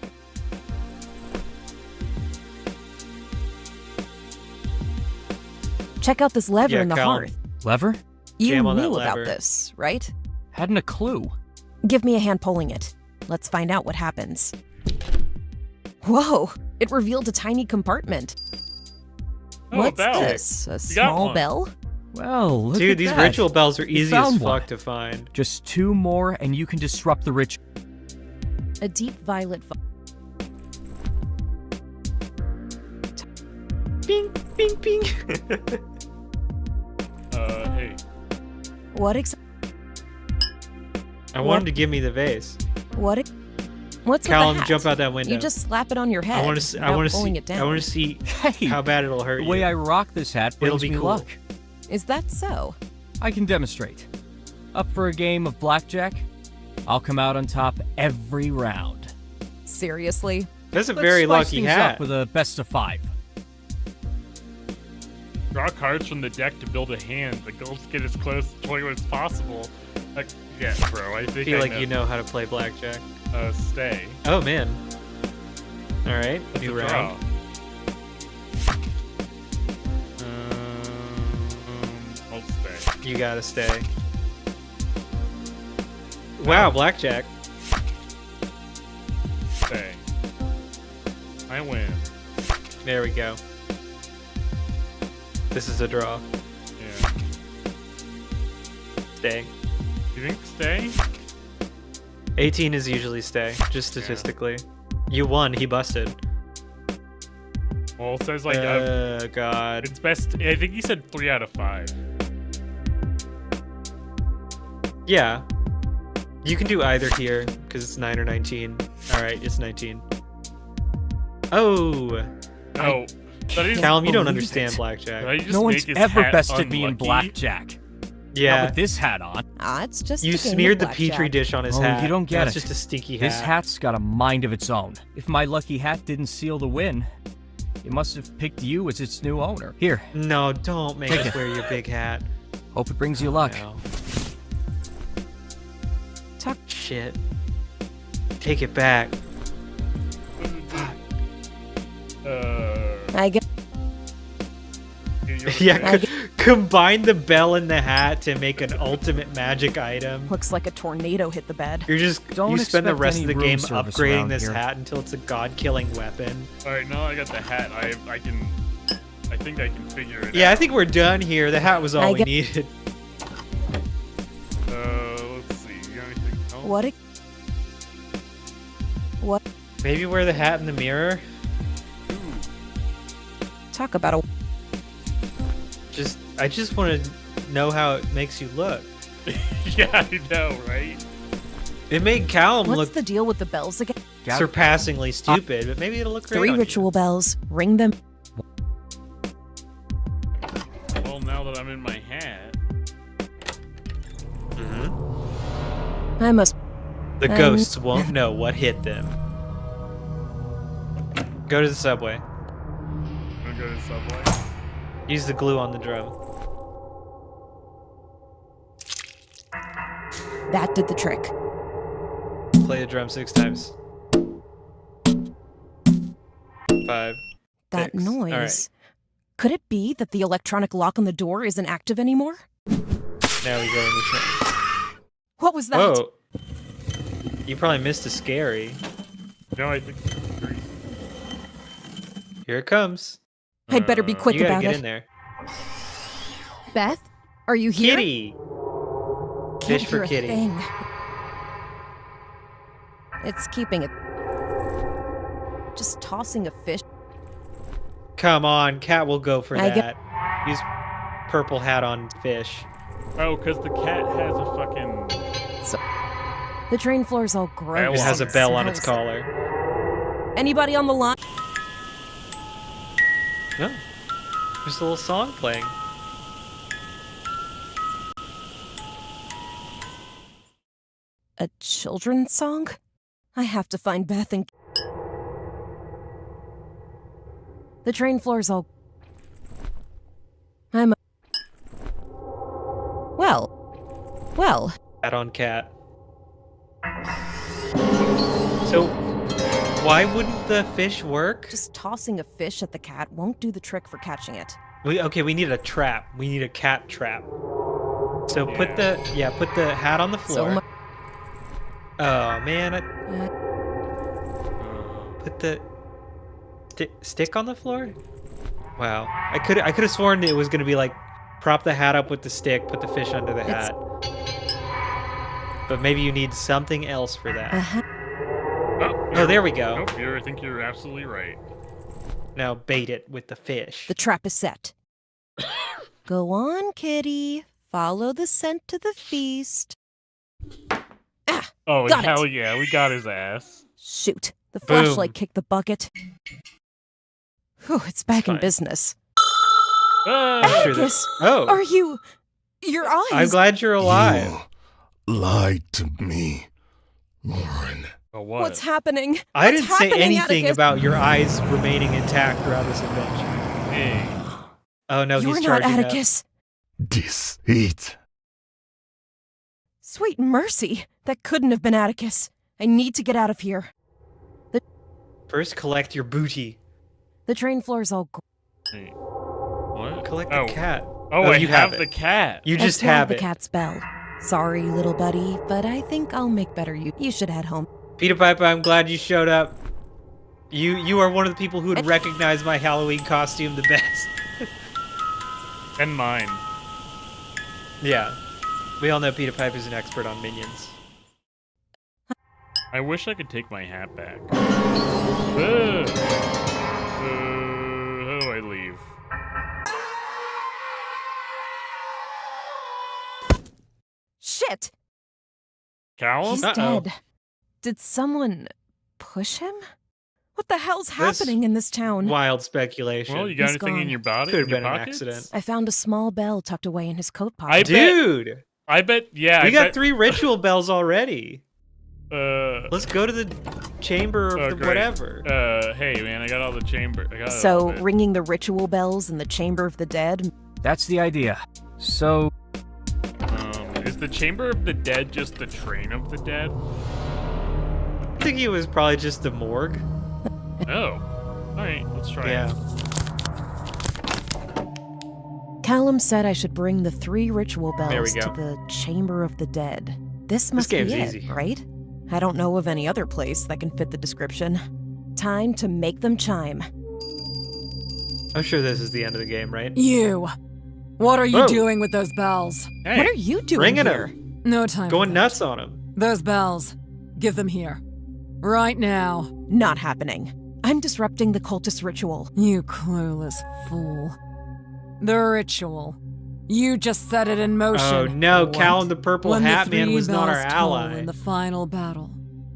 Check out this lever Yeah, in the Callum. hearth. Lever? You Jam on that knew about lever. this, right? Hadn't a clue. Give me a hand pulling it. Let's find out what happens. Whoa! It revealed a tiny compartment. Oh, What's a bell. this? A You got small one. bell? Well, look Dude, at these that. ritual bells are You easy as found one. fuck to find. Just 2 more and you can disrupt the ritual. A deep violet. Bing, bing, bing. Hey. What I want him to give me the vase. What's with Callum, the hat? jump out that window. You just slap it on your head. I want to see. I without want to pulling see. it down. I want to see Hey, how bad it'll hurt the you. way I rock this hat brings It'll be me cool. luck. Is that so? I can demonstrate. Up for a game of blackjack? I'll come out on top every round. Seriously? That's a Let's very spice lucky things hat. up with a best of 5. Draw cards from the deck to build a hand. The goals get as close to 21 as possible. Yeah, bro, I I think feel I like you know how to play blackjack. Stay. Oh man. All right, That's new a round. I'll stay. You gotta stay. Wow, blackjack. Stay. I win. There we go. This is a draw. Yeah. Stay. You think stay? 18 is usually stay, just statistically. You won, he busted. Well, it says like God. it's best. I think he said 3 out of 5. Yeah. You can do either here, because it's 9 or 19. Alright, it's 19. Oh! No. Callum, you don't understand blackjack. No one's ever bested me in blackjack. Yeah. Not with this hat on. It's just You a game smeared of the blackjack. petri dish on his Oh, hat. you don't get That's it. just a stinky hat. This hat's got a mind of its own. If my lucky hat didn't seal the win, it must have picked you as its new owner. Here. No, don't make Take us it. wear your big hat. Hope it brings you luck. No. Shit. Take it back. I get. Yeah, combine the bell and the hat to make an ultimate magic item. Looks like a tornado hit the bed. You're just Don't you spend the expect rest any of the room game service upgrading around this here. hat until it's a god-killing weapon. All right, now I got the hat. I think I can figure it Yeah, out. I think we're done here. The hat was all we needed. Let's see. You got anything else? What? Maybe wear the hat in the mirror. Talk about a. I just want to know how it makes you look. Yeah, I know, right? It made Callum What's look the deal with the bells again? surpassingly stupid, but maybe it'll look great 3 on ritual bells. Ring them. Well, now that I'm in my hat. you. Mhm. I must. The ghosts won't know what hit them. Go to the subway. I'm gonna go to the subway. Use the glue on the drum. That did the trick. Play the drum 6 times. 5. That 6. noise. All right. Could it be that the electronic lock on the door isn't active anymore? Now we go in the train. What was that? Whoa. You probably missed a scary. No, I think. Here it comes. I'd better be quick You gotta about get it. in there. Beth, are you here? Kitty. Can't Fish for hear a kitty. thing. It's keeping it. Just tossing a fish. Come on, Cat will go for I that. Use purple hat on fish. Oh, because the cat has a fucking. So, the train floor is all gross. It has a and bell on its smells. collar. Anybody on the line? No. There's a little song playing. A children's song? I have to find Beth and. The train floor is all. I'm. Well. Hat on Cat. So, why wouldn't the fish work? Just tossing a fish at the cat won't do the trick for catching it. We need a trap. We need a cat trap. So put the hat on the floor. Oh man, put the stick on the floor. Wow, I could have sworn it was gonna be like prop the hat up with the stick, put the fish under the hat. But maybe you need something else for that. Oh, there we go. Nope, I think you're absolutely right. Now bait it with the fish. The trap is set. Go on, kitty. Follow the scent to the feast. Oh, Got hell it. yeah, we got his ass. Shoot. The Boom. flashlight kicked the bucket. Whew, it's back in fine. business. I'm sure Atticus, oh, are you... Your eyes... I'm glad you're alive. You lied to me, Lauren. Oh, what? What's happening? I What's didn't say happening, anything Atticus? about your eyes remaining intact throughout this adventure. Hey. Oh no, You're he's not charging Atticus. Deceit. Sweet mercy. That couldn't have been Atticus. I need to get out of here. First, collect your booty. The train floor's all Wait, what? Collect the cat. Oh, I you have it. the cat. You just have have the it. cat's bell. Sorry, little buddy, but I think I'll make better use. You should head home. Peter Piper, I'm glad you showed up. You are one of the people who would recognize my Halloween costume the best. And mine. Yeah. We all know Peter Piper's an expert on minions. I wish I could take my hat back. How do I leave? Shit! Callum? He's dead. Did someone push him? What the hell's happening in this town? Wild speculation. Well, you got He's anything in gone. your body? Could have in your been an pockets? accident. I found a small bell tucked away in his coat I pocket. Dude! I bet, yeah. We I got bet, 3 ritual bells already. Let's go to the chamber of the great. whatever. Hey man, I got all the chamber. I got all So, of it. ringing the ritual bells in the Chamber of the Dead? That's the idea. So, Is the Chamber of the Dead just the Train of the Dead? I think it was probably just the morgue. Oh. Alright, let's try Yeah. it. Callum said I should bring the 3 ritual There we bells to go. the Chamber of the Dead. This must game's be it, easy. right? I don't know of any other place that can fit the description. Time to make them chime. I'm sure this is the end of the game, right? You! What are you Whoa. doing with those bells? Hey, What are you doing ringing here? him. No time Going for that. nuts on him. Those bells. Give them here. Right now. Not happening. I'm disrupting the cultist ritual. You clueless fool. The ritual. You just set it in motion. Oh no, What? Callum the Purple When Hat the Man 3 was not our bells toll ally. in the final battle,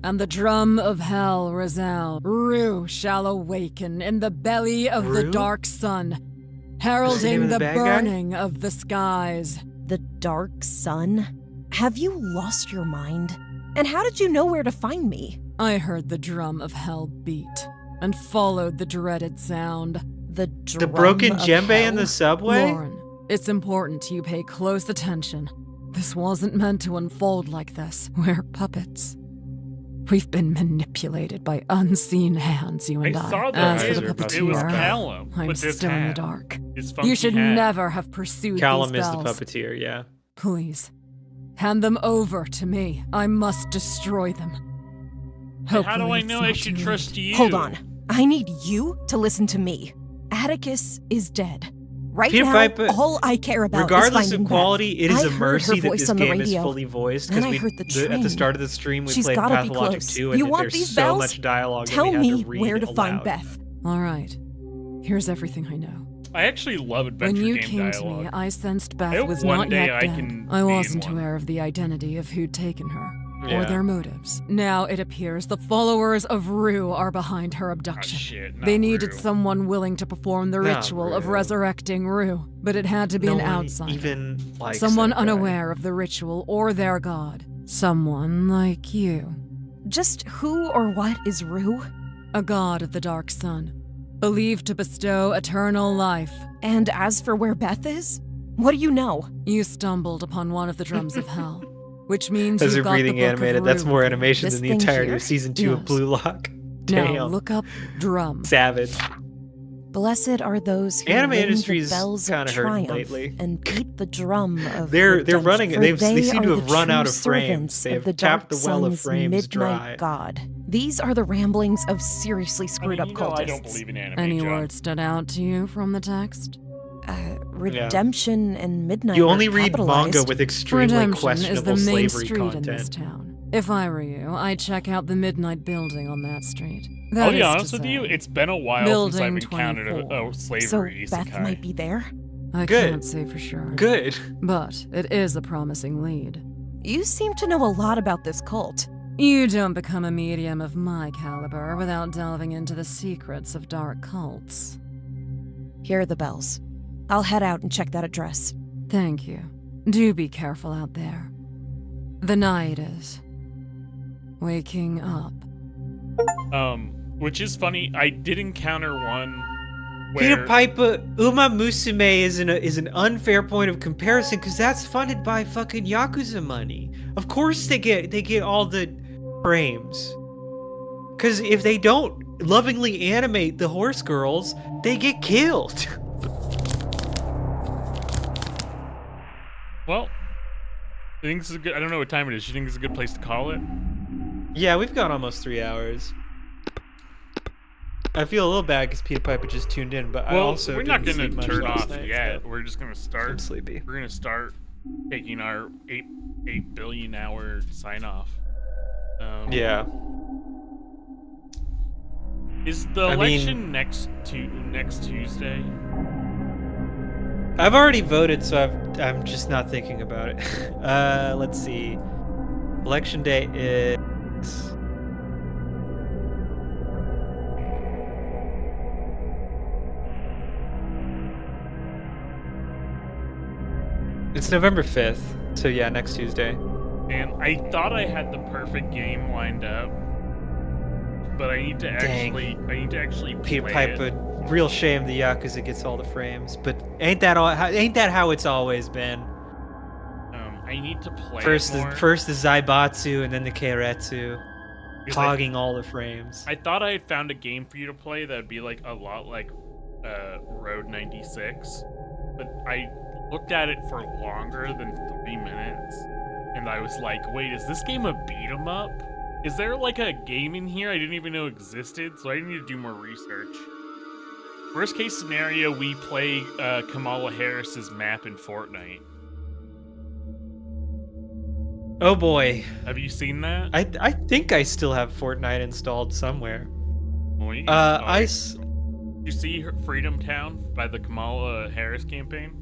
and the drum of hell resound, Rue shall awaken in the belly of the Rue? dark sun, Is the name heralding of the the bad guy? burning of the skies. The Dark Sun? Have you lost your mind? And how did you know where to find me? I heard the drum of hell beat, and followed the dreaded sound. The The broken djembe in the subway? Lauren, it's important you pay close attention. This wasn't meant to unfold like this. We're puppets. We've been manipulated by unseen hands, you and I. saw that. As for Guys the are puppets. It was puppeteer, Callum I'm with this still in the hat. dark. His funky You should hat. never have pursued Callum these is the bells. puppeteer, yeah. Please, hand them over to me. I must destroy them. How do Hopefully I it's know I not should too trust late. you? Hold on. I need you to listen to me. Atticus is dead. Right Peter now, Piper, all I care about regardless is finding of quality, Beth. it is I a heard mercy her that voice this on the game is radio. fully voiced Then because I heard the at the train. start of the stream we She's played gotta be Pathologic close. 2 and You want there's these so bells? much dialogue Tell that we had me to read where to aloud. find Beth. All right. Here's everything I know. I actually love adventure When you game came dialogue. to me, I sensed I Beth hope was one not day yet I dead. can I be in wasn't one. aware of the identity of who'd taken her, or Yeah. their motives. Now it appears the followers of Rue are behind her abduction. shit, not They needed Rue. someone willing to perform the Not ritual of Rue. resurrecting Rue, but it had to be No an one outsider. even likes Someone that guy. unaware of the ritual or their god. Someone like you. Just who or what is Rue? A god of the dark sun, believed to bestow eternal life. And as for where Beth is? What do you know? You stumbled upon one of the drums of hell, which means Those you are got the breathing book animated. of That's Rue. more animation This than the thing entirety here? of season 2 of Yes. Blue Lock. Now Damn. look up drum. Savage. Blessed are those who Anime ring industry's the bells of kinda hurting triumph lately. and beat the drum of They're redemption. running it. For They seem are to have the run out true of frames. servants They of have the tapped dark the well of sun's frames midnight dry. god. These are the ramblings of seriously screwed up you know cultists. I don't believe in anime, Any John. words stood out to you from the text? Redemption and midnight. You are only read manga capitalized. with extremely Redemption is questionable the main slavery street in this content. town. If I were you, I'd check out the Midnight Building on that street. I'll That be is honest to with you, say, it's been a while since I've Building encountered a 24. slavery So Beth isekai. might be there. I Good. can't say for sure. Good. But it is a promising lead. You seem to know a lot about this cult. You don't become a medium of my caliber without delving into the secrets of dark cults. Here are the bells. I'll head out and check that address. Thank you. Do be careful out there. The night is waking up. Which is funny. I did encounter one Peter where Piper, Uma Musume is an unfair point of comparison because that's funded by fucking Yakuza money. Of course they get all the frames. Because if they don't, lovingly animate the horse girls, they get killed. Well, I think this is a good. I don't know what time it is. You think this is a good place to call it? Yeah, we've gone almost 3 hours. I feel a little bad because Peter Piper just tuned in, but I also we're not didn't gonna sleep much turn last off night, yet. so We're just gonna start. I'm sleepy. We're gonna start taking our 8 billion hour sign off. Yeah. Is the election next Tuesday? I've already voted, so I'm just not thinking about it. Let's see. Election day is. It's November 5th, so yeah, next Tuesday. And I thought I had the perfect game lined up, but I need to actually Peter play Piper, it. real shame the Yakuza gets all the frames, but ain't that how it's always been? I need to play First it more. the Zaibatsu and then the Keiretsu, Because hogging all the frames. I thought I had found a game for you to play that would be like a lot like Road 96, but I looked at it for longer than 3 minutes, and I was like, wait, is this game a beat 'em up? Is there like a game in here I didn't even know existed? So I need to do more research. Worst case scenario, we play Kamala Harris's map in Fortnite. Oh boy. Have you seen that? I think I still have Fortnite installed somewhere. Well, you you see Freedom Town by the Kamala Harris campaign?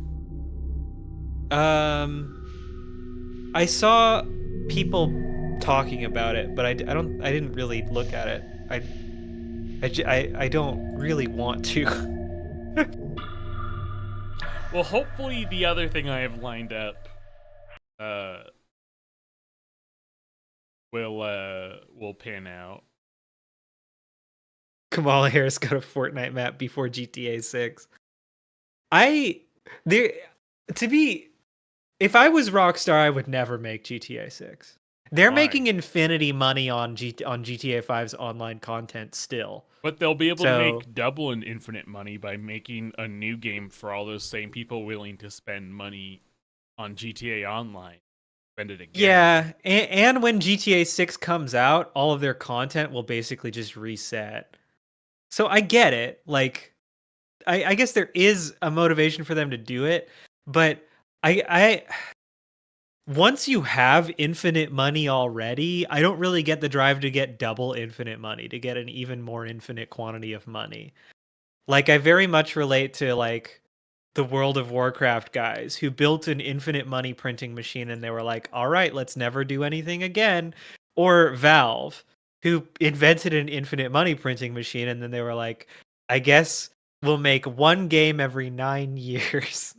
I saw people talking about it, but I didn't really look at it. I don't really want to. Well, hopefully the other thing I have lined up will pan out. Kamala Harris got a Fortnite map before GTA 6. If I was Rockstar, I would never make GTA 6. They're making infinity money on GTA 5's online content still. But they'll be able to make double and infinite money by making a new game for all those same people willing to spend money on GTA Online. Spend it again. Yeah, and when GTA 6 comes out, all of their content will basically just reset. So I get it. Like, I guess there is a motivation for them to do it, but I once you have infinite money already, I don't really get the drive to get double infinite money, to get an even more infinite quantity of money. Like, I very much relate to like the World of Warcraft guys who built an infinite money printing machine and they were like, all right, let's never do anything again. Or Valve, who invented an infinite money printing machine and then they were like, I guess we'll make one game every 9 years.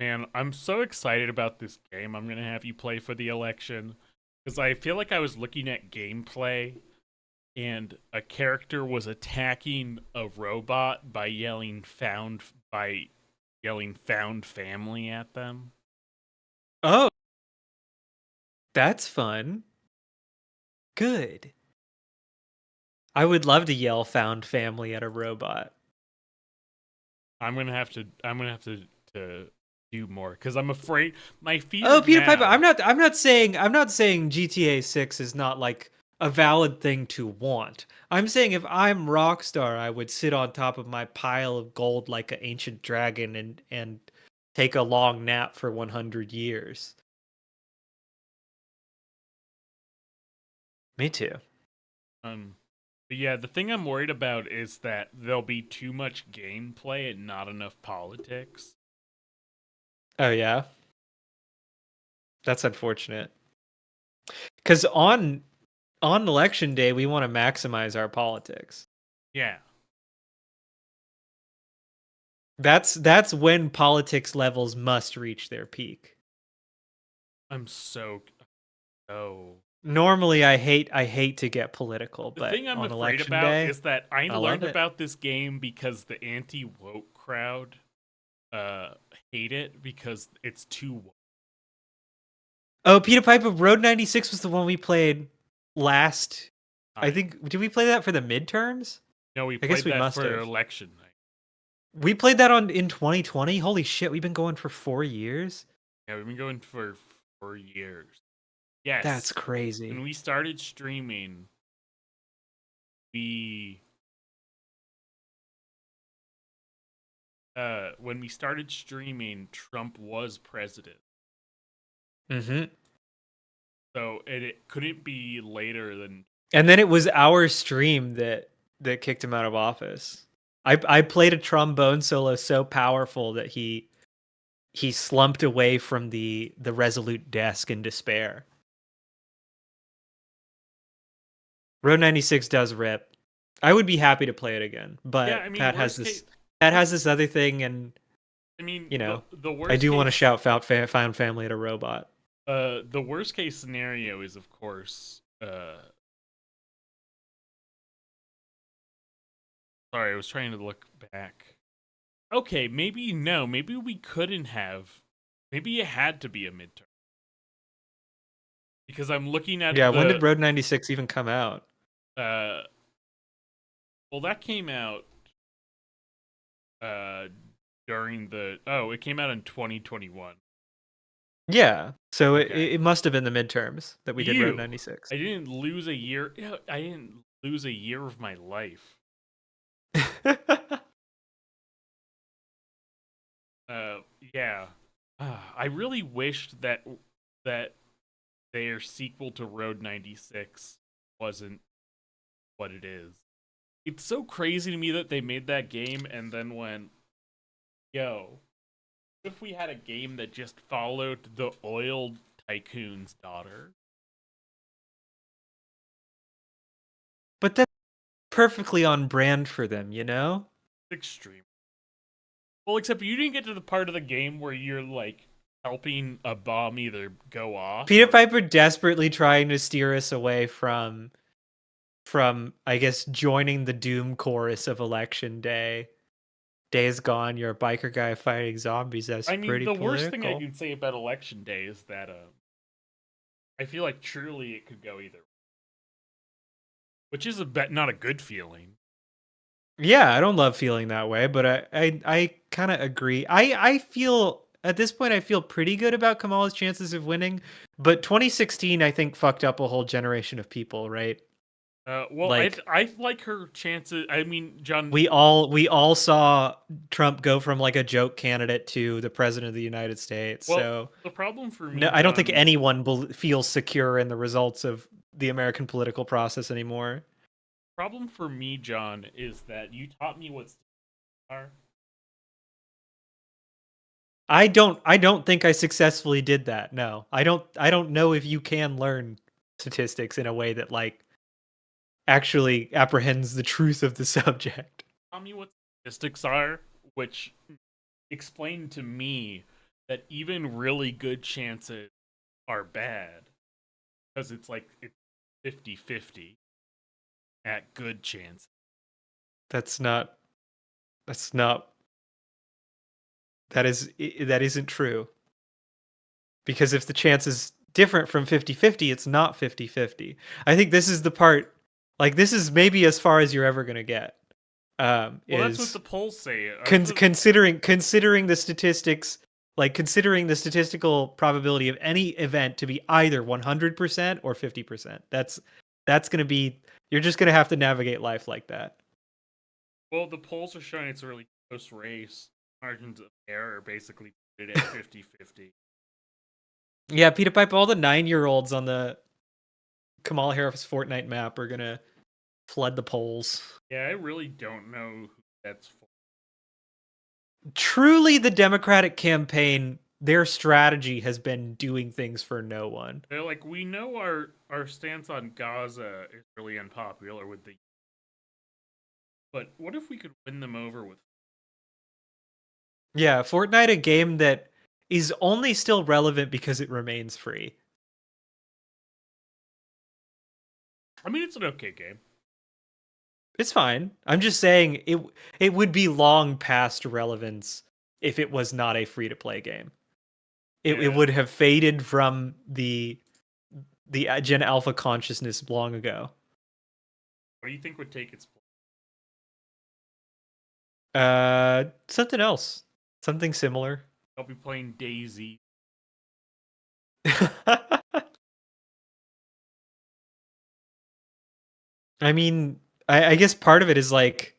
Man, I'm so excited about this game I'm going to have you play for the election, because I feel like I was looking at gameplay and a character was attacking a robot by yelling found family at them. Oh. That's fun. Good. I would love to yell found family at a robot. I'm going to have to do more because I'm afraid my fear. Oh, Peter Piper, I'm not saying GTA 6 is not like a valid thing to want. I'm saying if I'm Rockstar, I would sit on top of my pile of gold like an ancient dragon and take a long nap for 100 years. Me too. But yeah, the thing I'm worried about is that there'll be too much gameplay and not enough politics. Oh yeah, that's unfortunate. Because on election day, we want to maximize our politics. Yeah, that's when politics levels must reach their peak. I'm so. Normally, I hate to get political, The but thing I'm on afraid election about day, is that I love learned it. about this game because the anti-woke crowd hate it because it's too woke. Oh, Peter Piper, Road 96 was the one we played last I think did we play that for the midterms? No, we I guess played we that must for have. election night. We played that in 2020. Holy shit, we've been going for 4 years. Yeah, we've been going for 4 years. Yes. That's crazy. When we started streaming, when we started streaming, Trump was president. Mm-hmm. So it couldn't be later than. And then it was our stream that kicked him out of office. I played a trombone solo so powerful that he slumped away from the Resolute desk in despair. Road 96 does rip. I would be happy to play it again, but Yeah, I mean, Pat has worst this other thing, and I mean, you know, the worst I do want to case- shout found family at a robot. The worst case scenario is, of course, sorry, I was trying to look back. Okay, maybe we couldn't have. Maybe it had to be a midterm. Because I'm looking at When did Road 96 even come out? well, that came out during it came out in 2021. Yeah, so Okay. it must have been the midterms that we did Road 96. I didn't lose a year. I didn't lose a year of my life. Yeah. I really wished that their sequel to Road 96 wasn't what it is. It's so crazy to me that they made that game and then went, yo, what if we had a game that just followed the oil tycoon's daughter? But that's perfectly on brand for them, you know? Extreme. Well, except you didn't get to the part of the game where you're like helping a bomb either go off. Peter Piper desperately trying to steer us away from I guess joining the doom chorus of election day. Days gone, you're a biker guy fighting zombies. That's pretty political. The worst thing I can say about election day is that I feel like truly it could go either way. Which is not a good feeling. Yeah, I don't love feeling that way, but I kind of agree. I feel at this point I feel pretty good about Kamala's chances of winning, but 2016 I think fucked up a whole generation of people, right? Well, like, I like her chances. I mean, John, we all saw Trump go from like a joke candidate to the president of the United States. Well, so the problem for me, no, I don't think anyone feels secure in the results of the American political process anymore. Problem for me, John, is that you taught me what statistics are. I don't think I successfully did that. No, I don't know if you can learn statistics in a way that like actually apprehends the truth of the subject. Tell me what statistics are, which explain to me that even really good chances are bad. Because it's 50-50 at good chance. That isn't true. Because if the chance is different from 50-50, it's not 50-50. I think this is the part, like this is maybe as far as you're ever going to get. Well, that's what the polls say. Considering the statistics, like considering the statistical probability of any event to be either 100% or 50%. That's going to be, you're just going to have to navigate life like that. Well, the polls are showing it's a really close race. Margins of error basically put it at 50-50. Yeah, Peter Piper, all the 9-year-olds on the Kamala Harris Fortnite map are going to flood the polls. Yeah, I really don't know who that's for. Truly, the Democratic campaign, their strategy has been doing things for no one. They're like, we know our stance on Gaza is really unpopular with the... But what if we could win them over with... Yeah, Fortnite, a game that is only still relevant because it remains free. I mean, it's an okay game. It's fine. I'm just saying it would be long past relevance if it was not a free-to-play game. It would have faded from the Gen Alpha consciousness long ago. What do you think would take its place? Something else. Something similar. I'll be playing Daisy. I mean, I guess part of it is like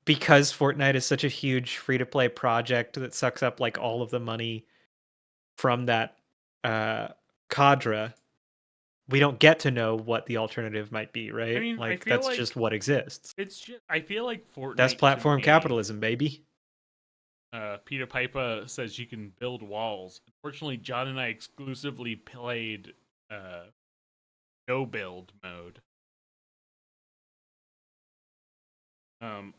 because Fortnite is such a huge free to play project that sucks up like all of the money from that cadre, we don't get to know what the alternative might be, right? I mean, like I feel that's like just what exists. It's just I feel like Fortnite. That's platform to me, capitalism, baby. Peter Piper says you can build walls. Unfortunately, John and I exclusively played no build mode.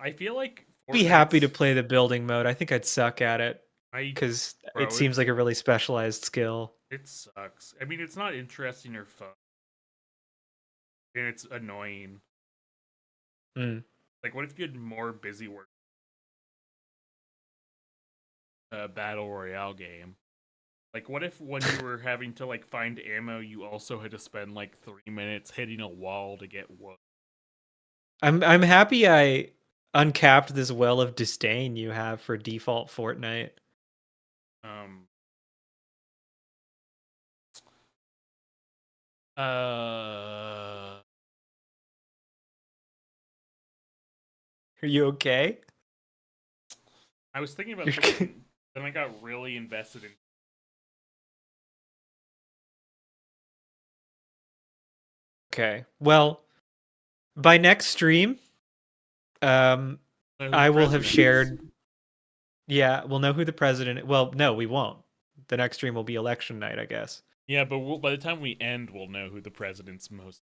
I feel like Be happy to play the building mode. I think I'd suck at it because bro, it seems like a really specialized skill. It sucks. I mean, it's not interesting or fun, and it's annoying. Like, what if you had more busy work? Battle Royale game. Like, what if when you were having to like find ammo, you also had to spend like 3 minutes hitting a wall to get wood? I'm happy I uncapped this well of disdain you have for default Fortnite. Are you okay? I was thinking about something, then I got really invested in. Okay. Well, by next stream, I will have shared. Yeah, we'll know who the president. Well, no, we won't. The next stream will be election night, I guess. Yeah, but by the time we end, we'll know who the president's most.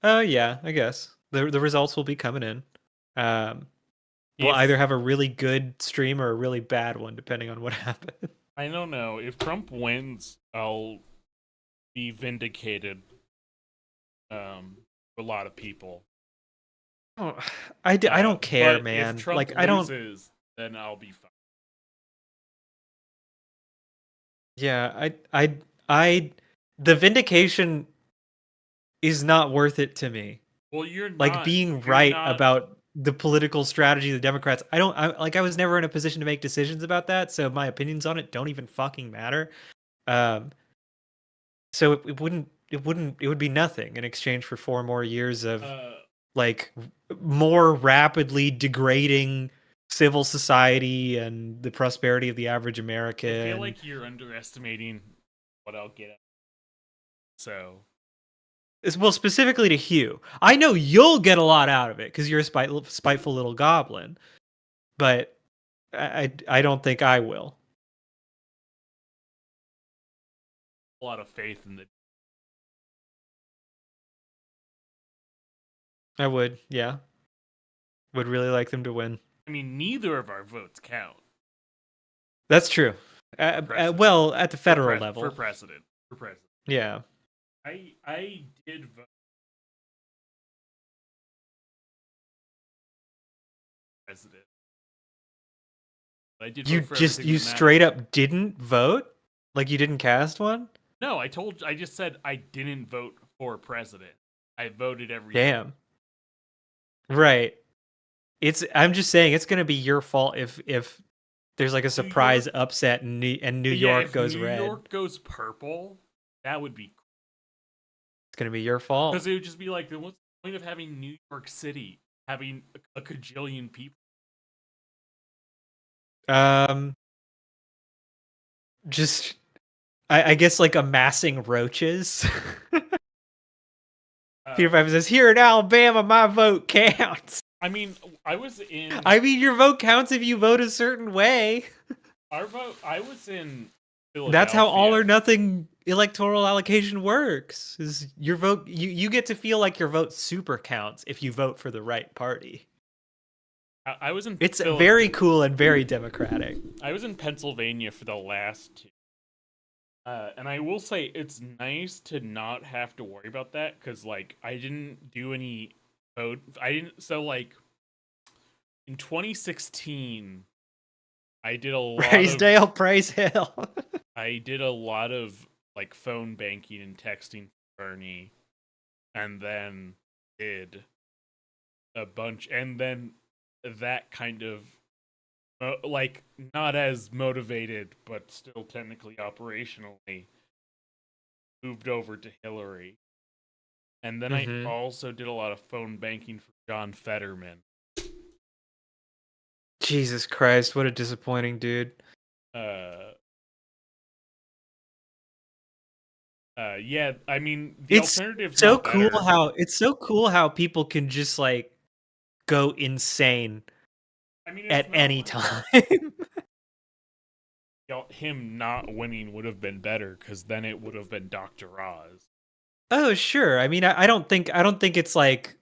Oh yeah, I guess the results will be coming in. We'll either have a really good stream or a really bad one, depending on what happens. I don't know. If Trump wins, I'll be vindicated. A lot of people. Oh, I don't care, man. If Trump like I don't. loses, then I'll be fine. Yeah, the vindication is not worth it to me. Well, you're like not, being right about the political strategy of the Democrats. I was never in a position to make decisions about that, so my opinions on it don't even fucking matter. So it would be nothing in exchange for 4 more years of like more rapidly degrading civil society and the prosperity of the average American. I feel like you're underestimating what I'll get at. So, well, specifically to Hugh, I know you'll get a lot out of it because you're a spiteful little goblin, but I don't think I will. A lot of faith in the. I would, yeah. Would really like them to win. I mean, neither of our votes count. That's true. Well, at the federal level. For president. Yeah. I did vote. President. I did you vote just you straight up didn't vote? Like you didn't cast one? No, I just said I didn't vote for president. I voted every Damn. day. Right. I'm just saying it's gonna be your fault if there's like a surprise upset and New York goes red. New York goes purple, that would be cool. It's gonna be your fault. Because it would just be like, what's the point of having New York City having a cajillion people? Just I guess like amassing roaches. Peter Piper says, "Here in Alabama, my vote counts." I mean, your vote counts if you vote a certain way. Our vote. I was in Philadelphia. That's how all or nothing electoral allocation works. Is your vote? You get to feel like your vote super counts if you vote for the right party. I was in. It's very cool and very democratic. I was in Pennsylvania for the last 2. And I will say it's nice to not have to worry about that because, like, I didn't do any vote. So, like, in 2016, I did a lot Praise Praise Hill. I did a lot of, like, phone banking and texting for Bernie. And then did a bunch, and then that kind of like not as motivated, but still technically operationally moved over to Hillary. And then I also did a lot of phone banking for John Fetterman. Jesus Christ, what a disappointing dude. Yeah, I mean, the alternative's so not cool better. it's so cool how people can just like go insane at any time. Him not winning would have been better, because then it would have been Dr. Oz. Oh, sure. I mean, I don't think it's like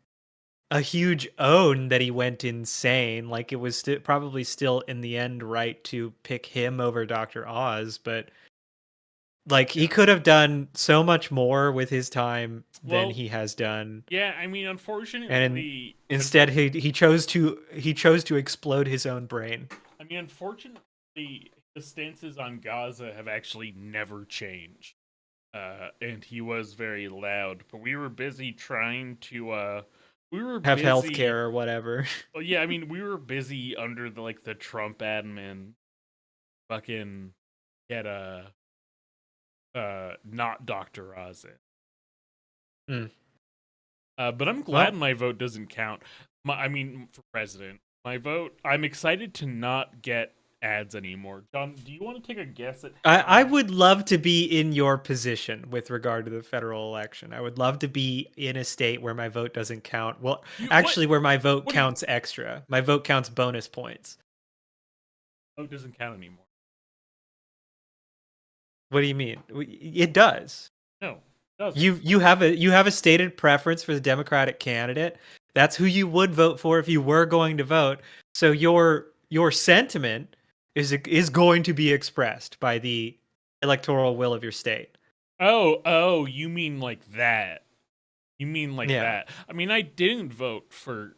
a huge own that he went insane. Like, it was probably still in the end right to pick him over Dr. Oz, but like he could have done so much more with his time than he has done. Yeah, I mean, unfortunately, and instead he chose to explode his own brain. I mean, unfortunately, the stances on Gaza have actually never changed. And he was very loud, but we were busy trying to have healthcare or whatever. Well, yeah, I mean, we were busy under the Trump admin fucking get not Dr. Oz in. But I'm glad my vote doesn't count. I mean, for president, my vote. I'm excited to not get ads anymore. John, do you want to take a guess at? I would love to be in your position with regard to the federal election. I would love to be in a state where my vote doesn't count. Well, where my vote counts extra. My vote counts bonus points. Vote doesn't count anymore. What do you mean? It does. No, it doesn't. You have a stated preference for the Democratic candidate. That's who you would vote for if you were going to vote. So your sentiment is going to be expressed by the electoral will of your state. Oh, you mean like that? You mean like that? I mean, I didn't vote for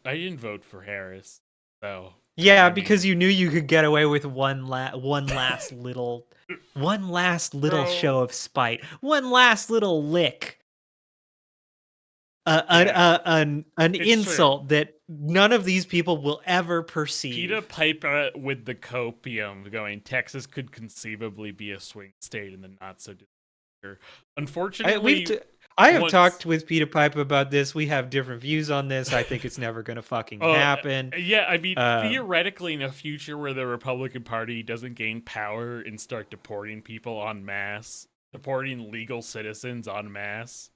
Harris, so. Yeah, because you knew you could get away with one last little show of spite, one last little lick. An insult that none of these people will ever perceive. Peter Piper with the copium going, Texas could conceivably be a swing state in the not so distant future. Unfortunately, I have talked with Peter Piper about this. We have different views on this. I think it's never going to fucking happen. Yeah, I mean, theoretically, in a future where the Republican Party doesn't gain power and start deporting people en masse, deporting legal citizens en masse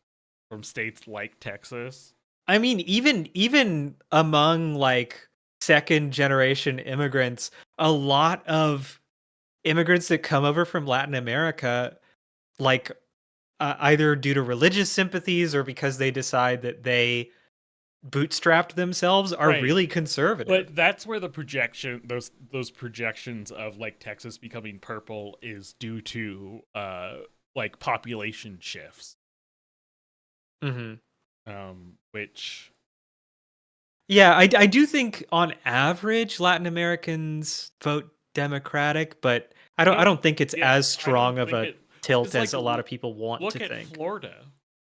from states like Texas. I mean, even among like second generation immigrants, a lot of immigrants that come over from Latin America, like either due to religious sympathies or because they decide that they bootstrapped themselves, are really conservative. But that's where the those projections of like Texas becoming purple is due to like population shifts. Which, yeah, I do think on average Latin Americans vote Democratic, but I don't think it's as strong of a tilt as a lot of people want to think. Look at Florida,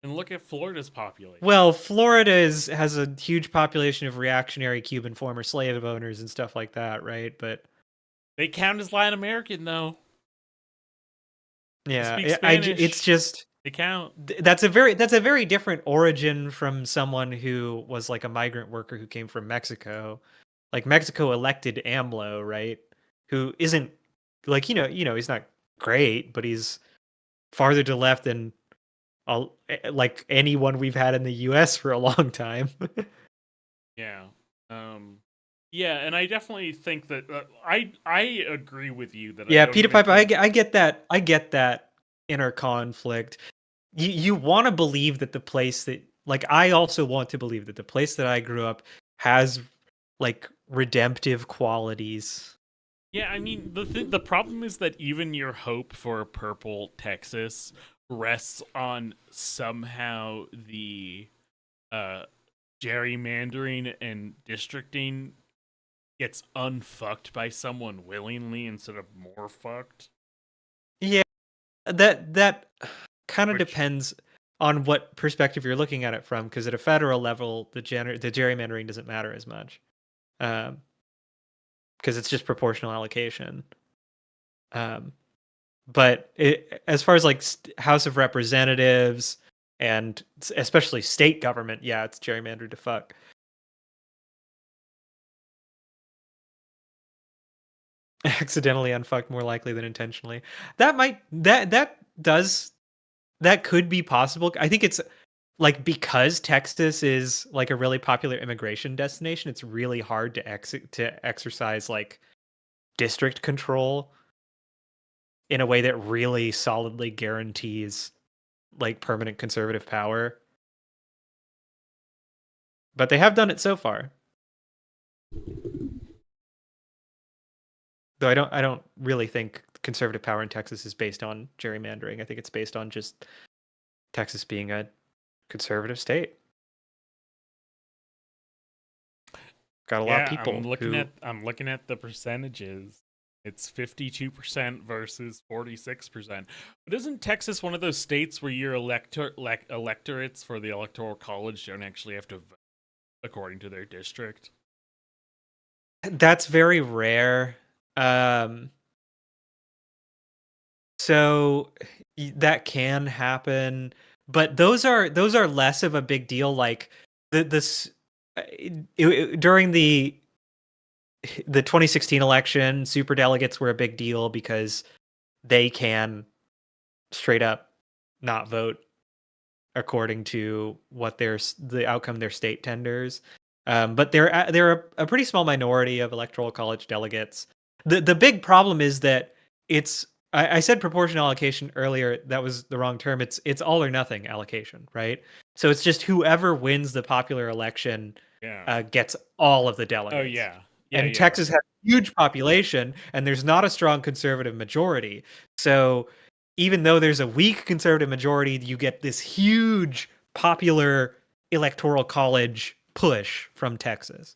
and look at Florida's population. Well, Florida has a huge population of reactionary Cuban former slave owners and stuff like that, right? But they count as Latin American, though. Yeah, it's just. They count. That's a very different origin from someone who was like a migrant worker who came from Mexico. Like Mexico elected AMLO, right? Who isn't like he's not great, but he's farther to left than like anyone we've had in the U.S. for a long time. Yeah. Yeah, and I definitely think that I agree with you that. Yeah, Peter Piper, I get that inner conflict. You want to believe that the place that, like, I also want to believe that the place that I grew up has like redemptive qualities. Yeah, I mean, the problem is that even your hope for a purple Texas rests on somehow the gerrymandering and districting gets unfucked by someone willingly instead of more fucked. Yeah, that kind of depends. on what perspective you're looking at it from, because at a federal level, the gerrymandering doesn't matter as much, because it's just proportional allocation. But as far as like House of Representatives and especially state government, yeah, it's gerrymandered to fuck. Accidentally unfucked more likely than intentionally. That could be possible. I think it's like, because Texas is like a really popular immigration destination, it's really hard to exercise like district control in a way that really solidly guarantees like permanent conservative power. But they have done it so far. Though I don't really think conservative power in Texas is based on gerrymandering. I think it's based on just Texas being a conservative state. Got a lot of people. I'm looking at the percentages. It's 52% versus 46%. But isn't Texas one of those states where your electorates for the Electoral College don't actually have to vote according to their district? That's very rare. So that can happen, but those are less of a big deal. Like during the 2016 election, super delegates were a big deal because they can straight up not vote according to what the outcome their state tenders. But they're a pretty small minority of Electoral College delegates. The big problem is that I said proportional allocation earlier. That was the wrong term. It's all or nothing allocation, right? So it's just whoever wins the popular election gets all of the delegates. Oh yeah. And Texas has a huge population, and there's not a strong conservative majority. So even though there's a weak conservative majority, you get this huge popular Electoral College push from Texas.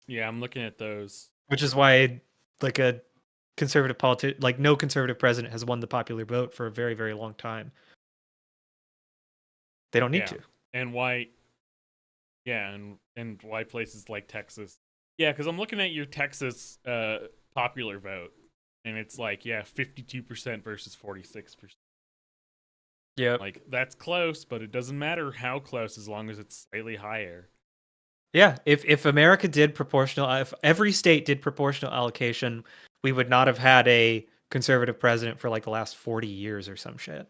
Yeah, I'm looking at those. Which is why, like, a conservative no conservative president has won the popular vote for a very, very long time. They don't need to. And why? Yeah, and why places like Texas? Yeah, because I'm looking at your Texas popular vote, and it's like 52% versus 46%. Yeah, like that's close, but it doesn't matter how close as long as it's slightly higher. Yeah, if America did if every state did proportional allocation, we would not have had a conservative president for like the last 40 years or some shit.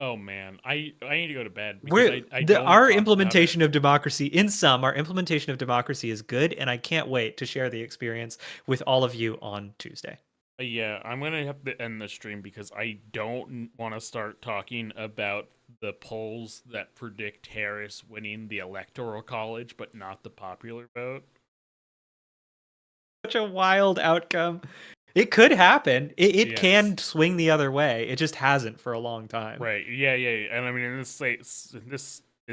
Oh man, I need to go to bed. Our implementation of democracy is good, and I can't wait to share the experience with all of you on Tuesday. Yeah, I'm gonna have to end the stream because I don't want to start talking about the polls that predict Harris winning the Electoral College, but not the popular vote. Such a wild outcome. It could happen. It can swing the other way. It just hasn't for a long time. Right. Yeah. And I mean, in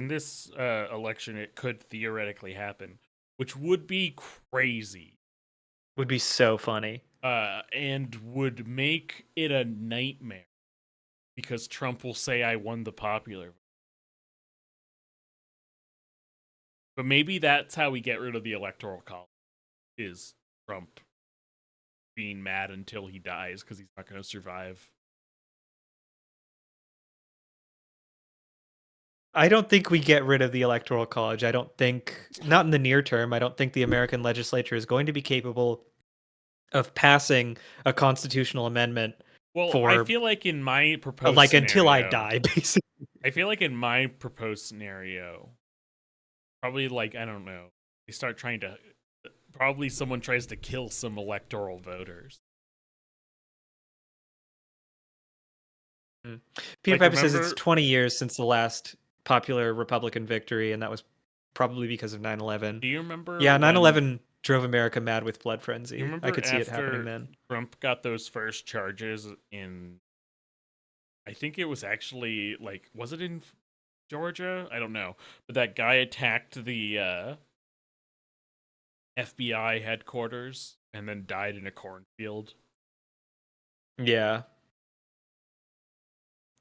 this election, it could theoretically happen, which would be crazy. Would be so funny. And would make it a nightmare because Trump will say, "I won the popular vote." But maybe that's how we get rid of the Electoral College, is Trump being mad until he dies because he's not going to survive. I don't think we get rid of the Electoral College. Not in the near term, I don't think the American legislature is going to be capable of passing a constitutional amendment. Well, I feel like in my proposed scenario, until I die, basically. I feel like in my proposed scenario, probably like, I don't know, they start trying to, probably someone tries to kill some electoral voters. Peter Piper says it's 20 years since the last popular Republican victory, and that was probably because of 9/11. Do you remember? Yeah, 9/11 drove America mad with blood frenzy. I could see it happening then. Trump got those first charges in, I think it was actually, like, was it in Georgia? I don't know. But that guy attacked the FBI headquarters and then died in a cornfield. Yeah.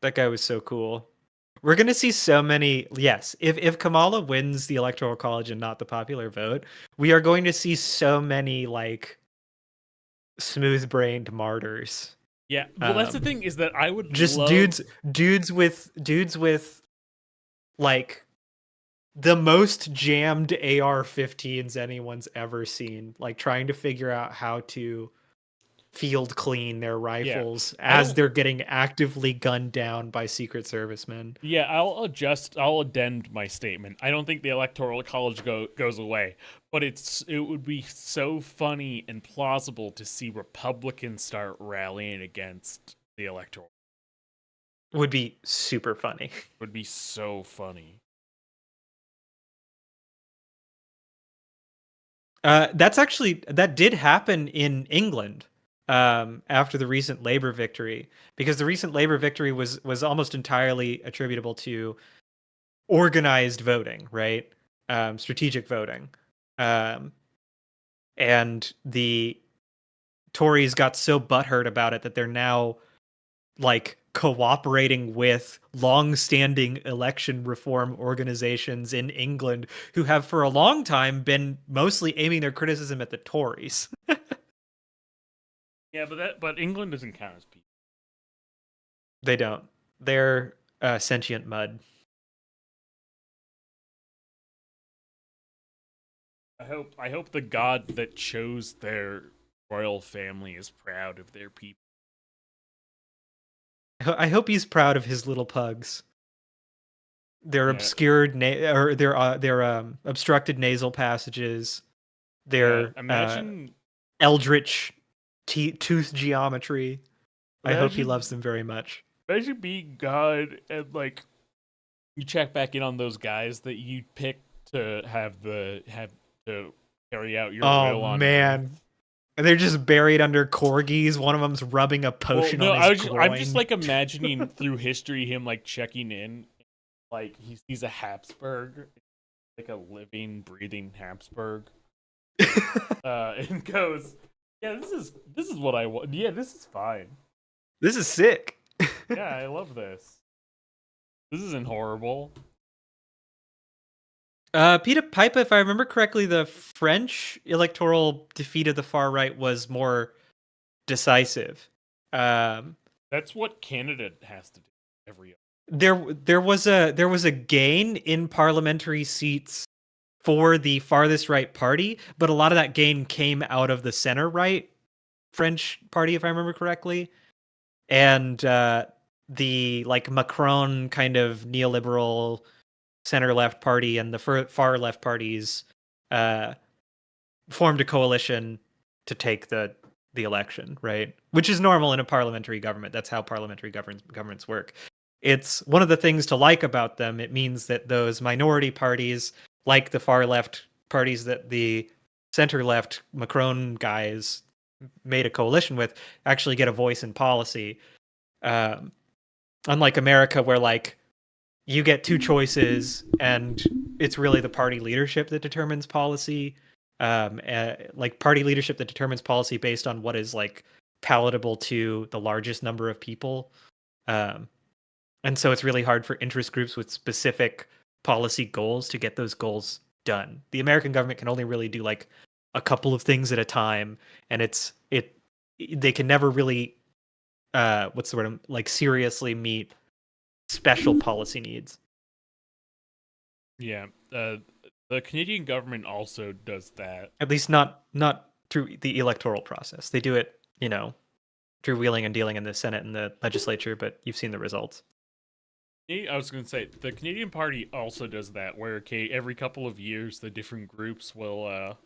That guy was so cool. We're gonna see so many. Yes, if Kamala wins the Electoral College and not the popular vote, we are going to see so many like smooth-brained martyrs. Yeah, well, that's the thing is that I would just love... dudes with like the most jammed AR-15s anyone's ever seen, like trying to figure out how to field clean their rifles as they're getting actively gunned down by Secret Servicemen. Yeah, I'll addend my statement. I don't think the Electoral College goes away, but it would be so funny and plausible to see Republicans start rallying against the Electoral. Would be super funny. Would be so funny. That did happen in England. After the recent Labour victory, because the recent Labour victory was almost entirely attributable to organized voting, right? Strategic voting. And the Tories got so butthurt about it that they're now like cooperating with long-standing election reform organizations in England who have for a long time been mostly aiming their criticism at the Tories. Yeah, but England doesn't count as people. They don't. They're sentient mud. I hope the god that chose their royal family is proud of their people. I hope he's proud of his little pugs. Their obscured their obstructed nasal passages. Their imagine eldritch tooth geometry. I hope he loves them very much. Imagine being God and like you check back in on those guys that you picked to have to carry out your will on. Oh man. And they're just buried under corgis. One of them's rubbing a potion on his groin. I'm just like imagining through history him like checking in, like he sees a Habsburg, like a living, breathing Habsburg, and goes, "Yeah, this is what I want. Yeah, this is fine. This is sick. Yeah, I love this. This isn't horrible." Peter Piper, if I remember correctly, the French electoral defeat of the far right was more decisive. That's what Canada has to do every year. There was a gain in parliamentary seats for the farthest right party, but a lot of that gain came out of the center right French party, if I remember correctly, and the like Macron kind of neoliberal center left party and the far left parties formed a coalition to take the election, right? Which is normal in a parliamentary government. That's how parliamentary governments work. It's one of the things to like about them. It means that those minority parties, like the far left parties that the center left Macron guys made a coalition with, actually get a voice in policy. Unlike America, where like you get two choices and it's really the party leadership that determines policy. Like party leadership that determines policy based on what is like palatable to the largest number of people. And so it's really hard for interest groups with specific policy goals to get those goals done. The American government can only really do like a couple of things at a time, and they can never really like seriously meet special policy needs. Yeah, the Canadian government also does that. At least not through the electoral process. They do it, through wheeling and dealing in the Senate and the legislature, but you've seen the results. I was going to say, the Canadian Party also does that, where every couple of years the different groups will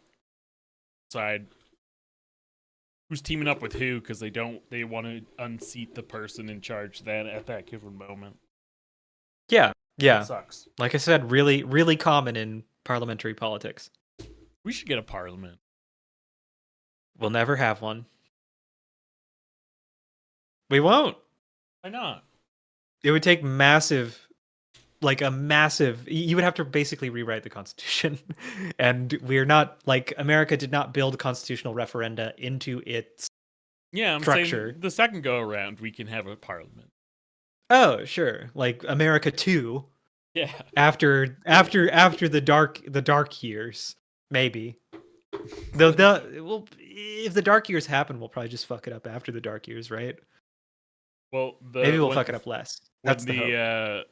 decide who's teaming up with who, because they want to unseat the person in charge then at that given moment. Yeah. It sucks. Like I said, really, really common in parliamentary politics. We should get a parliament. We'll never have one. We won't. Why not? It would take you would have to basically rewrite the Constitution. And we're not, like, America did not build constitutional referenda into its Yeah, I'm structure. saying the second go around we can have a parliament. Oh, sure. Like America 2. Yeah. After the dark years, maybe. Well, if the dark years happen, we'll probably just fuck it up after the dark years, right? Well, maybe we'll fuck it up less. That's the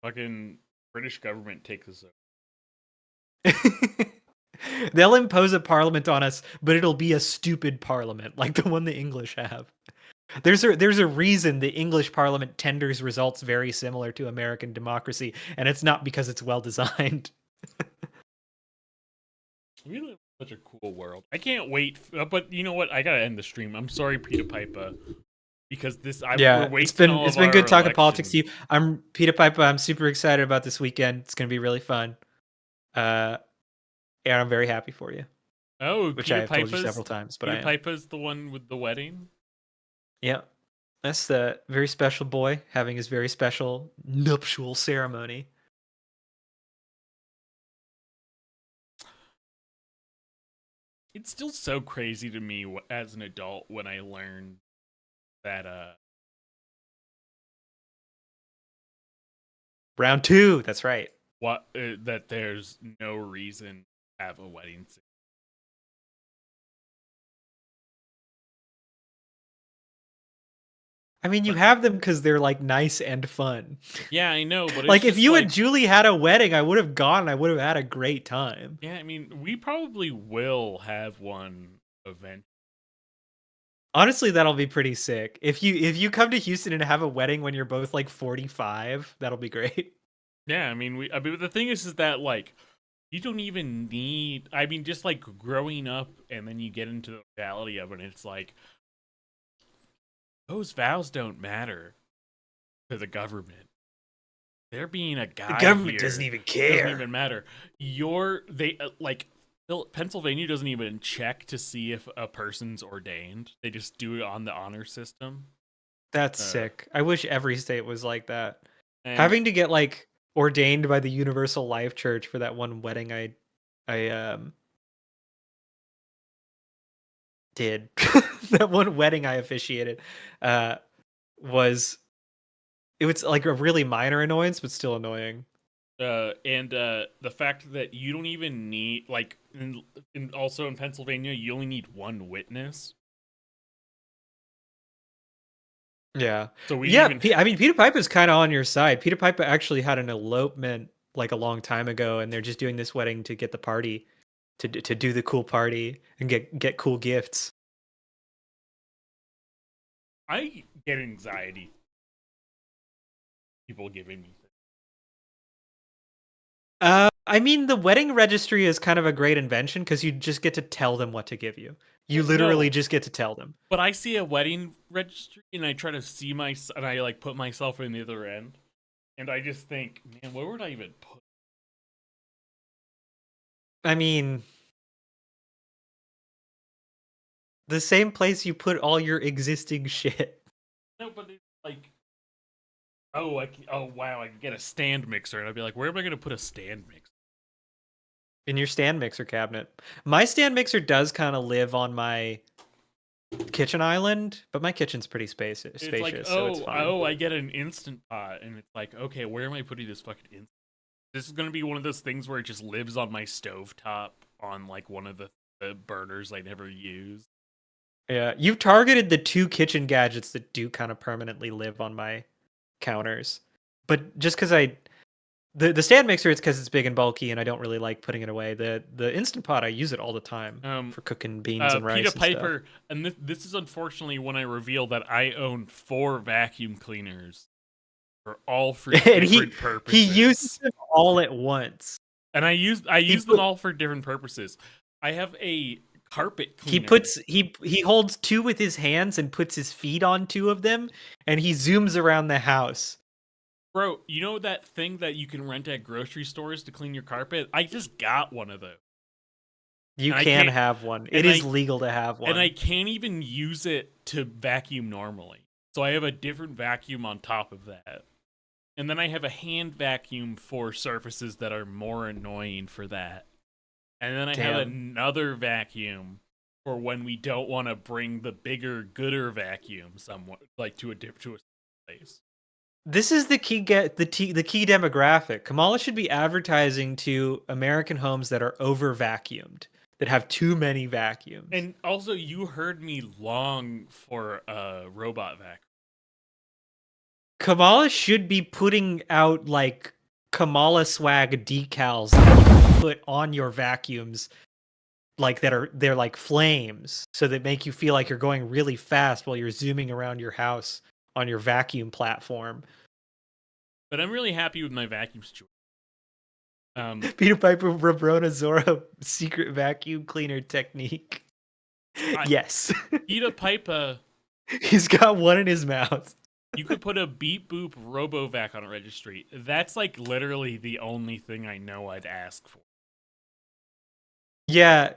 fucking British government takes us over. They'll impose a parliament on us, but it'll be a stupid parliament like the one the English have. There's a reason the English parliament tenders results very similar to American democracy, and it's not because it's well designed. We live in such a cool world. I can't wait. But you know what? I gotta end the stream. I'm sorry, Peter Piper, because it's been good talking politics to you. I'm Peter Piper. I'm super excited about this weekend. It's gonna be really fun. And I'm very happy for you. Oh, which Peter I have told you several times. But Peter Piper's the one with the wedding. Yeah, that's the very special boy having his very special nuptial ceremony. It's still so crazy to me as an adult when I learned that round 2. That's right. That there's no reason to have a wedding. I mean, you have them because they're like nice and fun. Yeah, I know, but like if you and Julie had a wedding, I would have gone. I would have had a great time. Yeah, I mean, we probably will have one event. Honestly, that'll be pretty sick. If you come to Houston and have a wedding when you're both like 45, that'll be great. Yeah, I mean, the thing is that like you don't even need. I mean, just like growing up, and then you get into the reality of it. It's like. Those vows don't matter to the government. They're being a guy. The government here. doesn't even care. Doesn't even matter. Pennsylvania doesn't even check to see if a person's ordained. They just do it on the honor system. That's sick. I wish every state was like that. Having to get like ordained by the Universal Life Church for that one wedding I did. That one wedding I officiated was like a really minor annoyance, but still annoying. The fact that you don't even need like also in Pennsylvania, you only need one witness. Yeah. So I mean, Peter Piper's kind of on your side. Peter Piper actually had an elopement like a long time ago, and they're just doing this wedding to get the party to do the cool party and get cool gifts. I get anxiety. People giving me things. I mean, the wedding registry is kind of a great invention because you just get to tell them what to give you. You literally just get to tell them. But I see a wedding registry and I try to see and I like put myself in the other end, and I just think, man, where would I even put? I mean, the same place you put all your existing shit. No, but it's like, oh wow, I can get a stand mixer, and I'd be like, where am I going to put a stand mixer? In your stand mixer cabinet. My stand mixer does kind of live on my kitchen island, but my kitchen's pretty spacious. It's like, so it's fine. I get an Instant Pot, and it's like, okay, where am I putting this fucking Instant? This is going to be one of those things where it just lives on my stovetop on like one of the burners I never use. Yeah, you've targeted the 2 kitchen gadgets that do kind of permanently live on my counters. But just because the stand mixer, it's because it's big and bulky, and I don't really like putting it away. The Instant Pot, I use it all the time for cooking beans and rice. Peter and Piper, stuff. And this is unfortunately when I reveal that I own 4 vacuum cleaners, for all for different purposes. He uses them all at once, and I use them all for different purposes. I have a carpet cleaner. He holds 2 with his hands and puts his feet on 2 of them, and he zooms around the house. Bro, you know that thing that you can rent at grocery stores to clean your carpet? I just got one of those. You can have one. It is legal to have one. And I can't even use it to vacuum normally. So I have a different vacuum on top of that. And then I have a hand vacuum for surfaces that are more annoying for that. And then I have another vacuum for when we don't want to bring the bigger, gooder vacuum somewhere, like to a place. This is the key the key demographic. Kamala should be advertising to American homes that are over vacuumed, that have too many vacuums. And also, you heard me long for a robot vacuum. Kamala should be putting out like Kamala swag decals that you can put on your vacuums, like they're like flames, so that make you feel like you're going really fast while you're zooming around your house on your vacuum platform. But I'm really happy with my vacuum situation. Peter Piper Rabrona Zora secret vacuum cleaner technique. Yes. Peter Piper. He's got one in his mouth. You could put a Beep Boop RoboVac on a registry. That's like literally the only thing I know I'd ask for. Yeah,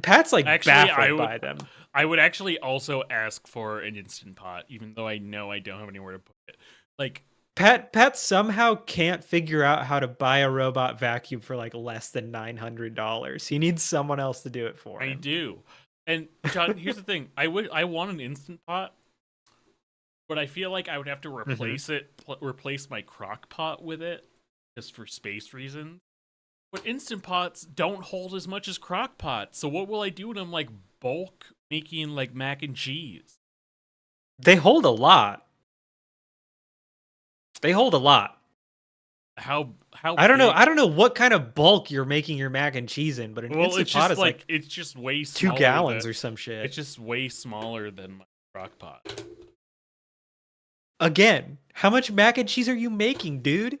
Pat's like actually, baffled by them. I would actually also ask for an Instant Pot, even though I know I don't have anywhere to put it. Like Pat somehow can't figure out how to buy a robot vacuum for like less than $900. He needs someone else to do it for him. I do. And John, here's the thing. I want an Instant Pot, but I feel like I would have to replace replace my crock pot with it, just for space reasons. But Instant Pots don't hold as much as crock pots. So what will I do when I'm like bulk making like mac and cheese? They hold a lot. How I don't know. I don't know what kind of bulk you're making your mac and cheese in, but an Instant Pot is like it's just way 2 gallons or some shit. It's just way smaller than my crock pot. Again, how much mac and cheese are you making, dude?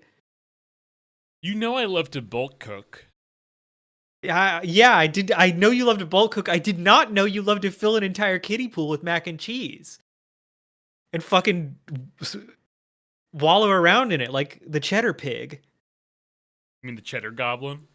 You know I love to bulk cook. Yeah, I did. I know you love to bulk cook. I did not know you love to fill an entire kiddie pool with mac and cheese and fucking wallow around in it like the cheddar pig. You mean the cheddar goblin?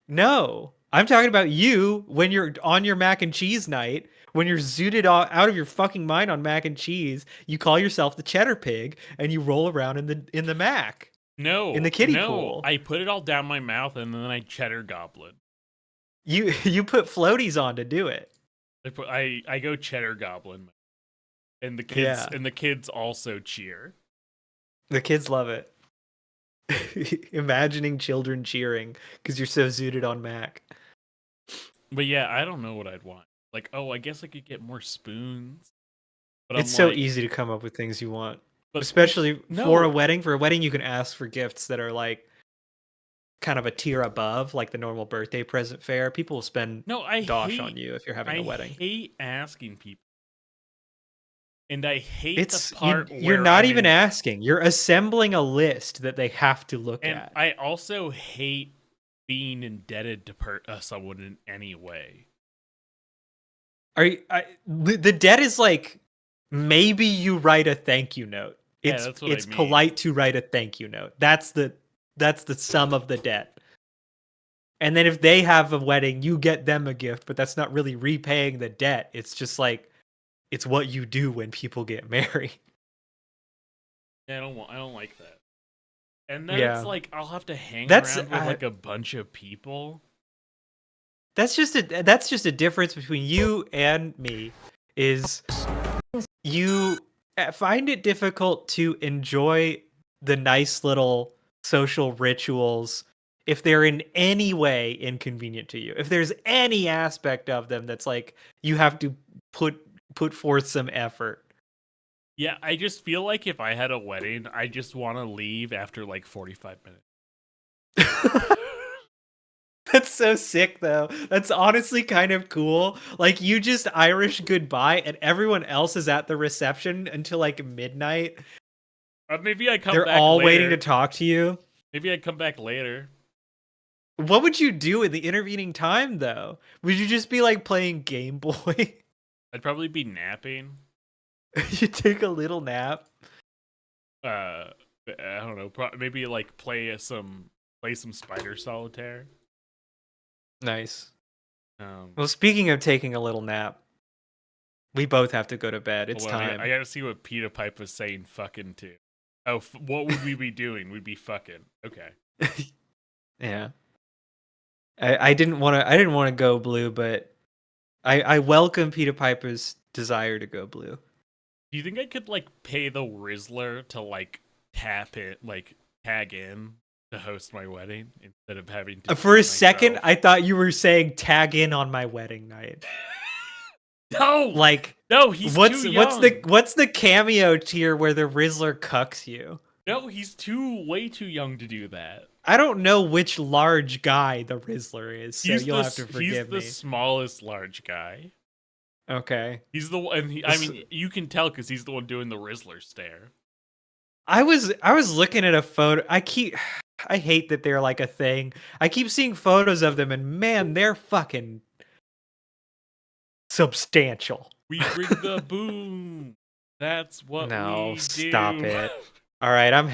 No, I'm talking about you when you're on your mac and cheese night, when you're zooted out of your fucking mind on mac and cheese. You call yourself the cheddar pig and you roll around in the mac. No, in the kiddie pool. I put it all down my mouth and then I cheddar goblin. You put floaties on to do it. I go cheddar goblin, and the kids also cheer. The kids love it. Imagining children cheering because you're so zooted on Mac. But yeah, I don't know what I'd want. Like, oh, I guess I could get more spoons. But it's so easy to come up with things you want. Especially for a wedding. For a wedding, you can ask for gifts that are like kind of a tier above, like the normal birthday present fare. People will spend dosh on you if you're having a wedding. I hate asking people. And I hate the part where you're not even asking. You're assembling a list that they have to look at. I also hate being indebted to someone in any way. The debt is like, maybe you write a thank you note. It's polite to write a thank you note. That's the sum of the debt. And then if they have a wedding, you get them a gift, but that's not really repaying the debt. It's just like, it's what you do when people get married. Yeah, I don't like that. And then it's like I'll have to hang around with like a bunch of people. That's just a difference between you and me. Is you find it difficult to enjoy the nice little social rituals if they're in any way inconvenient to you. If there's any aspect of them that's like you have to put forth some effort. Yeah, I just feel like if I had a wedding, I just want to leave after like 45 minutes. That's so sick, though. That's honestly kind of cool. Like, you just Irish goodbye, and everyone else is at the reception until like midnight. Maybe I come They're back all later. waiting to talk to you. Maybe I come back later. What would you do in the intervening time, though? Would you just be like playing Game Boy? I'd probably be napping. You take a little nap. I don't know. Maybe like play some Spider Solitaire. Nice. Well, speaking of taking a little nap, we both have to go to bed. It's time. I gotta see what Peter Pipe was saying fucking to. Oh, what would we be doing? We'd be fucking. Okay. Yeah. I didn't want to go blue, but I welcome Peter Piper's desire to go blue. Do you think I could like pay the Rizzler to like tag in to host my wedding instead of having to For a second, I thought you were saying tag in on my wedding night. No, like no, he's too young. what's the cameo tier where the Rizzler cucks you? No, he's way too young to do that. I don't know which large guy the Rizzler is, so you'll have to forgive me. He's the smallest large guy. Okay. He's the one. I mean, you can tell because he's the one doing the Rizzler stare. I was looking at a photo. I hate that they're like a thing. I keep seeing photos of them, and man, they're fucking substantial. We bring the boom. That's what we do. No, stop it. All right, I'm